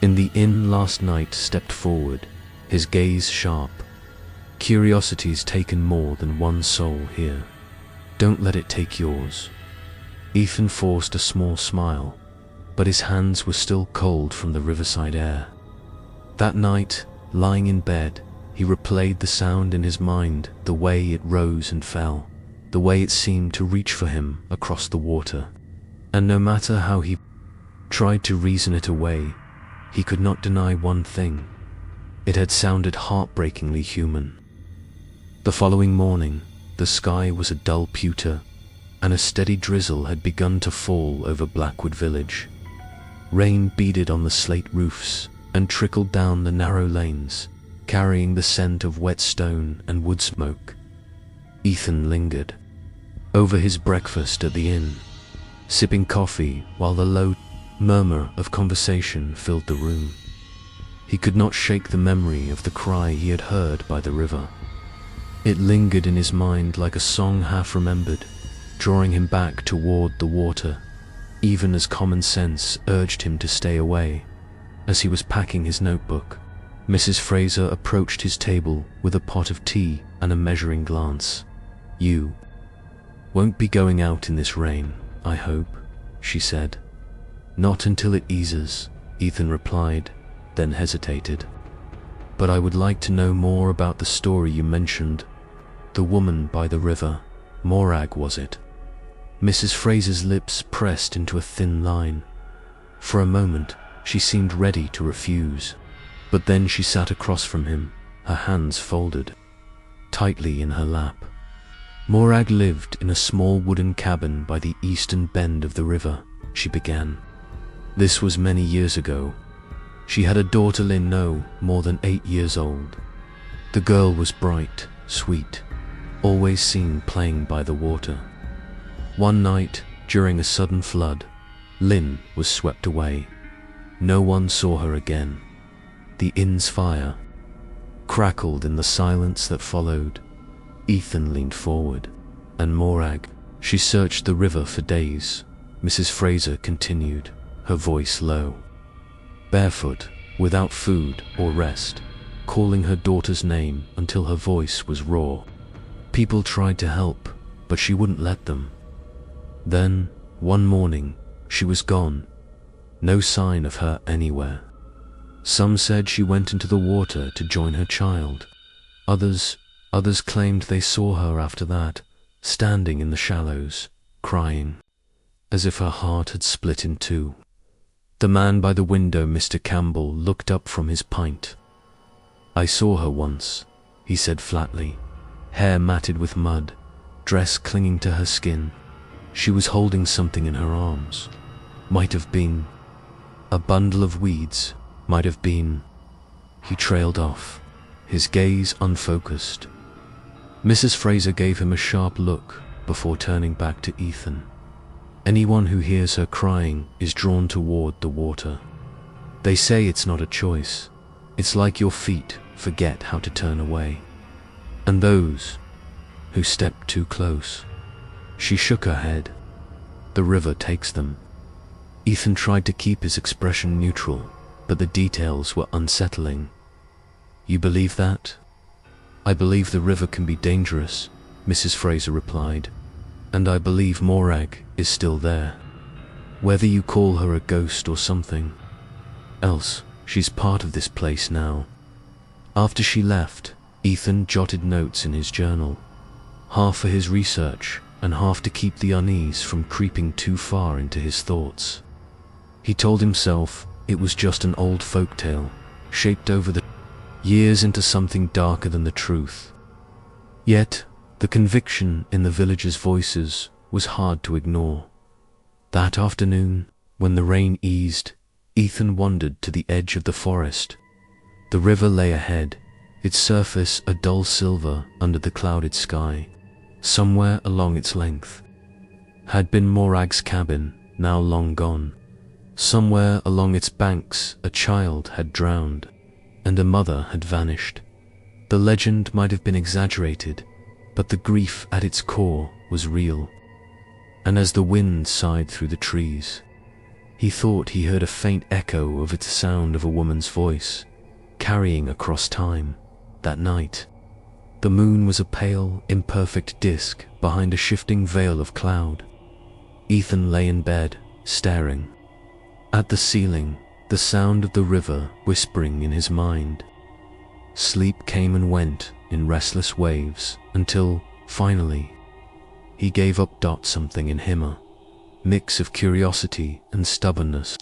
in the inn last night stepped forward, his gaze sharp. "Curiosity's taken more than one soul here. Don't let it take yours." Ethan forced a small smile, but his hands were still cold from the riverside air. That night, lying in bed, he replayed the sound in his mind, the way it rose and fell, the way it seemed to reach for him across the water. And no matter how he tried to reason it away, he could not deny one thing: it had sounded heartbreakingly human. The following morning, the sky was a dull pewter, and a steady drizzle had begun to fall over Blackwood village. Rain beaded on the slate roofs and trickled down the narrow lanes, carrying the scent of wet stone and wood smoke. Ethan lingered over his breakfast at the inn, sipping coffee while the low murmur of conversation filled the room. He could not shake the memory of the cry he had heard by the river. It lingered in his mind like a song half remembered, drawing him back toward the water, even as common sense urged him to stay away. As he was packing his notebook, Mrs. Fraser approached his table with a pot of tea and a measuring glance. "You won't be going out in this rain, I hope," she said. "Not until it eases," Ethan replied, then hesitated. "But I would like to know more about the story you mentioned. The woman by the river. Morag, was it?" Mrs. Fraser's lips pressed into a thin line. For a moment, she seemed ready to refuse, but then she sat across from him, her hands folded tightly in her lap. "Morag lived in a small wooden cabin by the eastern bend of the river," she began. "This was many years ago. She had a daughter, Lynn, no more than 8 years old. The girl was bright, sweet, always seen playing by the water. One night, during a sudden flood, Lynn was swept away. No one saw her again. The inn's fire crackled in the silence that followed." Ethan leaned forward. "And Morag, she searched the river for days," Mrs. Fraser continued, her voice low. "Barefoot, without food or rest, calling her daughter's name until her voice was raw. People tried to help, but she wouldn't let them. Then, one morning, she was gone. No sign of her anywhere. Some said she went into the water to join her child. Others claimed they saw her after that, standing in the shallows, crying, as if her heart had split in two." The man by the window, Mr. Campbell, looked up from his pint. "I saw her once," he said flatly, hair matted with mud, dress clinging to her skin. "She was holding something in her arms. Might have been a bundle of weeds, might have been." He trailed off, his gaze unfocused. Mrs. Fraser gave him a sharp look before turning back to Ethan. "Anyone who hears her crying is drawn toward the water. They say it's not a choice. It's like your feet forget how to turn away. And those who step too close." She shook her head. "The river takes them." Ethan tried to keep his expression neutral, but the details were unsettling. "You believe that?" "I believe the river can be dangerous," Mrs. Fraser replied, "and I believe Morag is still there. Whether you call her a ghost or something else, she's part of this place now." After she left, Ethan jotted notes in his journal, half for his research and half to keep the unease from creeping too far into his thoughts. He told himself it was just an old folk tale, shaped over the years into something darker than the truth. Yet, the conviction in the villagers' voices was hard to ignore. That afternoon, when the rain eased, Ethan wandered to the edge of the forest. The river lay ahead, its surface a dull silver under the clouded sky. Somewhere along its length had been Morag's cabin, now long gone. Somewhere along its banks a child had drowned, and a mother had vanished. The legend might have been exaggerated, but the grief at its core was real. And as the wind sighed through the trees, he thought he heard a faint echo of its sound of a woman's voice, carrying across time. That night, the moon was a pale, imperfect disk behind a shifting veil of cloud. Ethan lay in bed, staring at the ceiling, the sound of the river whispering in his mind. Sleep came and went in restless waves until, finally, he gave up. Something in him, a mix of curiosity and stubbornness,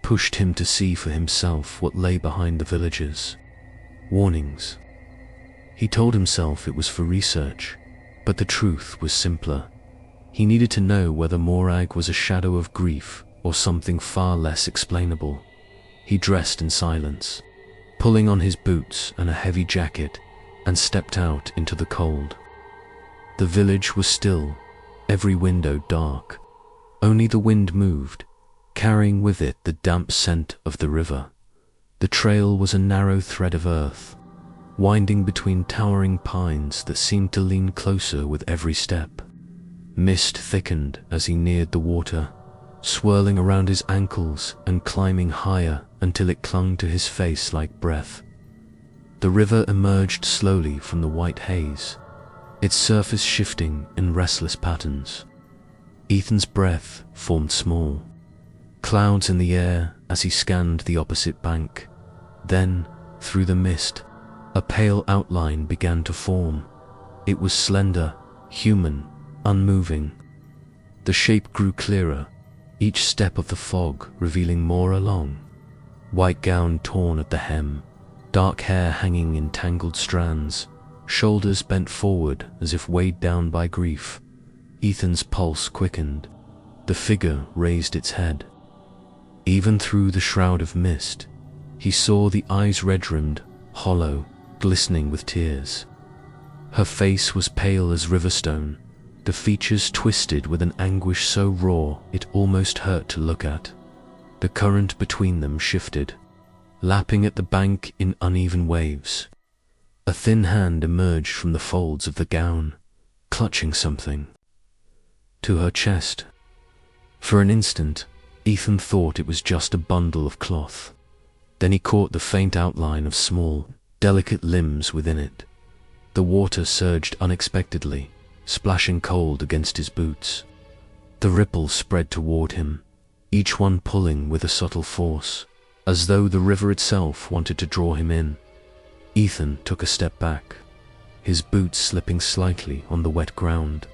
pushed him to see for himself what lay behind the villagers' warnings. He told himself it was for research, but the truth was simpler. He needed to know whether Morag was a shadow of grief or something far less explainable. He dressed in silence, pulling on his boots and a heavy jacket, and stepped out into the cold. The village was still, every window dark. Only the wind moved, carrying with it the damp scent of the river. The trail was a narrow thread of earth, winding between towering pines that seemed to lean closer with every step. Mist thickened as he neared the water, swirling around his ankles and climbing higher until it clung to his face like breath. The river emerged slowly from the white haze, its surface shifting in restless patterns. Ethan's breath formed small clouds in the air as he scanned the opposite bank. Then, through the mist, a pale outline began to form. It was slender, human, unmoving. The shape grew clearer, each step of the fog revealing more along. White gown torn at the hem, dark hair hanging in tangled strands, shoulders bent forward as if weighed down by grief. Ethan's pulse quickened. The figure raised its head. Even through the shroud of mist, he saw the eyes red-rimmed, hollow, glistening with tears. Her face was pale as riverstone, the features twisted with an anguish so raw it almost hurt to look at. The current between them shifted, lapping at the bank in uneven waves. A thin hand emerged from the folds of the gown, clutching something. To her chest. For an instant, Ethan thought it was just a bundle of cloth. Then he caught the faint outline of small, delicate limbs within it. The water surged unexpectedly, splashing cold against his boots. The ripples spread toward him, each one pulling with a subtle force, as though the river itself wanted to draw him in. Ethan took a step back, his boots slipping slightly on the wet ground.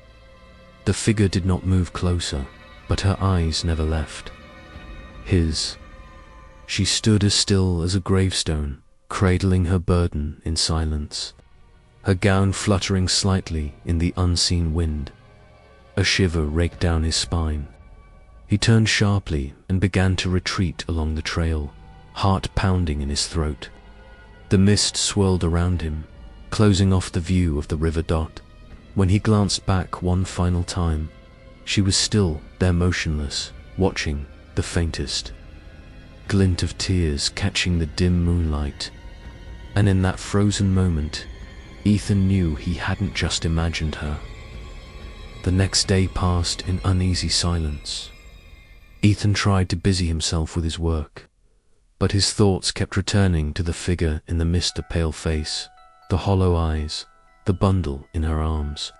The figure did not move closer, but her eyes never left his. She stood as still as a gravestone, cradling her burden in silence, her gown fluttering slightly in the unseen wind. A shiver raked down his spine. He turned sharply and began to retreat along the trail, heart pounding in his throat. The mist swirled around him, closing off the view of the river dot. When he glanced back one final time, she was still there, motionless, watching the faintest glint of tears catching the dim moonlight. And in that frozen moment, Ethan knew he hadn't just imagined her. The next day passed in uneasy silence. Ethan tried to busy himself with his work, but his thoughts kept returning to the figure in the mist, the pale face, the hollow eyes, the bundle in her arms.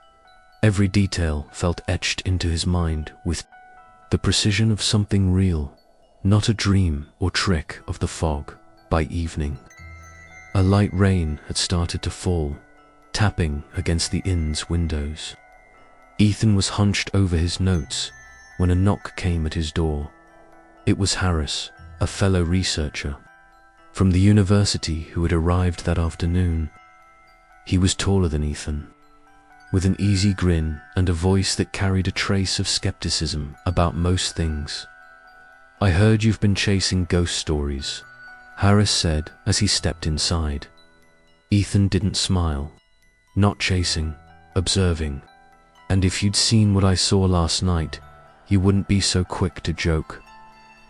Every detail felt etched into his mind with the precision of something real, not a dream or trick of the fog. By evening, a light rain had started to fall, tapping against the inn's windows. Ethan was hunched over his notes when a knock came at his door. It was Harris, a fellow researcher from the university who had arrived that afternoon. He was taller than Ethan, with an easy grin and a voice that carried a trace of skepticism about most things. "I heard you've been chasing ghost stories," Harris said as he stepped inside. Ethan didn't smile. "Not chasing, observing. And if you'd seen what I saw last night, you wouldn't be so quick to joke."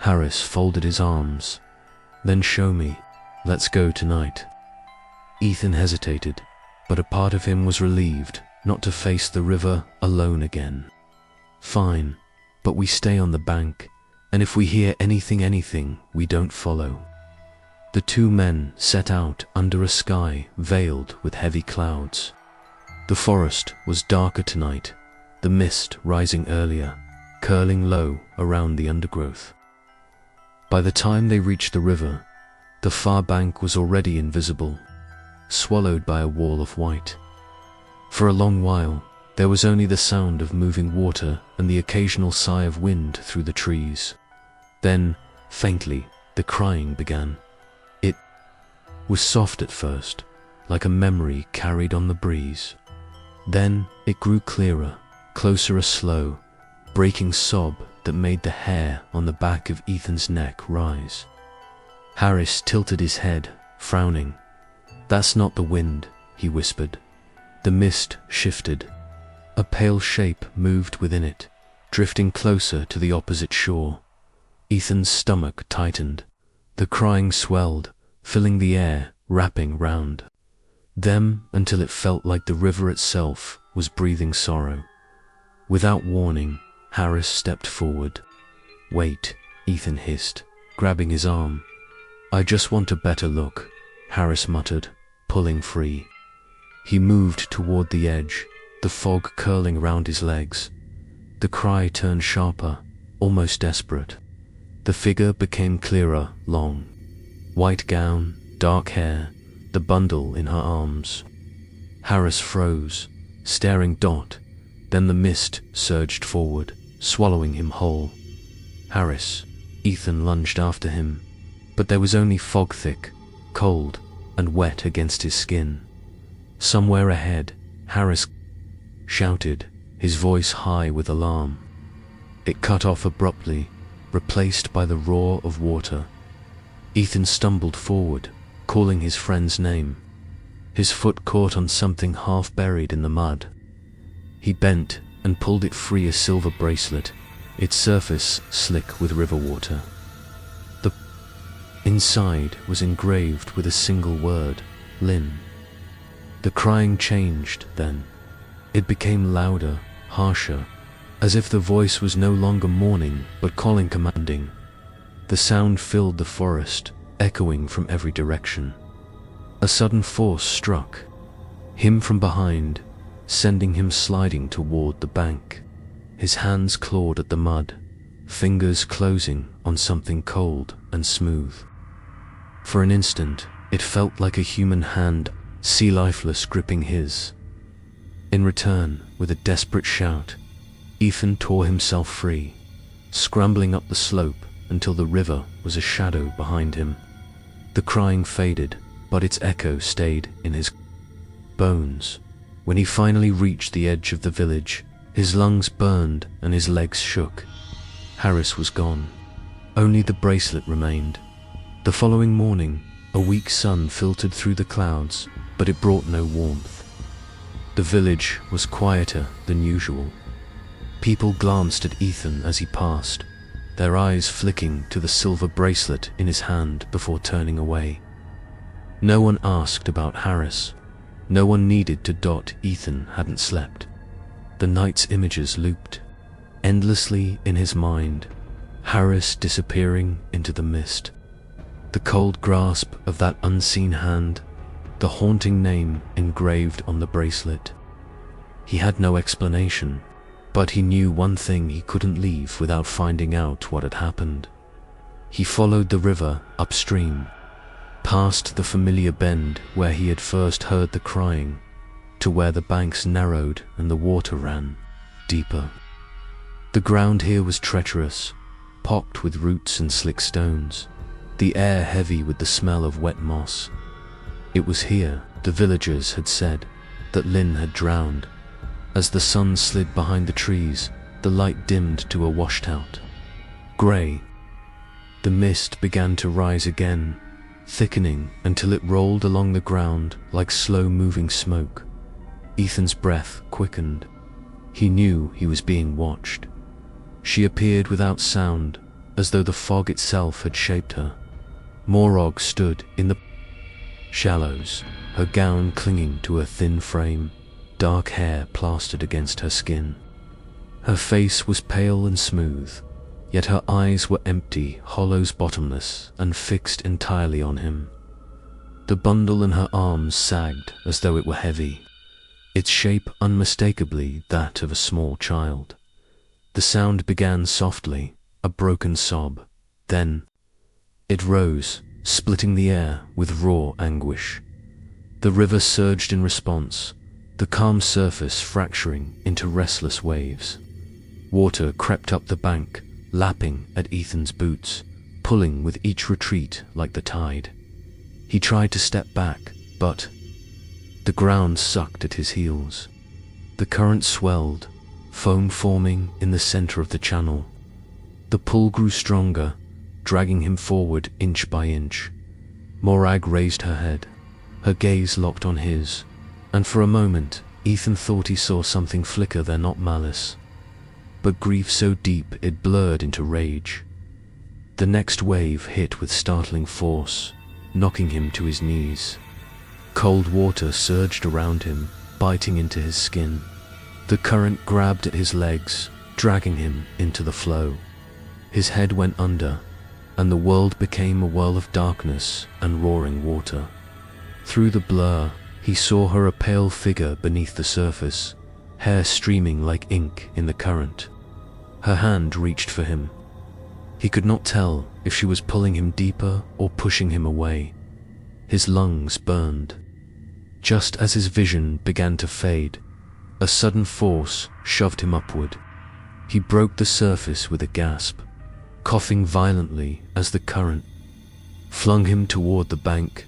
Harris folded his arms. "Then show me. Let's go tonight." Ethan hesitated, but a part of him was relieved not to face the river alone again. "Fine, but we stay on the bank, and if we hear anything, we don't follow." The two men set out under a sky veiled with heavy clouds. The forest was darker tonight, the mist rising earlier, curling low around the undergrowth. By the time they reached the river, the far bank was already invisible, swallowed by a wall of white. For a long while, there was only the sound of moving water and the occasional sigh of wind through the trees. Then, faintly, the crying began. It was soft at first, like a memory carried on the breeze. Then it grew clearer, closer, a slow, breaking sob that made the hair on the back of Ethan's neck rise. Harris tilted his head, frowning. "That's not the wind," he whispered. The mist shifted. A pale shape moved within it, drifting closer to the opposite shore. Ethan's stomach tightened. The crying swelled, filling the air, wrapping round them until it felt like the river itself was breathing sorrow. Without warning, Harris stepped forward. "Wait," Ethan hissed, grabbing his arm. "I just want a better look," Harris muttered, pulling free. He moved toward the edge, the fog curling around his legs. The cry turned sharper, almost desperate. The figure became clearer, long. White gown, dark hair, the bundle in her arms. Harris froze, staring then the mist surged forward, swallowing him whole. "Harris," Ethan lunged after him, but there was only fog thick, cold, and wet against his skin. Somewhere ahead, Harris shouted, his voice high with alarm. It cut off abruptly, replaced by the roar of water. Ethan stumbled forward, calling his friend's name. His foot caught on something half buried in the mud. He bent and pulled it free, a silver bracelet, its surface slick with river water. The inside was engraved with a single word, Lynn. The crying changed then. It became louder, harsher, as if the voice was no longer mourning but calling, commanding. The sound filled the forest, echoing from every direction. A sudden force struck him from behind, sending him sliding toward the bank. His hands clawed at the mud, fingers closing on something cold and smooth. For an instant, it felt like a human hand, sea lifeless, gripping his. In return, with a desperate shout, Ethan tore himself free, scrambling up the slope until the river was a shadow behind him. The crying faded, but its echo stayed in his bones. When he finally reached the edge of the village, his lungs burned and his legs shook. Harris was gone. Only the bracelet remained. The following morning, a weak sun filtered through the clouds, but it brought no warmth. The village was quieter than usual. People glanced at Ethan as he passed, their eyes flicking to the silver bracelet in his hand before turning away. No one asked about Harris. No one needed to. Ethan hadn't slept. The night's images looped endlessly in his mind, Harris disappearing into the mist. The cold grasp of that unseen hand, the haunting name engraved on the bracelet. He had no explanation, but he knew one thing: he couldn't leave without finding out what had happened. He followed the river upstream, past the familiar bend where he had first heard the crying, to where the banks narrowed and the water ran deeper. The ground here was treacherous, pocked with roots and slick stones, the air heavy with the smell of wet moss. It was here, the villagers had said, that Lynn had drowned, As the sun slid behind the trees, the light dimmed to a washed-out grey. The mist began to rise again, thickening until it rolled along the ground like slow-moving smoke. Ethan's breath quickened. He knew he was being watched. She appeared without sound, as though the fog itself had shaped her. Morag stood in the shallows, her gown clinging to her thin frame, dark hair plastered against her skin. Her face was pale and smooth, yet her eyes were empty, hollows bottomless, and fixed entirely on him. The bundle in her arms sagged as though it were heavy, its shape unmistakably that of a small child. The sound began softly, a broken sob. Then it rose, splitting the air with raw anguish. The river surged in response, the calm surface fracturing into restless waves. Water crept up the bank, lapping at Ethan's boots, pulling with each retreat like the tide. He tried to step back, but the ground sucked at his heels. The current swelled, foam forming in the center of the channel. The pull grew stronger, dragging him forward inch by inch. Morag raised her head, her gaze locked on his, and for a moment Ethan thought he saw something flicker there, not malice, but grief so deep it blurred into rage. The next wave hit with startling force, knocking him to his knees. Cold water surged around him, biting into his skin. The current grabbed at his legs, dragging him into the flow. His head went under, and the world became a whirl of darkness and roaring water. Through the blur, he saw her, a pale figure beneath the surface, hair streaming like ink in the current. Her hand reached for him. He could not tell if she was pulling him deeper or pushing him away. His lungs burned. Just as his vision began to fade, a sudden force shoved him upward. He broke the surface with a gasp, coughing violently as the current flung him toward the bank.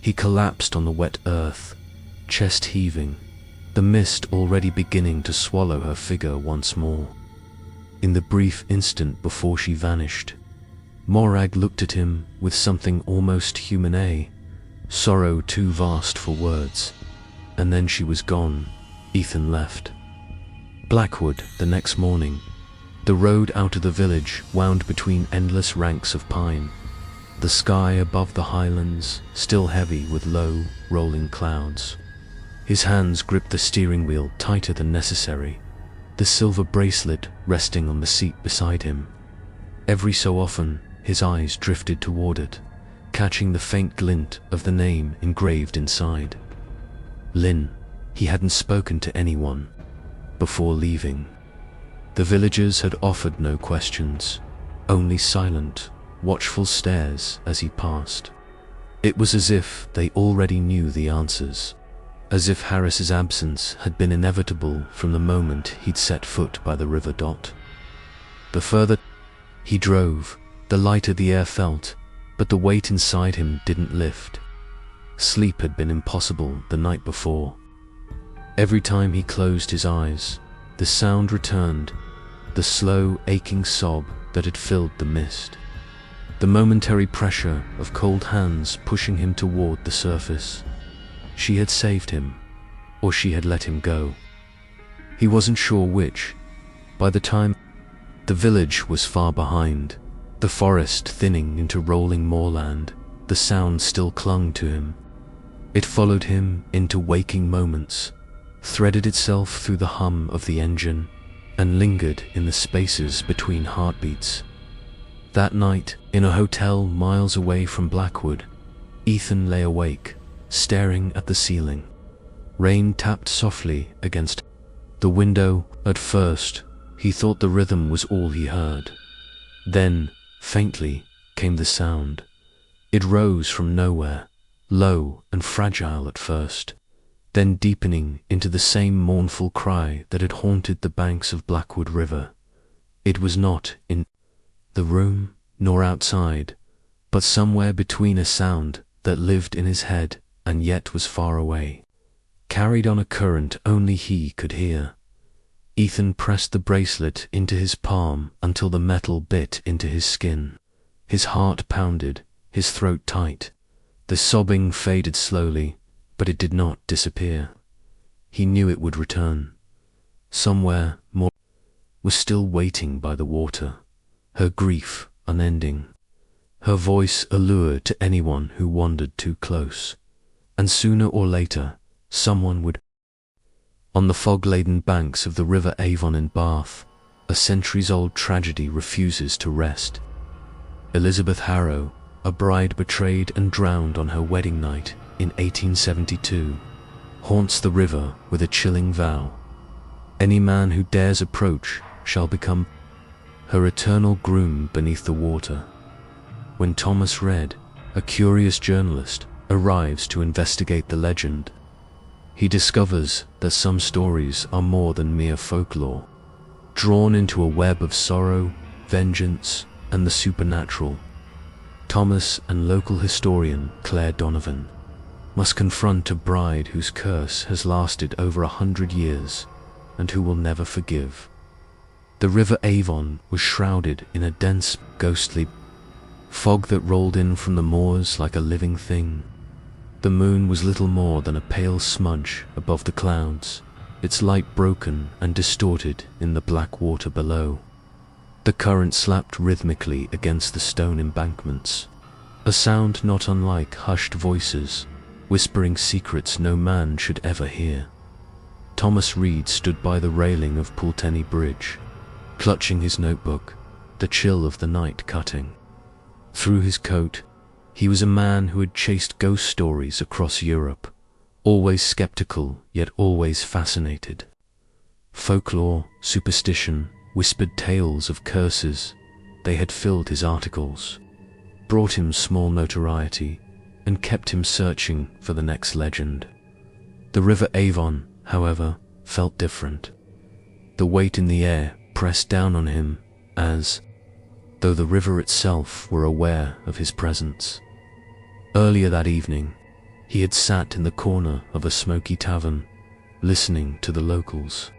He collapsed on the wet earth, chest heaving, the mist already beginning to swallow her figure once more. In the brief instant before she vanished, Morag looked at him with something almost human, sorrow too vast for words, and then she was gone. Ethan left. Blackwood, the next morning. The road out of the village wound between endless ranks of pine. The sky above the highlands still heavy with low, rolling clouds. His hands gripped the steering wheel tighter than necessary, the silver bracelet resting on the seat beside him. Every so often, his eyes drifted toward it, catching the faint glint of the name engraved inside. Lynn. He hadn't spoken to anyone before leaving. The villagers had offered no questions, only silent, watchful stares as he passed. It was as if they already knew the answers, as if Harris's absence had been inevitable from the moment he'd set foot by the river. The further he drove, the lighter the air felt, but the weight inside him didn't lift. Sleep had been impossible the night before. Every time he closed his eyes, the sound returned, the slow, aching sob that had filled the mist. The momentary pressure of cold hands pushing him toward the surface. She had saved him, or she had let him go. He wasn't sure which. By the time the village was far behind, the forest thinning into rolling moorland, the sound still clung to him. It followed him into waking moments, threaded itself through the hum of the engine, and lingered in the spaces between heartbeats. That night, in a hotel miles away from Blackwood, Ethan lay awake, staring at the ceiling. Rain tapped softly against the window. At first, he thought the rhythm was all he heard. Then, faintly, came the sound. It rose from nowhere, low and fragile at first, then deepening into the same mournful cry that had haunted the banks of Blackwood River. It was not in the room, nor outside, but somewhere between, a sound that lived in his head and yet was far away, carried on a current only he could hear. Ethan pressed the bracelet into his palm until the metal bit into his skin. His heart pounded, his throat tight. The sobbing faded slowly, but it did not disappear. He knew it would return. Somewhere more was still waiting by the water, her grief unending, her voice a lure to anyone who wandered too close. And sooner or later, someone would. On the fog-laden banks of the River Avon in Bath, a centuries-old tragedy refuses to rest. Elizabeth Harrow, a bride betrayed and drowned on her wedding night in 1872, haunts the river with a chilling vow. Any man who dares approach shall become her eternal groom beneath the water. When Thomas Red, a curious journalist, arrives to investigate the legend, he discovers that some stories are more than mere folklore, drawn into a web of sorrow, vengeance, and the supernatural. Thomas and local historian Claire Donovan must confront a bride whose curse has lasted over 100 years and who will never forgive. The River Avon was shrouded in a dense, ghostly fog that rolled in from the moors like a living thing. The moon was little more than a pale smudge above the clouds, its light broken and distorted in the black water below. The current slapped rhythmically against the stone embankments, a sound not unlike hushed voices, whispering secrets no man should ever hear. Thomas Reed stood by the railing of Pulteney Bridge, clutching his notebook, the chill of the night cutting through his coat. He was a man who had chased ghost stories across Europe, always skeptical yet always fascinated. Folklore, superstition, whispered tales of curses, they had filled his articles, brought him small notoriety, and kept him searching for the next legend. The River Avon, however, felt different. The weight in the air pressed down on him as though the river itself were aware of his presence. Earlier that evening, he had sat in the corner of a smoky tavern, listening to the locals.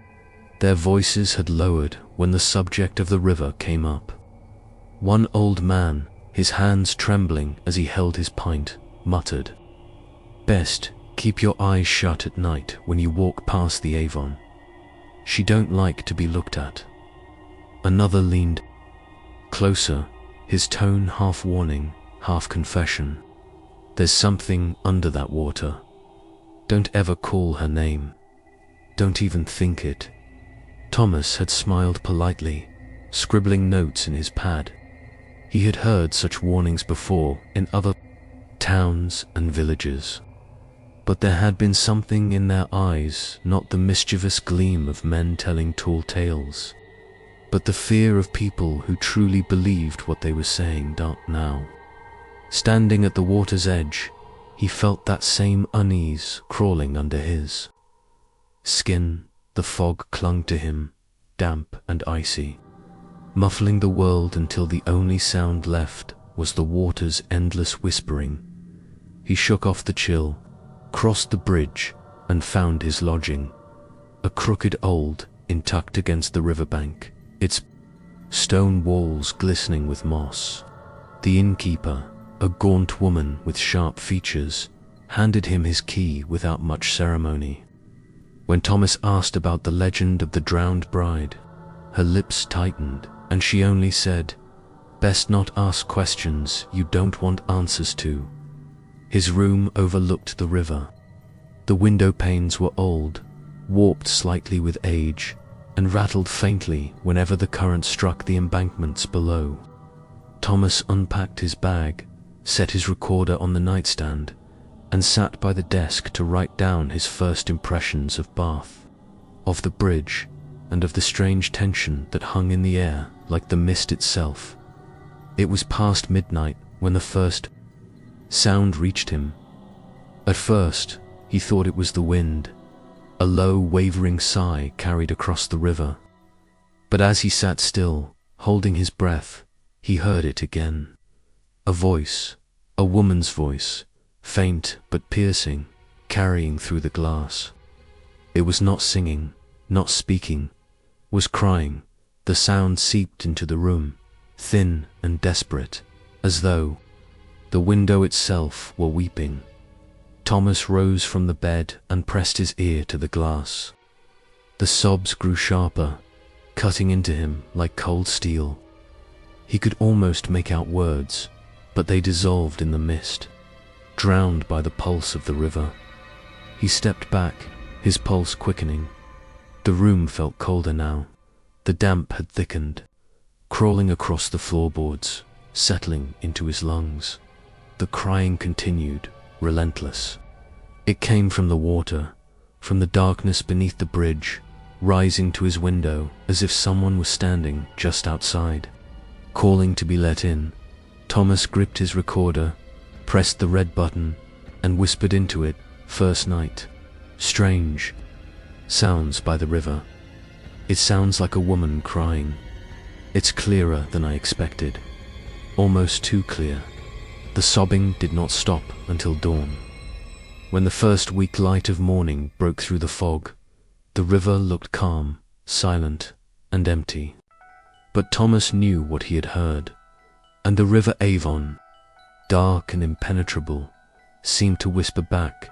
Their voices had lowered when the subject of the river came up. One old man, his hands trembling as he held his pint, muttered, "Best keep your eyes shut at night when you walk past the Avon. She don't like to be looked at." Another leaned closer, his tone half warning, half confession. "There's something under that water. Don't ever call her name. Don't even think it." Thomas had smiled politely, scribbling notes in his pad. He had heard such warnings before in other towns and villages. But there had been something in their eyes, not the mischievous gleam of men telling tall tales, but the fear of people who truly believed what they were saying now. Standing at the water's edge, he felt that same unease crawling under his skin. The fog clung to him, damp and icy, muffling the world until the only sound left was the water's endless whispering. He shook off the chill, crossed the bridge, and found his lodging, a crooked old inn tucked against the riverbank, its stone walls glistening with moss. The innkeeper, a gaunt woman with sharp features, handed him his key without much ceremony. When Thomas asked about the legend of the drowned bride, her lips tightened and she only said, "Best not ask questions you don't want answers to." His room overlooked the river. The window panes were old, warped slightly with age, and rattled faintly whenever the current struck the embankments below. Thomas unpacked his bag, set his recorder on the nightstand, and sat by the desk to write down his first impressions of Bath, of the bridge, and of the strange tension that hung in the air like the mist itself. It was past midnight when the first sound reached him. At first, he thought it was the wind, a low, wavering sigh carried across the river. But as he sat still, holding his breath, he heard it again. A voice, a woman's voice, faint but piercing, carrying through the glass. It was not singing, not speaking, was crying. The sound seeped into the room, thin and desperate, as though the window itself were weeping. Thomas rose from the bed and pressed his ear to the glass. The sobs grew sharper, cutting into him like cold steel. He could almost make out words, but they dissolved in the mist, drowned by the pulse of the river. He stepped back, his pulse quickening. The room felt colder now. The damp had thickened, crawling across the floorboards, settling into his lungs. The crying continued, relentless. It came from the water, from the darkness beneath the bridge, rising to his window as if someone was standing just outside, calling to be let in. Thomas gripped his recorder, pressed the red button, and whispered into it, "First night. Strange. Sounds by the river. It sounds like a woman crying. It's clearer than I expected. Almost too clear." The sobbing did not stop until dawn. When the first weak light of morning broke through the fog, the river looked calm, silent, and empty. But Thomas knew what he had heard, and the river Avon, dark and impenetrable, seemed to whisper back,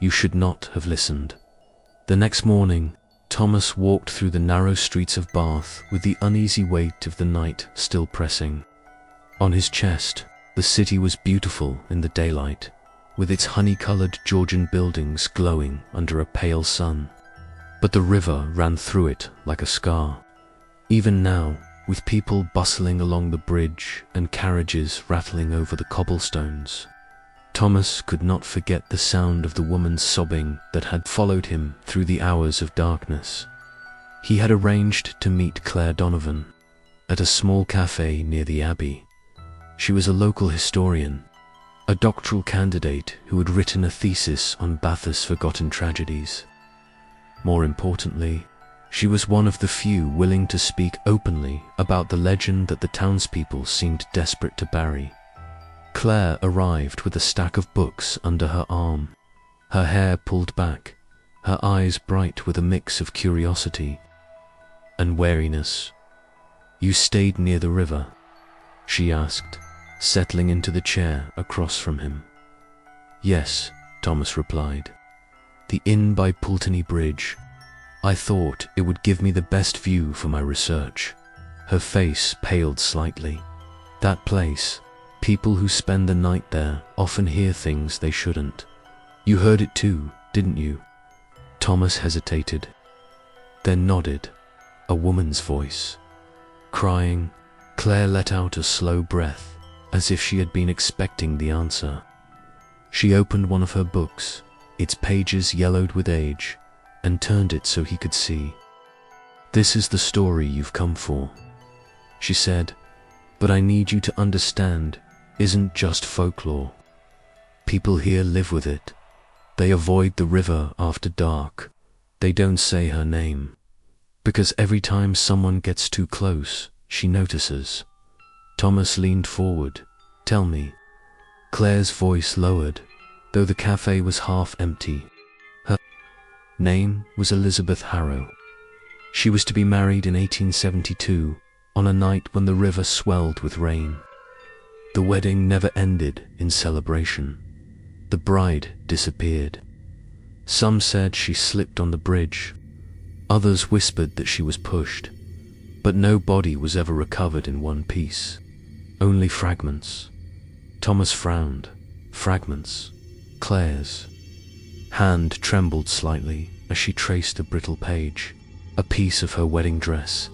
"You should not have listened." The next morning, Thomas walked through the narrow streets of Bath with the uneasy weight of the night still pressing on his chest. The city was beautiful in the daylight, with its honey-colored Georgian buildings glowing under a pale sun. But the river ran through it like a scar. Even now, with people bustling along the bridge and carriages rattling over the cobblestones, Thomas could not forget the sound of the woman's sobbing that had followed him through the hours of darkness. He had arranged to meet Claire Donovan at a small cafe near the Abbey. She was a local historian, a doctoral candidate who had written a thesis on Bath's forgotten tragedies. More importantly, she was one of the few willing to speak openly about the legend that the townspeople seemed desperate to bury. Claire arrived with a stack of books under her arm, her hair pulled back, her eyes bright with a mix of curiosity and wariness. "You stayed near the river?" she asked, settling into the chair across from him. "Yes," Thomas replied. "The inn by Pulteney Bridge. I thought it would give me the best view for my research." Her face paled slightly. "That place, people who spend the night there often hear things they shouldn't. You heard it too, didn't you?" Thomas hesitated, then nodded. A woman's voice. Crying, Claire let out a slow breath, as if she had been expecting the answer. She opened one of her books, its pages yellowed with age, and turned it so he could see. "This is the story you've come for," she said, "but I need you to understand, isn't just folklore. People here live with it. They avoid the river after dark. They don't say her name, because every time someone gets too close, she notices." Thomas leaned forward. "Tell me." Claire's voice lowered, though the cafe was half empty. Her name was Elizabeth Harrow. She was to be married in 1872, on a night when the river swelled with rain. The wedding never ended in celebration. The bride disappeared. Some said she slipped on the bridge. Others whispered that she was pushed. But no body was ever recovered in one piece. Only fragments. Thomas frowned. Fragments. Claire's hand trembled slightly as she traced a brittle page. A piece of her wedding dress.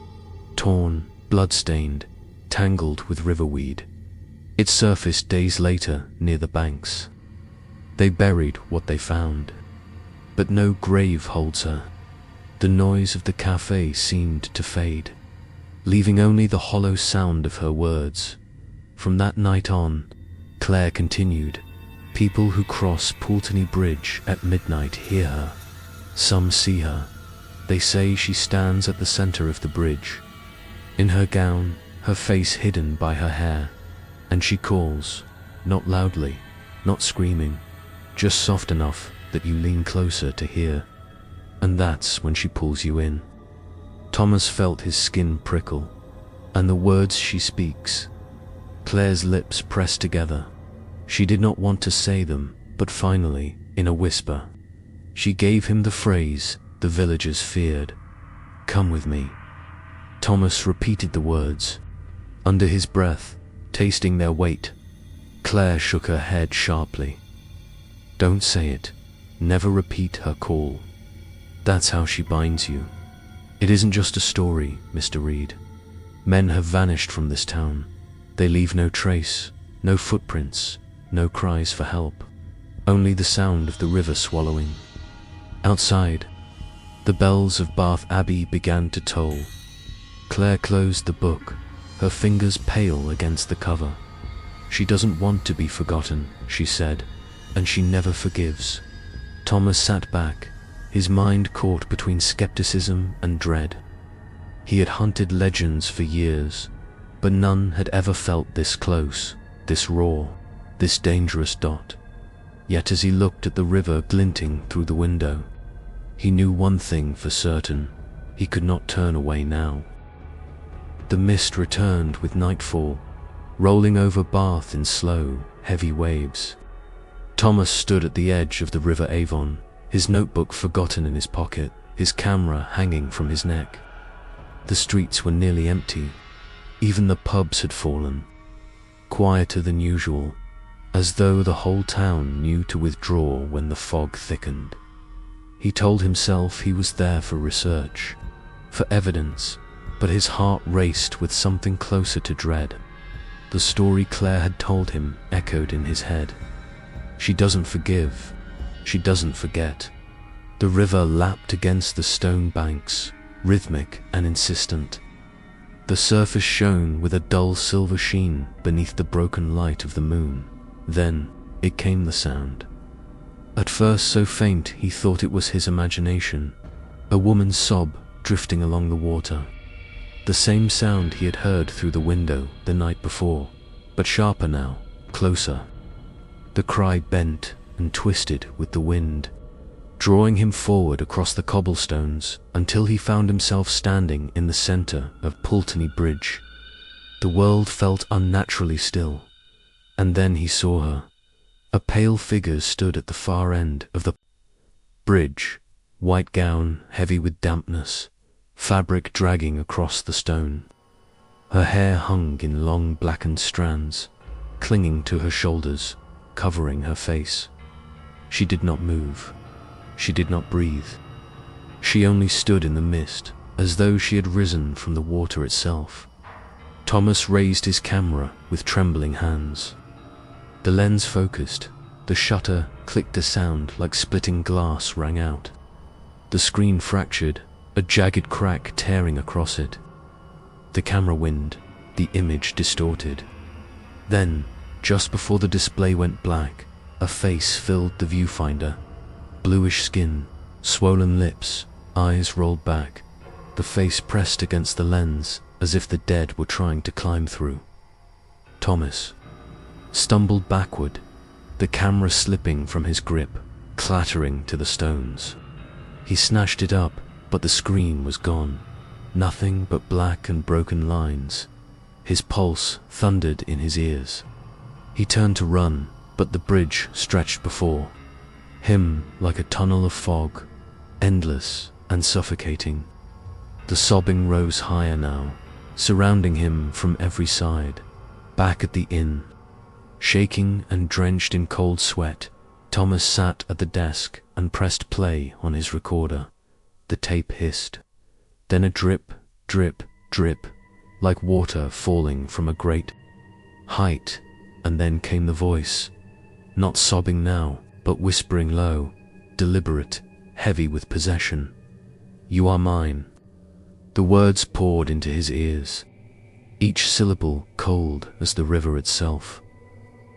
Torn, blood-stained, tangled with riverweed. It surfaced days later near the banks. They buried what they found. But no grave holds her. The noise of the cafe seemed to fade, leaving only the hollow sound of her words. From that night on, Claire continued, people who cross Pulteney Bridge at midnight hear her. Some see her. They say she stands at the center of the bridge, in her gown, her face hidden by her hair, and she calls, not loudly, not screaming, just soft enough that you lean closer to hear. And that's when she pulls you in. Thomas felt his skin prickle, and the words she speaks. Claire's lips pressed together. She did not want to say them, but finally, in a whisper, she gave him the phrase the villagers feared. "Come with me." Thomas repeated the words, under his breath, tasting their weight. Claire shook her head sharply. "Don't say it. Never repeat her call. That's how she binds you. It isn't just a story, Mr. Reed. Men have vanished from this town. They leave no trace, no footprints, no cries for help. Only the sound of the river swallowing. Outside, the bells of Bath Abbey began to toll. Claire closed the book, her fingers pale against the cover. She doesn't want to be forgotten, she said, and she never forgives. Thomas sat back, his mind caught between skepticism and dread. He had hunted legends for years, but none had ever felt this close, this raw, this dangerous dot. Yet as he looked at the river glinting through the window, he knew one thing for certain: he could not turn away now. The mist returned with nightfall, rolling over Bath in slow, heavy waves. Thomas stood at the edge of the River Avon, his notebook forgotten in his pocket, his camera hanging from his neck. The streets were nearly empty. Even the pubs had fallen, quieter than usual, as though the whole town knew to withdraw when the fog thickened. He told himself he was there for research, for evidence, but his heart raced with something closer to dread. The story Claire had told him echoed in his head. She doesn't forgive. She doesn't forget. The river lapped against the stone banks, rhythmic and insistent. The surface shone with a dull silver sheen beneath the broken light of the moon. Then it came, the sound. At first so faint he thought it was his imagination, a woman's sob drifting along the water. The same sound he had heard through the window the night before, but sharper now, closer. The cry bent and twisted with the wind, drawing him forward across the cobblestones until he found himself standing in the center of Pulteney Bridge. The world felt unnaturally still, and then he saw her. A pale figure stood at the far end of the bridge, white gown heavy with dampness, fabric dragging across the stone. Her hair hung in long blackened strands, clinging to her shoulders, covering her face. She did not move. She did not breathe. She only stood in the mist, as though she had risen from the water itself. Thomas raised his camera with trembling hands. The lens focused. The shutter clicked, a sound like splitting glass rang out. The screen fractured, a jagged crack tearing across it. The camera wind, the image distorted. Then, just before the display went black, a face filled the viewfinder. Bluish skin, swollen lips, eyes rolled back. The face pressed against the lens as if the dead were trying to climb through. Thomas stumbled backward, the camera slipping from his grip, clattering to the stones. He snatched it up, but the screen was gone. Nothing but black and broken lines. His pulse thundered in his ears. He turned to run, but the bridge stretched before him like a tunnel of fog, endless and suffocating. The sobbing rose higher now, surrounding him from every side. Back at the inn, shaking and drenched in cold sweat, Thomas sat at the desk and pressed play on his recorder. The tape hissed. Then a drip, drip, drip, like water falling from a great height, and then came the voice, not sobbing now, but whispering low, deliberate, heavy with possession. "You are mine." The words poured into his ears, each syllable cold as the river itself.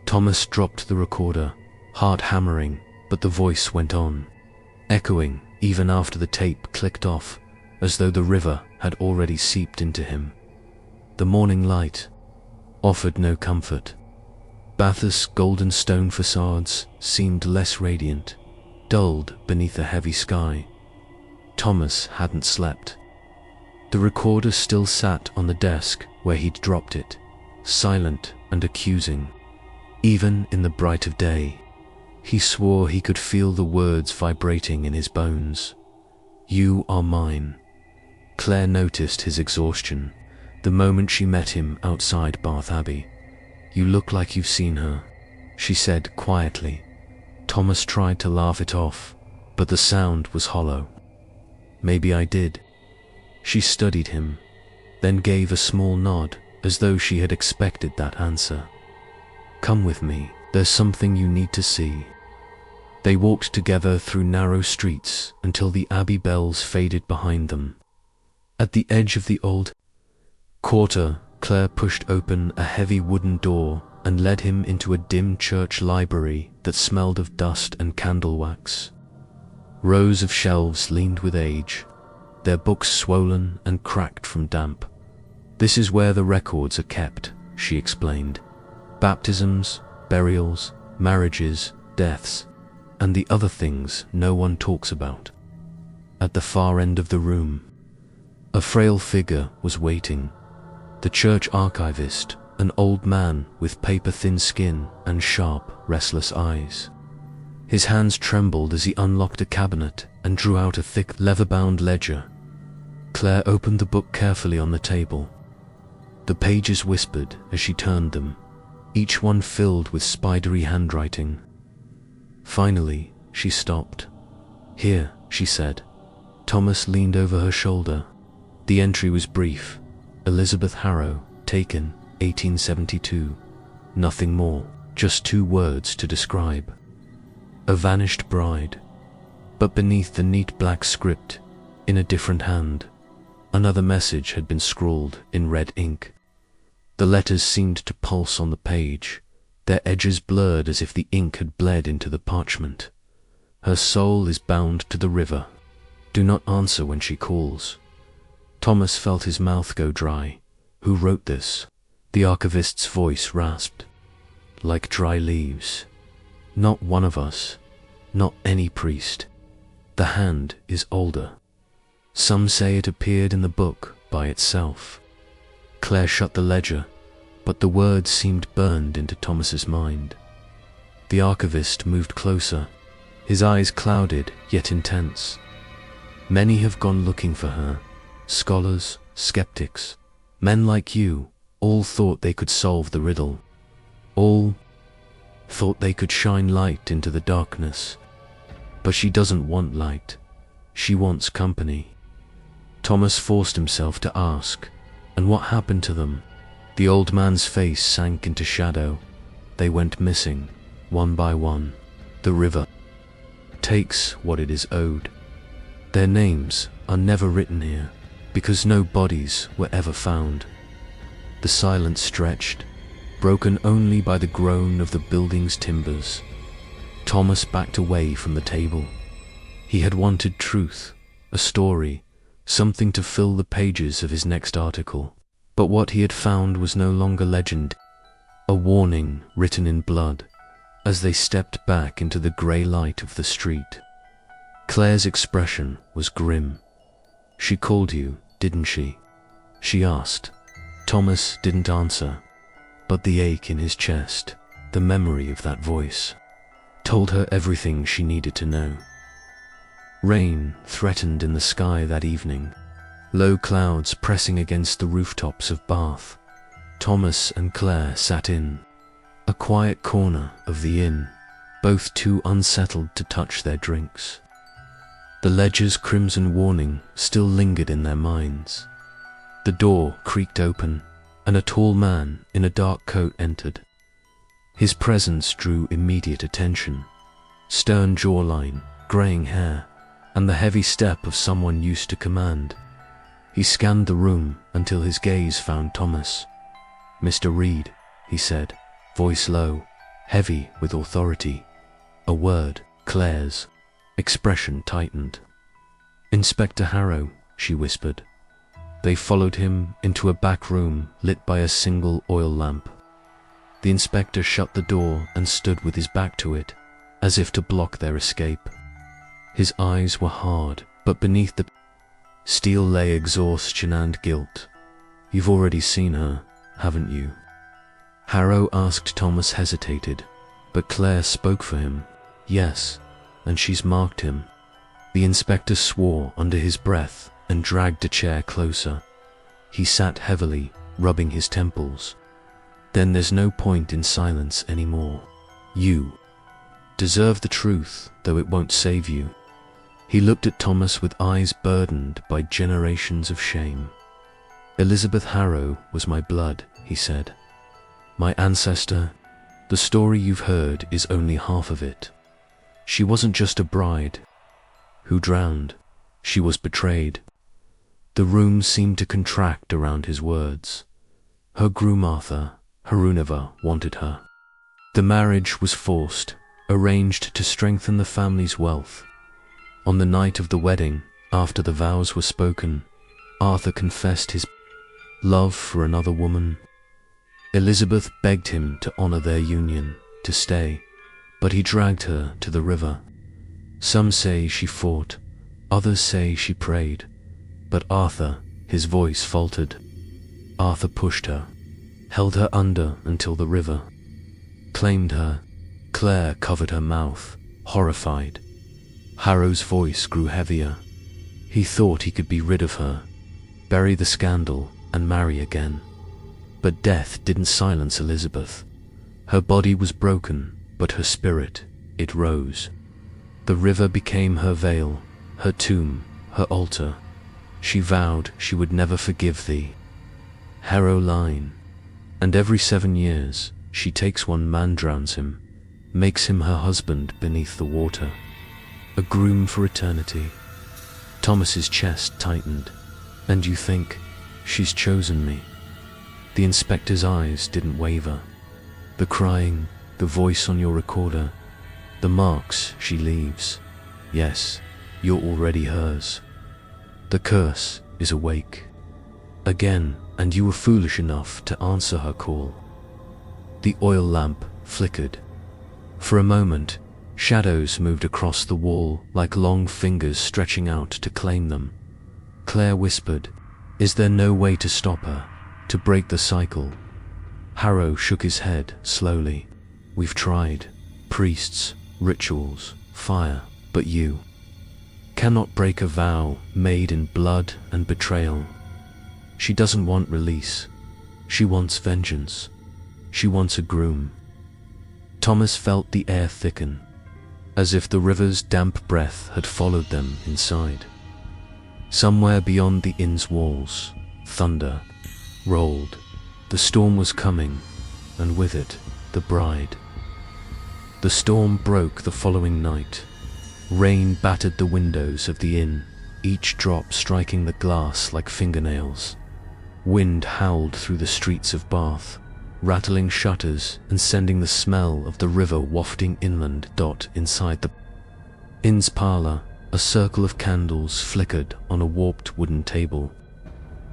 Thomas dropped the recorder, heart hammering, but the voice went on, echoing even after the tape clicked off, as though the river had already seeped into him. The morning light offered no comfort. Bathurst's golden stone facades seemed less radiant, dulled beneath a heavy sky. Thomas hadn't slept. The recorder still sat on the desk where he'd dropped it, silent and accusing. Even in the bright of day, he swore he could feel the words vibrating in his bones. "You are mine." Claire noticed his exhaustion the moment she met him outside Bath Abbey. "You look like you've seen her," she said quietly. Thomas tried to laugh it off, but the sound was hollow. "Maybe I did." She studied him, then gave a small nod as though she had expected that answer. "Come with me, there's something you need to see." They walked together through narrow streets until the Abbey bells faded behind them. At the edge of the old quarter, Claire pushed open a heavy wooden door and led him into a dim church library that smelled of dust and candle wax. Rows of shelves leaned with age, their books swollen and cracked from damp. "This is where the records are kept," she explained. "Baptisms, burials, marriages, deaths, and the other things no one talks about." At the far end of the room, a frail figure was waiting. The church archivist, an old man with paper-thin skin and sharp, restless eyes. His hands trembled as he unlocked a cabinet and drew out a thick, leather-bound ledger. Claire opened the book carefully on the table. The pages whispered as she turned them, each one filled with spidery handwriting. Finally, she stopped. "Here," she said. Thomas leaned over her shoulder. The entry was brief. Elizabeth Harrow, taken, 1872. Nothing more, just 2 words to describe. A vanished bride. But beneath the neat black script, in a different hand, another message had been scrawled in red ink. The letters seemed to pulse on the page, their edges blurred as if the ink had bled into the parchment. "Her soul is bound to the river. Do not answer when she calls." Thomas felt his mouth go dry. "Who wrote this?" The archivist's voice rasped. "Like dry leaves. Not one of us. Not any priest. The hand is older. Some say it appeared in the book by itself." Claire shut the ledger, but the words seemed burned into Thomas's mind. The archivist moved closer, his eyes clouded yet intense. "Many have gone looking for her. Scholars, skeptics, men like you, all thought they could solve the riddle. All thought they could shine light into the darkness. But she doesn't want light. She wants company." Thomas forced himself to ask, "And what happened to them?" The old man's face sank into shadow. "They went missing, one by one. The river takes what it is owed. Their names are never written here, because no bodies were ever found." The silence stretched, broken only by the groan of the building's timbers. Thomas backed away from the table. He had wanted truth, a story, something to fill the pages of his next article. But what he had found was no longer legend, a warning written in blood, as they stepped back into the grey light of the street. Claire's expression was grim. "She called you, didn't she?" she asked. Thomas didn't answer, but the ache in his chest, the memory of that voice, told her everything she needed to know. Rain threatened in the sky that evening, low clouds pressing against the rooftops of Bath. Thomas and Claire sat in a quiet corner of the inn, both too unsettled to touch their drinks. The ledger's crimson warning still lingered in their minds. The door creaked open, and a tall man in a dark coat entered. His presence drew immediate attention. Stern jawline, greying hair, and the heavy step of someone used to command. He scanned the room until his gaze found Thomas. "Mr. Reed," he said, voice low, heavy with authority. A word, Claire's. Expression tightened. "Inspector Harrow," she whispered. They followed him into a back room lit by a single oil lamp. The inspector shut the door and stood with his back to it, as if to block their escape. His eyes were hard, but beneath the Steel lay exhaustion and guilt. You've already seen her, haven't you? Harrow asked. Thomas hesitated, but Claire spoke for him. Yes, and she's marked him. The inspector swore under his breath and dragged a chair closer. He sat heavily, rubbing his temples. Then there's no point in silence anymore. You deserve the truth, though it won't save you. He looked at Thomas with eyes burdened by generations of shame. Elizabeth Harrow was my blood, he said. My ancestor. The story you've heard is only half of it. She wasn't just a bride who drowned. She was betrayed. The room seemed to contract around his words. Her groom Arthur, Harunava, wanted her. The marriage was forced, arranged to strengthen the family's wealth. On the night of the wedding, after the vows were spoken, Arthur confessed his love for another woman. Elizabeth begged him to honor their union, to stay, but he dragged her to the river. Some say she fought, others say she prayed, but Arthur, his voice faltered. Arthur pushed her, held her under until the river claimed her. Claire covered her mouth, horrified. Harrow's voice grew heavier. He thought he could be rid of her, bury the scandal, and marry again. But death didn't silence Elizabeth. Her body was broken, but her spirit, it rose. The river became her veil, her tomb, her altar. She vowed she would never forgive thee. Harrow line. And every 7 years, she takes one man, drowns him, makes him her husband beneath the water. A groom for eternity. Thomas's chest tightened. And you think, she's chosen me? The inspector's eyes didn't waver. The crying, the voice on your recorder, the marks she leaves. Yes, you're already hers. The curse is awake. Again, and you were foolish enough to answer her call. The oil lamp flickered. For a moment, shadows moved across the wall like long fingers stretching out to claim them. Claire whispered, "Is there no way to stop her, to break the cycle?" Harrow shook his head slowly. "We've tried. Priests, rituals, fire, but you cannot break a vow made in blood and betrayal. She doesn't want release. She wants vengeance. She wants a groom." Thomas felt the air thicken, as if the river's damp breath had followed them inside. Somewhere beyond the inn's walls, thunder rolled. The storm was coming, and with it, the bride. The storm broke the following night. Rain battered the windows of the inn, each drop striking the glass like fingernails. Wind howled through the streets of Bath, rattling shutters and sending the smell of the river wafting inland. Inside the inn's parlor, a circle of candles flickered on a warped wooden table.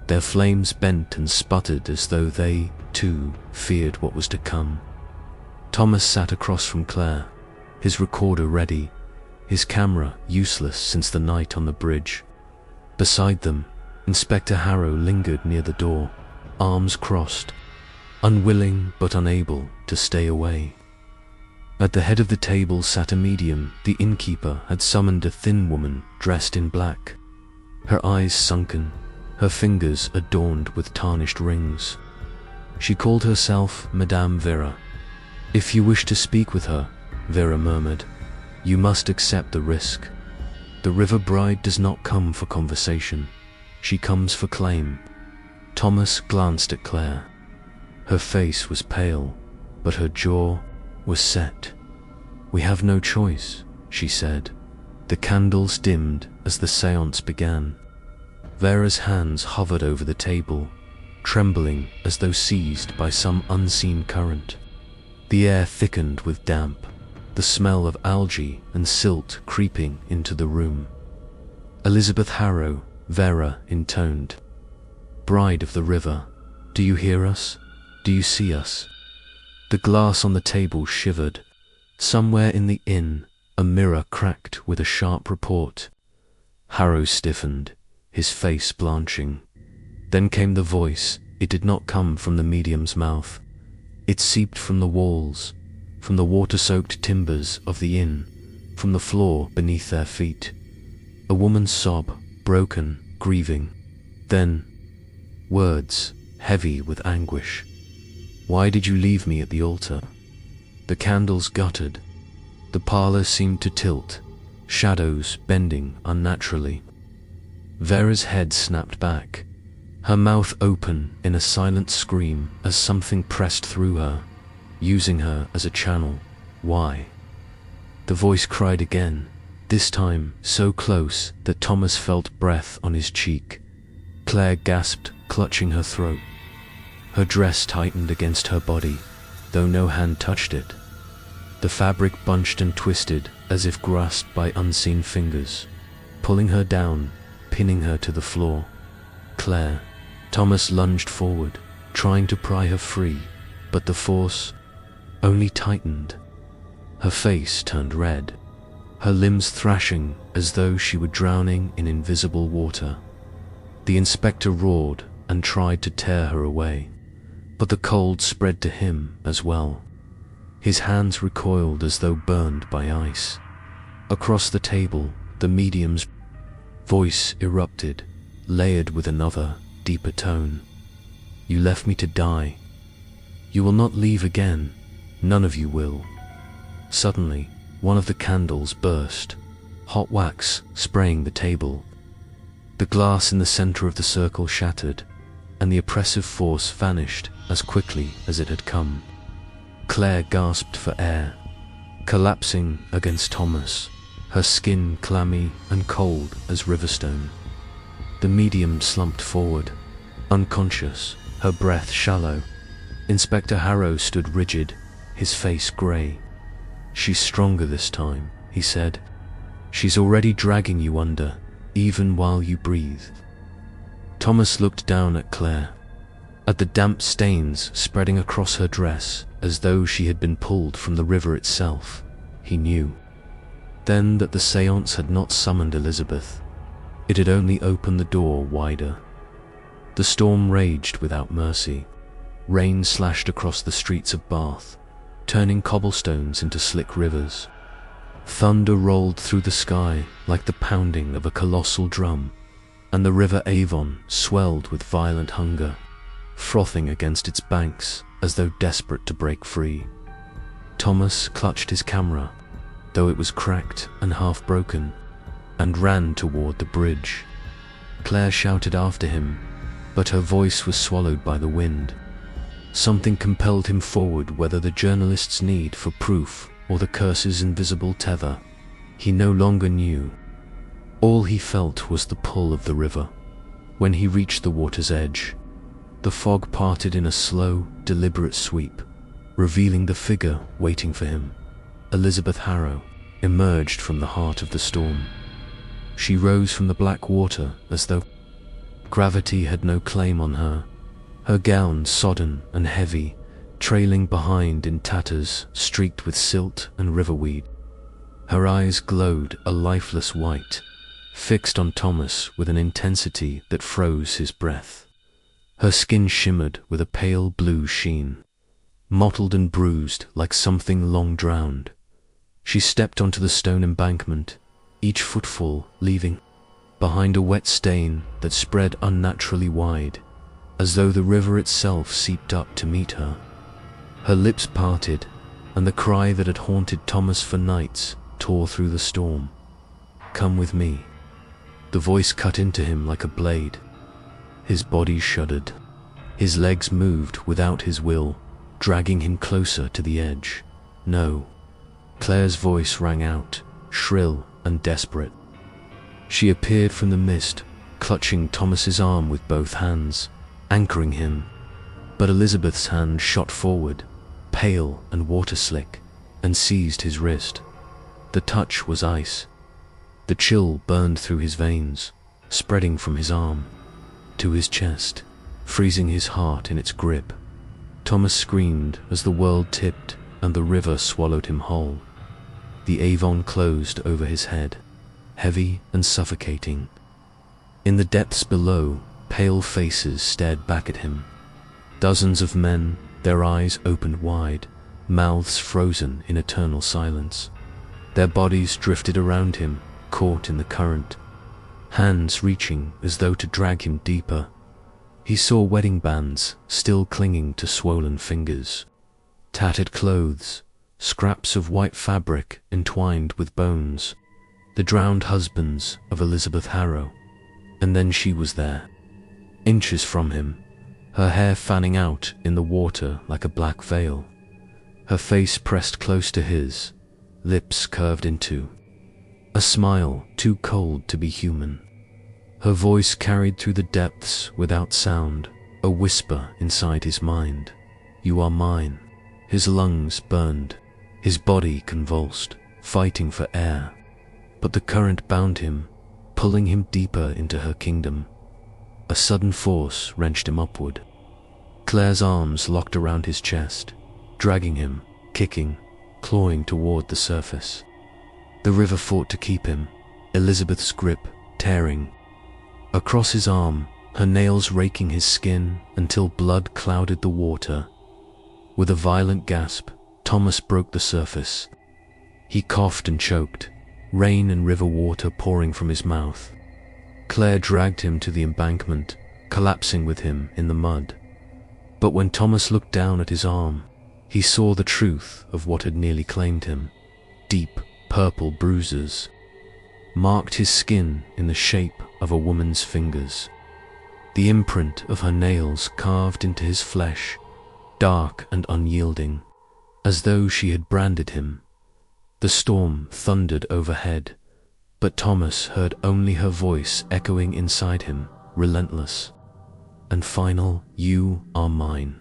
Their flames bent and sputtered as though they, too, feared what was to come. Thomas sat across from Claire, his recorder ready, his camera useless since the night on the bridge. Beside them, Inspector Harrow lingered near the door, arms crossed, unwilling but unable to stay away. At the head of the table sat a medium. The innkeeper had summoned a thin woman dressed in black, her eyes sunken, her fingers adorned with tarnished rings. She called herself Madame Vera. "If you wish to speak with her," Vera murmured, "you must accept the risk. The river bride does not come for conversation. She comes for claim." Thomas glanced at Claire. Her face was pale, but her jaw was set. "We have no choice," she said. The candles dimmed as the séance began. Vera's hands hovered over the table, trembling as though seized by some unseen current. The air thickened with damp, the smell of algae and silt creeping into the room. "Elizabeth Harrow," Vera intoned. "Bride of the river, do you hear us? Do you see us?" The glass on the table shivered. Somewhere in the inn, a mirror cracked with a sharp report. Harrow stiffened. his face blanching. Then came the voice. It did not come from the medium's mouth. It seeped from the walls, from the water-soaked timbers of the inn, from the floor beneath their feet. A woman's sob, broken, grieving. Then, words, heavy with anguish. Why did you leave me at the altar? The candles guttered. The parlor seemed to tilt, shadows bending unnaturally. Vera's head snapped back, her mouth open in a silent scream as something pressed through her, using her as a channel. Why? The voice cried again, this time so close that Thomas felt breath on his cheek. Claire gasped, clutching her throat. Her dress tightened against her body, though no hand touched it. The fabric bunched and twisted as if grasped by unseen fingers, pulling her down, pinning her to the floor. Claire. Thomas lunged forward, trying to pry her free, but the force only tightened. Her face turned red, her limbs thrashing as though she were drowning in invisible water. The inspector roared and tried to tear her away, but the cold spread to him as well. His hands recoiled as though burned by ice. Across the table, the medium's voice erupted, layered with another, deeper tone. You left me to die. You will not leave again. None of you will. Suddenly, one of the candles burst, hot wax spraying the table. The glass in the center of the circle shattered, and the oppressive force vanished as quickly as it had come. Claire gasped for air, collapsing against Thomas, her skin clammy and cold as riverstone. The medium slumped forward, unconscious, her breath shallow. Inspector Harrow stood rigid, his face grey. She's stronger this time, he said. She's already dragging you under, even while you breathe. Thomas looked down at Claire, at the damp stains spreading across her dress as though she had been pulled from the river itself. He knew then that the seance had not summoned Elizabeth. It had only opened the door wider. The storm raged without mercy. Rain slashed across the streets of Bath, turning cobblestones into slick rivers. Thunder rolled through the sky like the pounding of a colossal drum, and the river Avon swelled with violent hunger, frothing against its banks as though desperate to break free. Thomas clutched his camera, though it was cracked and half broken, and ran toward the bridge. Claire shouted after him, but her voice was swallowed by the wind. Something compelled him forward, whether the journalist's need for proof or the curse's invisible tether. He no longer knew. All he felt was the pull of the river. When he reached the water's edge, the fog parted in a slow, deliberate sweep, revealing the figure waiting for him. Elizabeth Harrow emerged from the heart of the storm. She rose from the black water as though gravity had no claim on her, her gown sodden and heavy, trailing behind in tatters streaked with silt and riverweed. Her eyes glowed a lifeless white, fixed on Thomas with an intensity that froze his breath. Her skin shimmered with a pale blue sheen, mottled and bruised like something long drowned. She stepped onto the stone embankment, each footfall leaving behind a wet stain that spread unnaturally wide, as though the river itself seeped up to meet her. Her lips parted, and the cry that had haunted Thomas for nights tore through the storm. Come with me. The voice cut into him like a blade. His body shuddered. His legs moved without his will, dragging him closer to the edge. No. Claire's voice rang out, shrill and desperate. She appeared from the mist, clutching Thomas's arm with both hands, anchoring him. But Elizabeth's hand shot forward, pale and water-slick, and seized his wrist. The touch was ice. The chill burned through his veins, spreading from his arm to his chest, freezing his heart in its grip. Thomas screamed as the world tipped and the river swallowed him whole. The Avon closed over his head, heavy and suffocating. In the depths below, pale faces stared back at him. Dozens of men, their eyes opened wide, mouths frozen in eternal silence. Their bodies drifted around him, caught in the current, hands reaching as though to drag him deeper. He saw wedding bands still clinging to swollen fingers, tattered clothes, scraps of white fabric entwined with bones, the drowned husbands of Elizabeth Harrow. And then she was there, inches from him, her hair fanning out in the water like a black veil, her face pressed close to his, lips curved into a smile too cold to be human. Her voice carried through the depths without sound, a whisper inside his mind. "You are mine." His lungs burned, his body convulsed, fighting for air. But the current bound him, pulling him deeper into her kingdom. A sudden force wrenched him upward. Claire's arms locked around his chest, dragging him, kicking, clawing toward the surface. The river fought to keep him, Elizabeth's grip tearing across his arm, her nails raking his skin until blood clouded the water. With a violent gasp, Thomas broke the surface. He coughed and choked, rain and river water pouring from his mouth. Claire dragged him to the embankment, collapsing with him in the mud. But when Thomas looked down at his arm, he saw the truth of what had nearly claimed him. Deep, purple bruises marked his skin in the shape of a woman's fingers. The imprint of her nails carved into his flesh, dark and unyielding, as though she had branded him. The storm thundered overhead, but Thomas heard only her voice echoing inside him, relentless and final, "You are mine."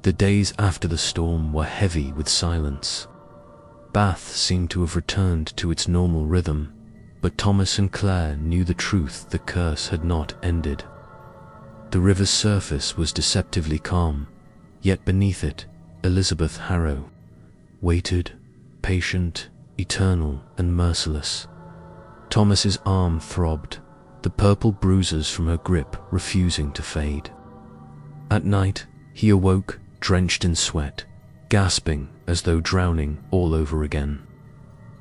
The days after the storm were heavy with silence. Bath seemed to have returned to its normal rhythm, but Thomas and Claire knew the truth: the curse had not ended. The river's surface was deceptively calm, yet beneath it, Elizabeth Harrow waited, patient, eternal, and merciless. Thomas's arm throbbed, the purple bruises from her grip refusing to fade. At night, he awoke, drenched in sweat, gasping as though drowning all over again.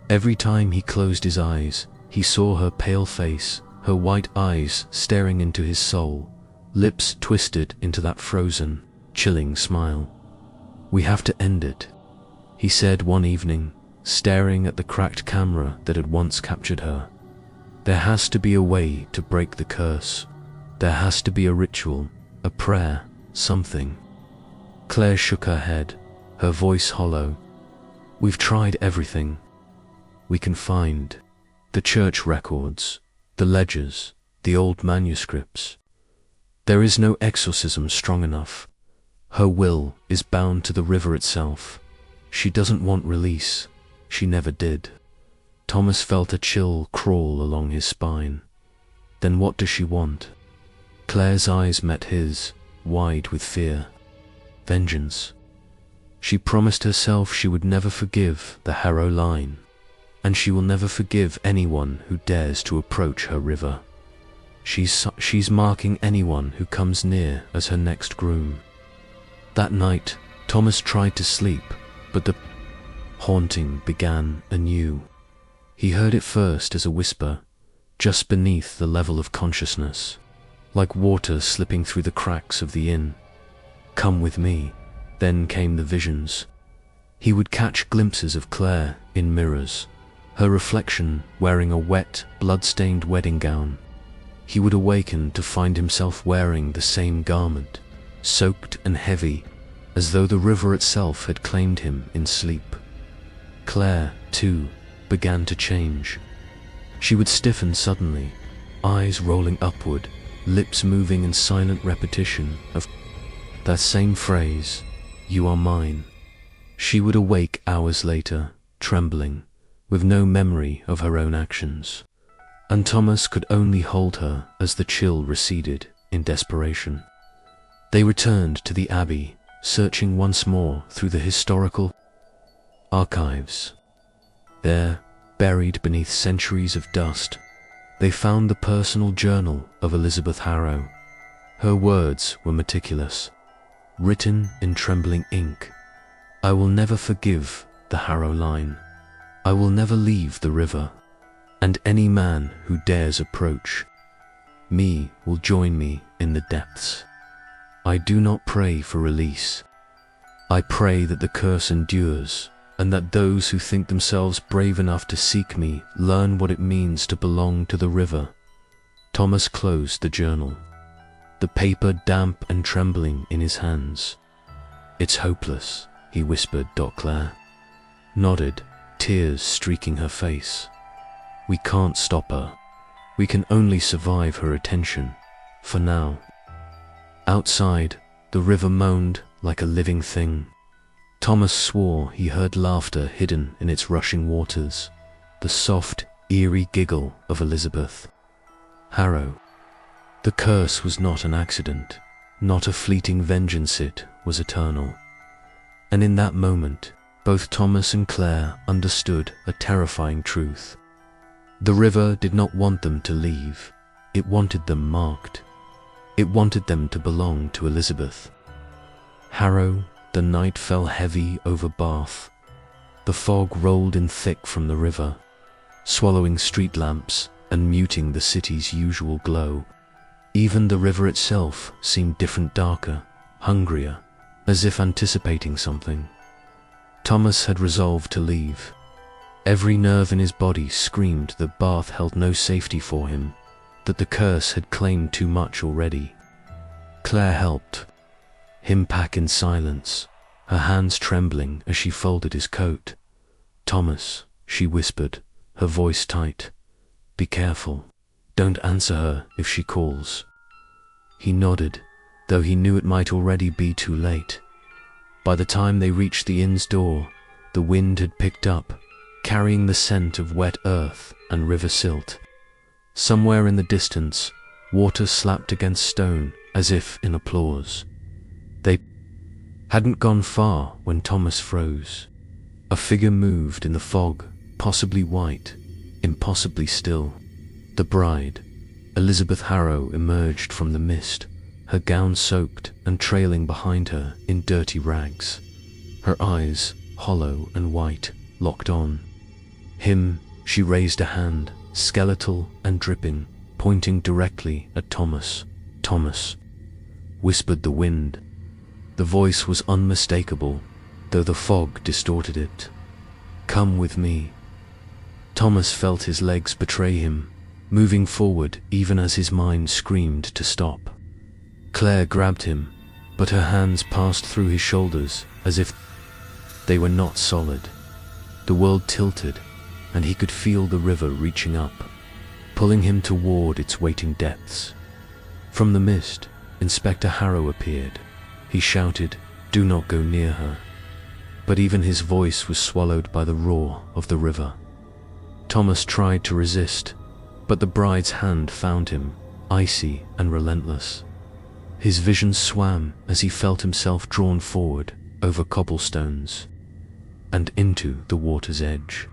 Every time he closed his eyes, he saw her pale face, her white eyes staring into his soul, lips twisted into that frozen, chilling smile. "We have to end it," he said one evening, staring at the cracked camera that had once captured her. "There has to be a way to break the curse. There has to be a ritual, a prayer, something." Claire shook her head, her voice hollow. "We've tried everything. We can find the church records, the ledgers, the old manuscripts. There is no exorcism strong enough. Her will is bound to the river itself. She doesn't want release. She never did." Thomas felt a chill crawl along his spine. Then what does she want? Claire's eyes met his, wide with fear. Vengeance. She promised herself she would never forgive the Harrow line, and she will never forgive anyone who dares to approach her river. She's marking anyone who comes near as her next groom. That night, Thomas tried to sleep, but the haunting began anew. He heard it first as a whisper, just beneath the level of consciousness, like water slipping through the cracks of the inn. "Come with me." Then came the visions. He would catch glimpses of Claire in mirrors, her reflection wearing a wet, blood-stained wedding gown. He would awaken to find himself wearing the same garment, soaked and heavy, as though the river itself had claimed him in sleep. Claire, too, began to change. She would stiffen suddenly, eyes rolling upward, lips moving in silent repetition of that same phrase, "You are mine." She would awake hours later, trembling, with no memory of her own actions. And Thomas could only hold her as the chill receded in desperation. They returned to the Abbey, searching once more through the historical archives. There, buried beneath centuries of dust, They found the personal journal of Elizabeth Harrow. Her words were meticulous, written in trembling ink. I will never forgive the Harrow line. I will never leave the river, and any man who dares approach me will join me in the depths. I do not pray for release. I pray that the curse endures, and that those who think themselves brave enough to seek me learn what it means to belong to the river. Thomas closed the journal, the paper damp and trembling in his hands. It's hopeless, he whispered. Claire nodded, tears streaking her face. We can't stop her. We can only survive her attention, for now. Outside, the river moaned like a living thing. Thomas swore he heard laughter hidden in its rushing waters, the soft, eerie giggle of Elizabeth Harrow. The curse was not an accident, not a fleeting vengeance, it was eternal. And in that moment, both Thomas and Claire understood a terrifying truth. The river did not want them to leave. It wanted them marked. It wanted them to belong to Elizabeth Harrow. The night fell heavy over Bath. The fog rolled in thick from the river, swallowing street lamps and muting the city's usual glow. Even the river itself seemed different, darker, hungrier, as if anticipating something. Thomas had resolved to leave. Every nerve in his body screamed that Bath held no safety for him, that the curse had claimed too much already. Claire helped him pack in silence, her hands trembling as she folded his coat. Thomas, she whispered, her voice tight. Be careful. Don't answer her if she calls. He nodded, though he knew it might already be too late. By the time they reached the inn's door, the wind had picked up, carrying the scent of wet earth and river silt. Somewhere in the distance, water slapped against stone as if in applause. They hadn't gone far when Thomas froze. A figure moved in the fog, possibly white, impossibly still. The bride, Elizabeth Harrow, emerged from the mist, her gown soaked and trailing behind her in dirty rags. Her eyes, hollow and white, locked on him. She raised a hand, skeletal and dripping, pointing directly at Thomas. Thomas, whispered the wind. The voice was unmistakable, though the fog distorted it. Come with me. Thomas felt his legs betray him, moving forward even as his mind screamed to stop. Claire grabbed him, but her hands passed through his shoulders as if they were not solid. The world tilted, and he could feel the river reaching up, pulling him toward its waiting depths. From the mist, Inspector Harrow appeared. He shouted, "Do not go near her." But even his voice was swallowed by the roar of the river. Thomas tried to resist, but the bride's hand found him, icy and relentless. His vision swam as he felt himself drawn forward over cobblestones and into the water's edge.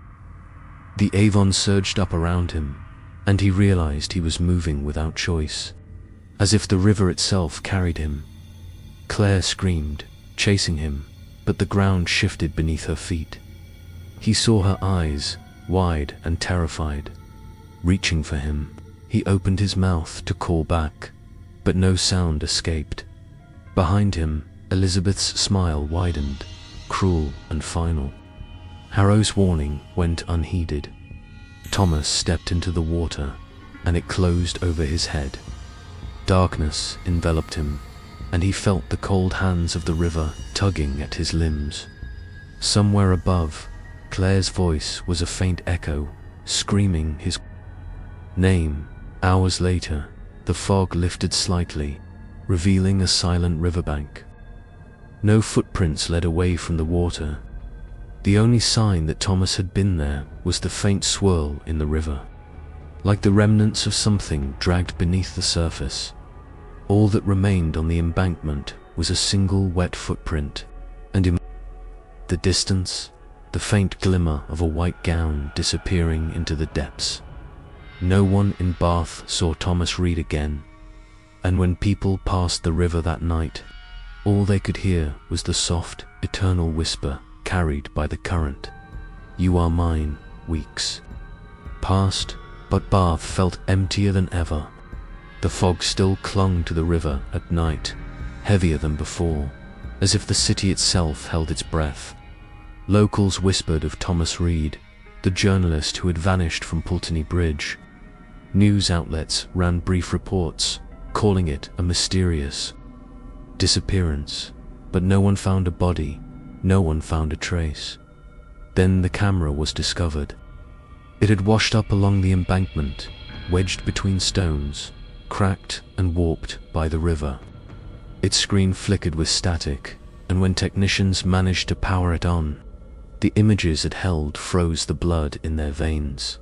The Avon surged up around him, and he realized he was moving without choice, as if the river itself carried him. Claire screamed, chasing him, but the ground shifted beneath her feet. He saw her eyes, wide and terrified, reaching for him. He opened his mouth to call back, but no sound escaped. Behind him, Elizabeth's smile widened, cruel and final. Harrow's warning went unheeded. Thomas stepped into the water, and it closed over his head. Darkness enveloped him, and he felt the cold hands of the river tugging at his limbs. Somewhere above, Claire's voice was a faint echo, screaming his name. Hours later, the fog lifted slightly, revealing a silent riverbank. No footprints led away from the water. The only sign that Thomas had been there was the faint swirl in the river, like the remnants of something dragged beneath the surface. All that remained on the embankment was a single wet footprint, and in the distance, the faint glimmer of a white gown disappearing into the depths. No one in Bath saw Thomas Reed again, and when people passed the river that night, all they could hear was the soft, eternal whisper carried by the current. "You are mine." Weeks passed, but Bath felt emptier than ever. The fog still clung to the river at night, heavier than before, as if the city itself held its breath. Locals whispered of Thomas Reed, the journalist who had vanished from Pulteney Bridge. News outlets ran brief reports, calling it a mysterious disappearance, but no one found a body, no one found a trace. Then the camera was discovered. It had washed up along the embankment, wedged between stones, cracked and warped by the river. Its screen flickered with static, and when technicians managed to power it on, the images it held froze the blood in their veins.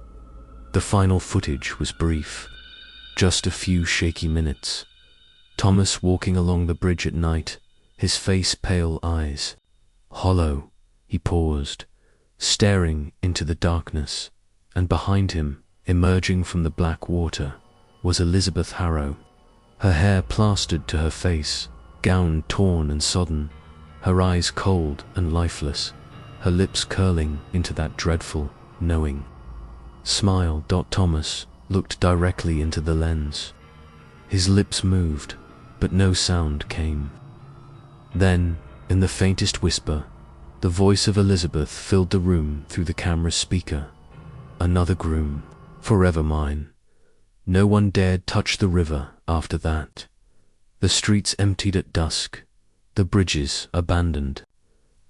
The final footage was brief, just a few shaky minutes. Thomas walking along the bridge at night, his face pale, eyes hollow. He paused, staring into the darkness, and behind him, emerging from the black water, was Elizabeth Harrow. Her hair plastered to her face, gown torn and sodden, her eyes cold and lifeless, her lips curling into that dreadful, knowing smile. Thomas looked directly into the lens. His lips moved, but no sound came. Then, in the faintest whisper, the voice of Elizabeth filled the room through the camera's speaker. "Another groom, forever mine." No one dared touch the river after that. The streets emptied at dusk, the bridges abandoned,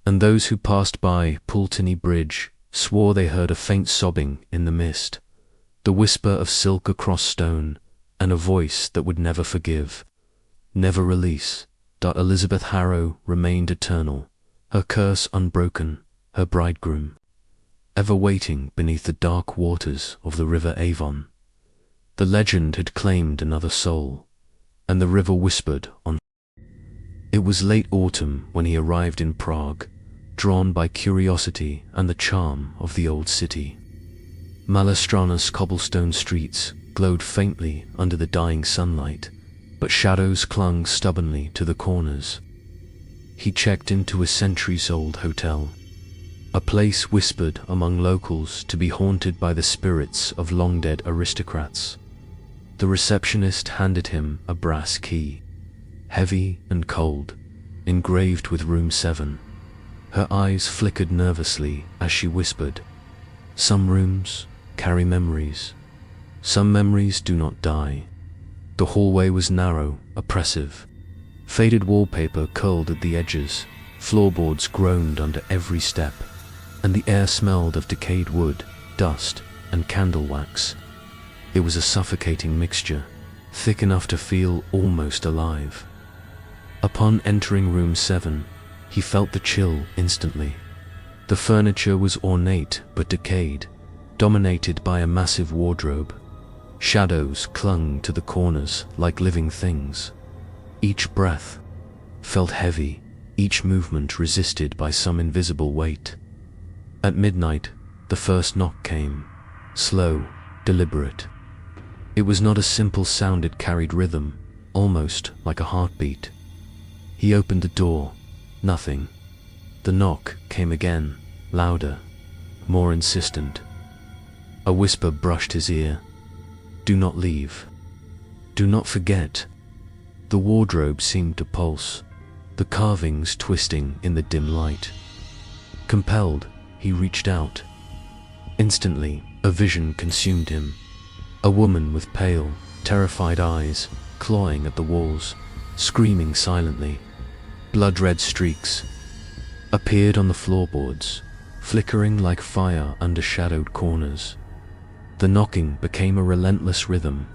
and those who passed by Pulteney Bridge swore they heard a faint sobbing in the mist, the whisper of silk across stone, and a voice that would never forgive, never release. Elizabeth Harrow remained eternal, her curse unbroken, her bridegroom ever waiting beneath the dark waters of the River Avon. The legend had claimed another soul, and the river whispered on. It was late autumn when he arrived in Prague, drawn by curiosity and the charm of the old city. Malestrana's cobblestone streets glowed faintly under the dying sunlight, but shadows clung stubbornly to the corners. He checked into a centuries-old hotel, a place whispered among locals to be haunted by the spirits of long-dead aristocrats. The receptionist handed him a brass key, heavy and cold, engraved with room 7. Her eyes flickered nervously as she whispered, "Some rooms carry memories. Some memories do not die." The hallway was narrow, oppressive. Faded wallpaper curled at the edges, floorboards groaned under every step, and the air smelled of decayed wood, dust, and candle wax. It was a suffocating mixture, thick enough to feel almost alive. Upon entering room 7, he felt the chill instantly. The furniture was ornate but decayed, dominated by a massive wardrobe. Shadows clung to the corners like living things. Each breath felt heavy, each movement resisted by some invisible weight. At midnight, the first knock came, slow, deliberate. It was not a simple sound, it carried rhythm, almost like a heartbeat. He opened the door. Nothing. The knock came again, louder, more insistent. A whisper brushed his ear. "Do not leave. Do not forget." The wardrobe seemed to pulse, the carvings twisting in the dim light. Compelled, he reached out. Instantly, a vision consumed him. A woman with pale, terrified eyes, clawing at the walls, screaming silently. Blood-red streaks appeared on the floorboards, flickering like fire under shadowed corners. The knocking became a relentless rhythm,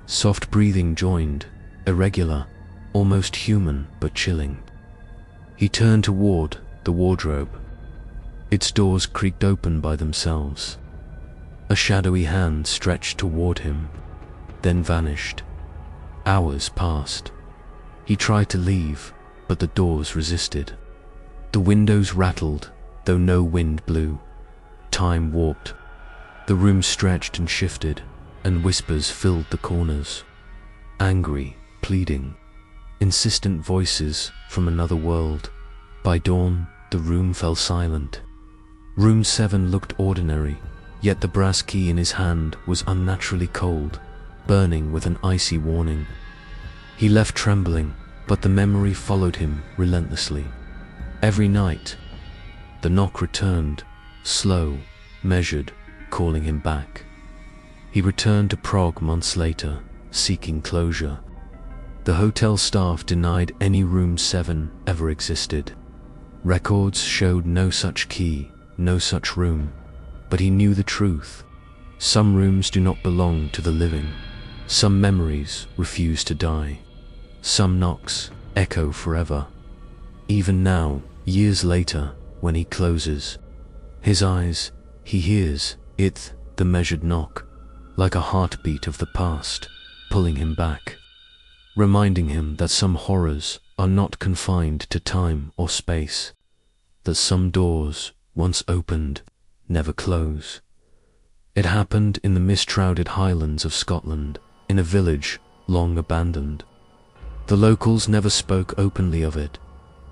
soft breathing joined, irregular, almost human but chilling. He turned toward the wardrobe. Its doors creaked open by themselves. A shadowy hand stretched toward him, then vanished. Hours passed. He tried to leave, but the doors resisted. The windows rattled, though no wind blew. Time warped. The room stretched and shifted, and whispers filled the corners. Angry, pleading, insistent voices from another world. By dawn, the room fell silent. Room 7 looked ordinary, yet the brass key in his hand was unnaturally cold, burning with an icy warning. He left trembling, but the memory followed him relentlessly. Every night, the knock returned, slow, measured, calling him back. He returned to Prague months later, seeking closure. The hotel staff denied any Room 7 ever existed. Records showed no such key, no such room, but he knew the truth. Some rooms do not belong to the living. Some memories refuse to die. Some knocks echo forever. Even now, years later, when he closes his eyes, he hears it, the measured knock, like a heartbeat of the past, pulling him back, reminding him that some horrors are not confined to time or space, that some doors, once opened, never close. It happened in the mist-shrouded highlands of Scotland, in a village long abandoned. The locals never spoke openly of it,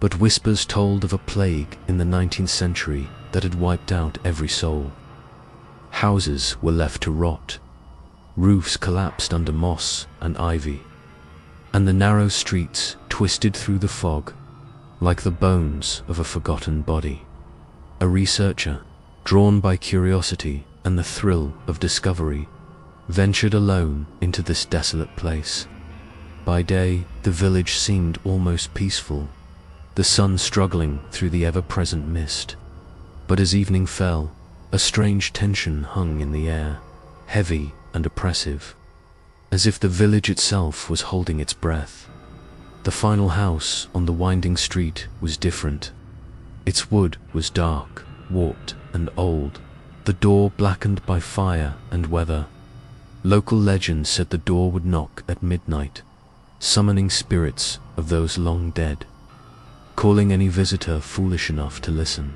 but whispers told of a plague in the 19th century that had wiped out every soul. Houses were left to rot, roofs collapsed under moss and ivy, and the narrow streets twisted through the fog like the bones of a forgotten body. A researcher, drawn by curiosity and the thrill of discovery, ventured alone into this desolate place. By day, the village seemed almost peaceful, the sun struggling through the ever-present mist. But as evening fell, a strange tension hung in the air, heavy and oppressive, as if the village itself was holding its breath. The final house on the winding street was different. Its wood was dark, warped and old, the door blackened by fire and weather. Local legend said the door would knock at midnight, summoning spirits of those long dead, calling any visitor foolish enough to listen.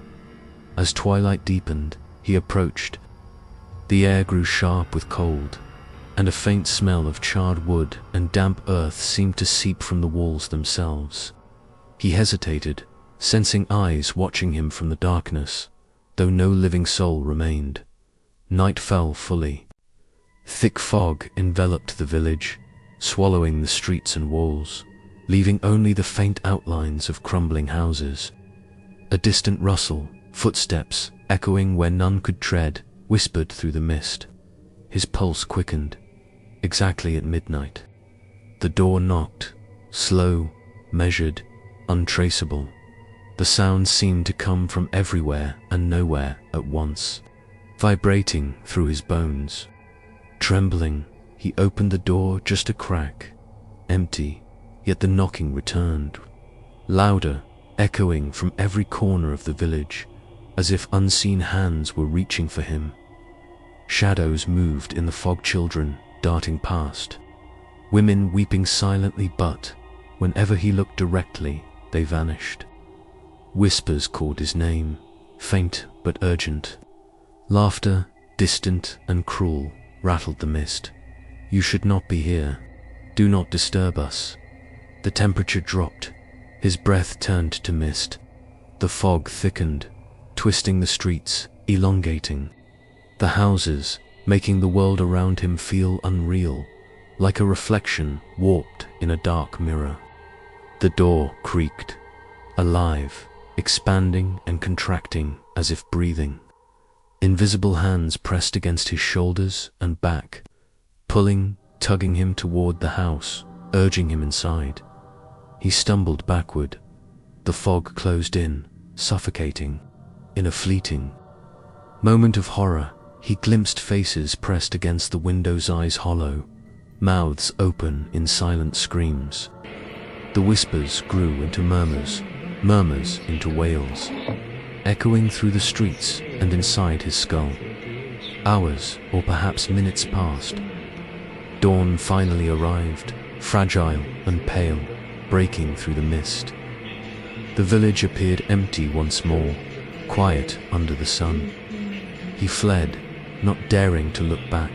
As twilight deepened, he approached. The air grew sharp with cold, and a faint smell of charred wood and damp earth seemed to seep from the walls themselves. He hesitated, sensing eyes watching him from the darkness, though no living soul remained. Night fell fully. Thick fog enveloped the village, swallowing the streets and walls, leaving only the faint outlines of crumbling houses. A distant rustle, footsteps echoing where none could tread, whispered through the mist. His pulse quickened. Exactly at midnight, the door knocked, slow, measured, untraceable. The sound seemed to come from everywhere and nowhere at once, vibrating through his bones. Trembling, he opened the door just a crack. Empty, yet the knocking returned, louder, echoing from every corner of the village, as if unseen hands were reaching for him. Shadows moved in the fog, children darting past, women weeping silently, but whenever he looked directly, they vanished. Whispers called his name, faint but urgent. Laughter, distant and cruel, rattled the mist. You should not be here. Do not disturb us. The temperature dropped. His breath turned to mist. The fog thickened, twisting the streets, elongating the houses, making the world around him feel unreal, like a reflection warped in a dark mirror. The door creaked, alive, expanding and contracting as if breathing. Invisible hands pressed against his shoulders and back, pulling, tugging him toward the house, urging him inside. He stumbled backward. The fog closed in, suffocating. In a fleeting moment of horror, he glimpsed faces pressed against the windows, eyes hollow, mouths open in silent screams. The whispers grew into murmurs, murmurs into wails, echoing through the streets and inside his skull. Hours, or perhaps minutes, passed. Dawn finally arrived, fragile and pale, breaking through the mist. The village appeared empty once more, quiet under the sun. He fled, not daring to look back.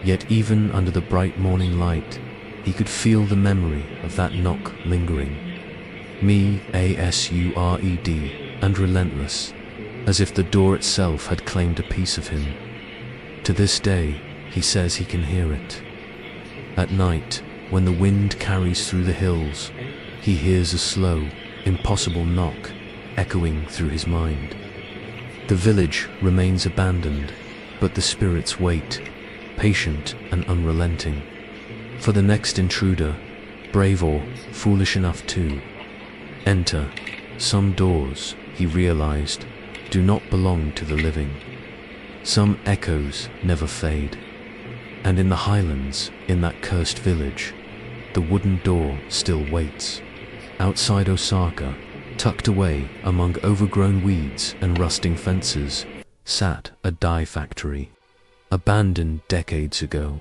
Yet even under the bright morning light, he could feel the memory of that knock lingering.Asured and relentless, as if the door itself had claimed a piece of him. To this day, he says he can hear it. At night, when the wind carries through the hills, he hears a slow, impossible knock echoing through his mind. The village remains abandoned, but the spirits wait, patient and unrelenting, for the next intruder, brave or foolish enough to enter. Some doors, he realized, do not belong to the living. Some echoes never fade. And in the highlands, in that cursed village, the wooden door still waits. Outside Osaka, tucked away among overgrown weeds and rusting fences, sat a dye factory, abandoned decades ago.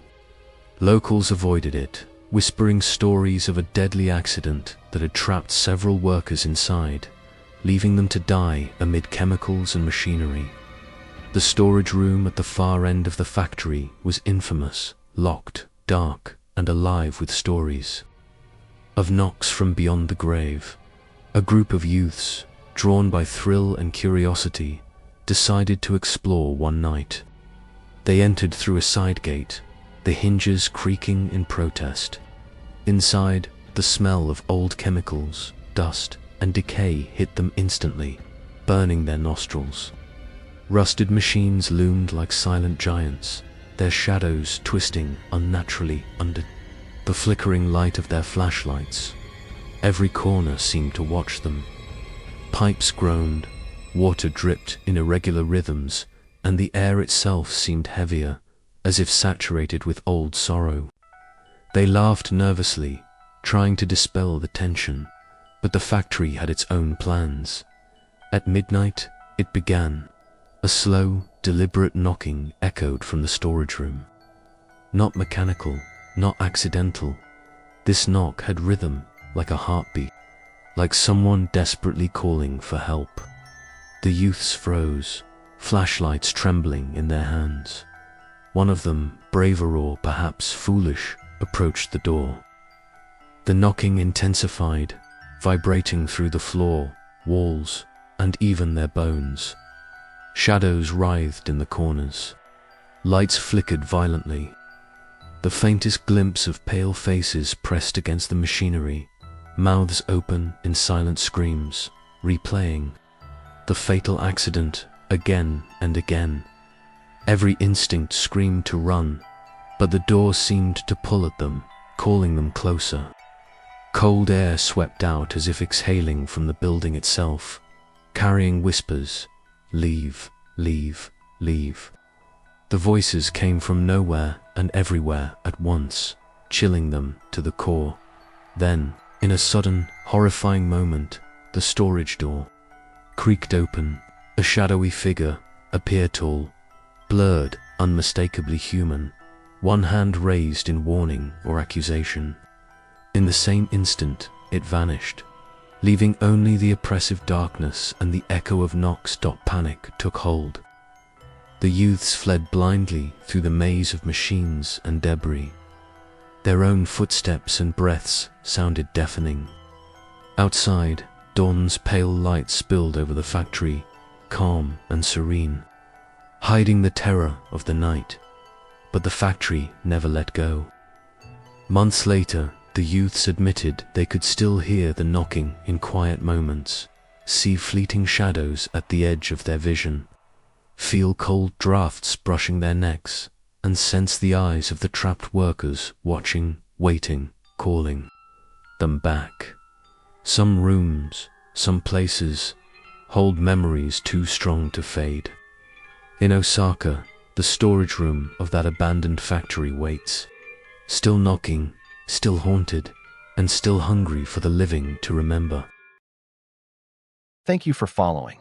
Locals avoided it, whispering stories of a deadly accident that had trapped several workers inside, leaving them to die amid chemicals and machinery. The storage room at the far end of the factory was infamous, locked, dark, and alive with stories of knocks from beyond the grave. A group of youths, drawn by thrill and curiosity, decided to explore one night. They entered through a side gate, the hinges creaking in protest. Inside, the smell of old chemicals, dust, and decay hit them instantly, burning their nostrils. Rusted machines loomed like silent giants, their shadows twisting unnaturally under the flickering light of their flashlights. Every corner seemed to watch them. Pipes groaned, water dripped in irregular rhythms, and the air itself seemed heavier, as if saturated with old sorrow. They laughed nervously, trying to dispel the tension, but the factory had its own plans. At midnight, it began. A slow, deliberate knocking echoed from the storage room. Not mechanical, not accidental. This knock had rhythm, like a heartbeat, like someone desperately calling for help. The youths froze, flashlights trembling in their hands. One of them, braver or perhaps foolish, approached the door. The knocking intensified, vibrating through the floor, walls, and even their bones. Shadows writhed in the corners. Lights flickered violently. The faintest glimpse of pale faces pressed against the machinery, mouths open in silent screams, replaying the fatal accident again and again. Every instinct screamed to run, but the door seemed to pull at them, calling them closer. Cold air swept out as if exhaling from the building itself, carrying whispers, "Leave, leave, leave." The voices came from nowhere and everywhere at once, chilling them to the core. Then, in a sudden, horrifying moment, the storage door creaked open. A shadowy figure appeared, tall, blurred, unmistakably human, one hand raised in warning or accusation. In the same instant, it vanished, leaving only the oppressive darkness and the echo of knocks. Panic took hold. The youths fled blindly through the maze of machines and debris. Their own footsteps and breaths sounded deafening. Outside, dawn's pale light spilled over the factory, calm and serene, hiding the terror of the night. But the factory never let go. Months later, the youths admitted they could still hear the knocking in quiet moments, see fleeting shadows at the edge of their vision, feel cold drafts brushing their necks, and sense the eyes of the trapped workers watching, waiting, calling them back. Some rooms, some places, hold memories too strong to fade. In Osaka, the storage room of that abandoned factory waits, still knocking, still haunted, and still hungry for the living to remember. Thank you for following.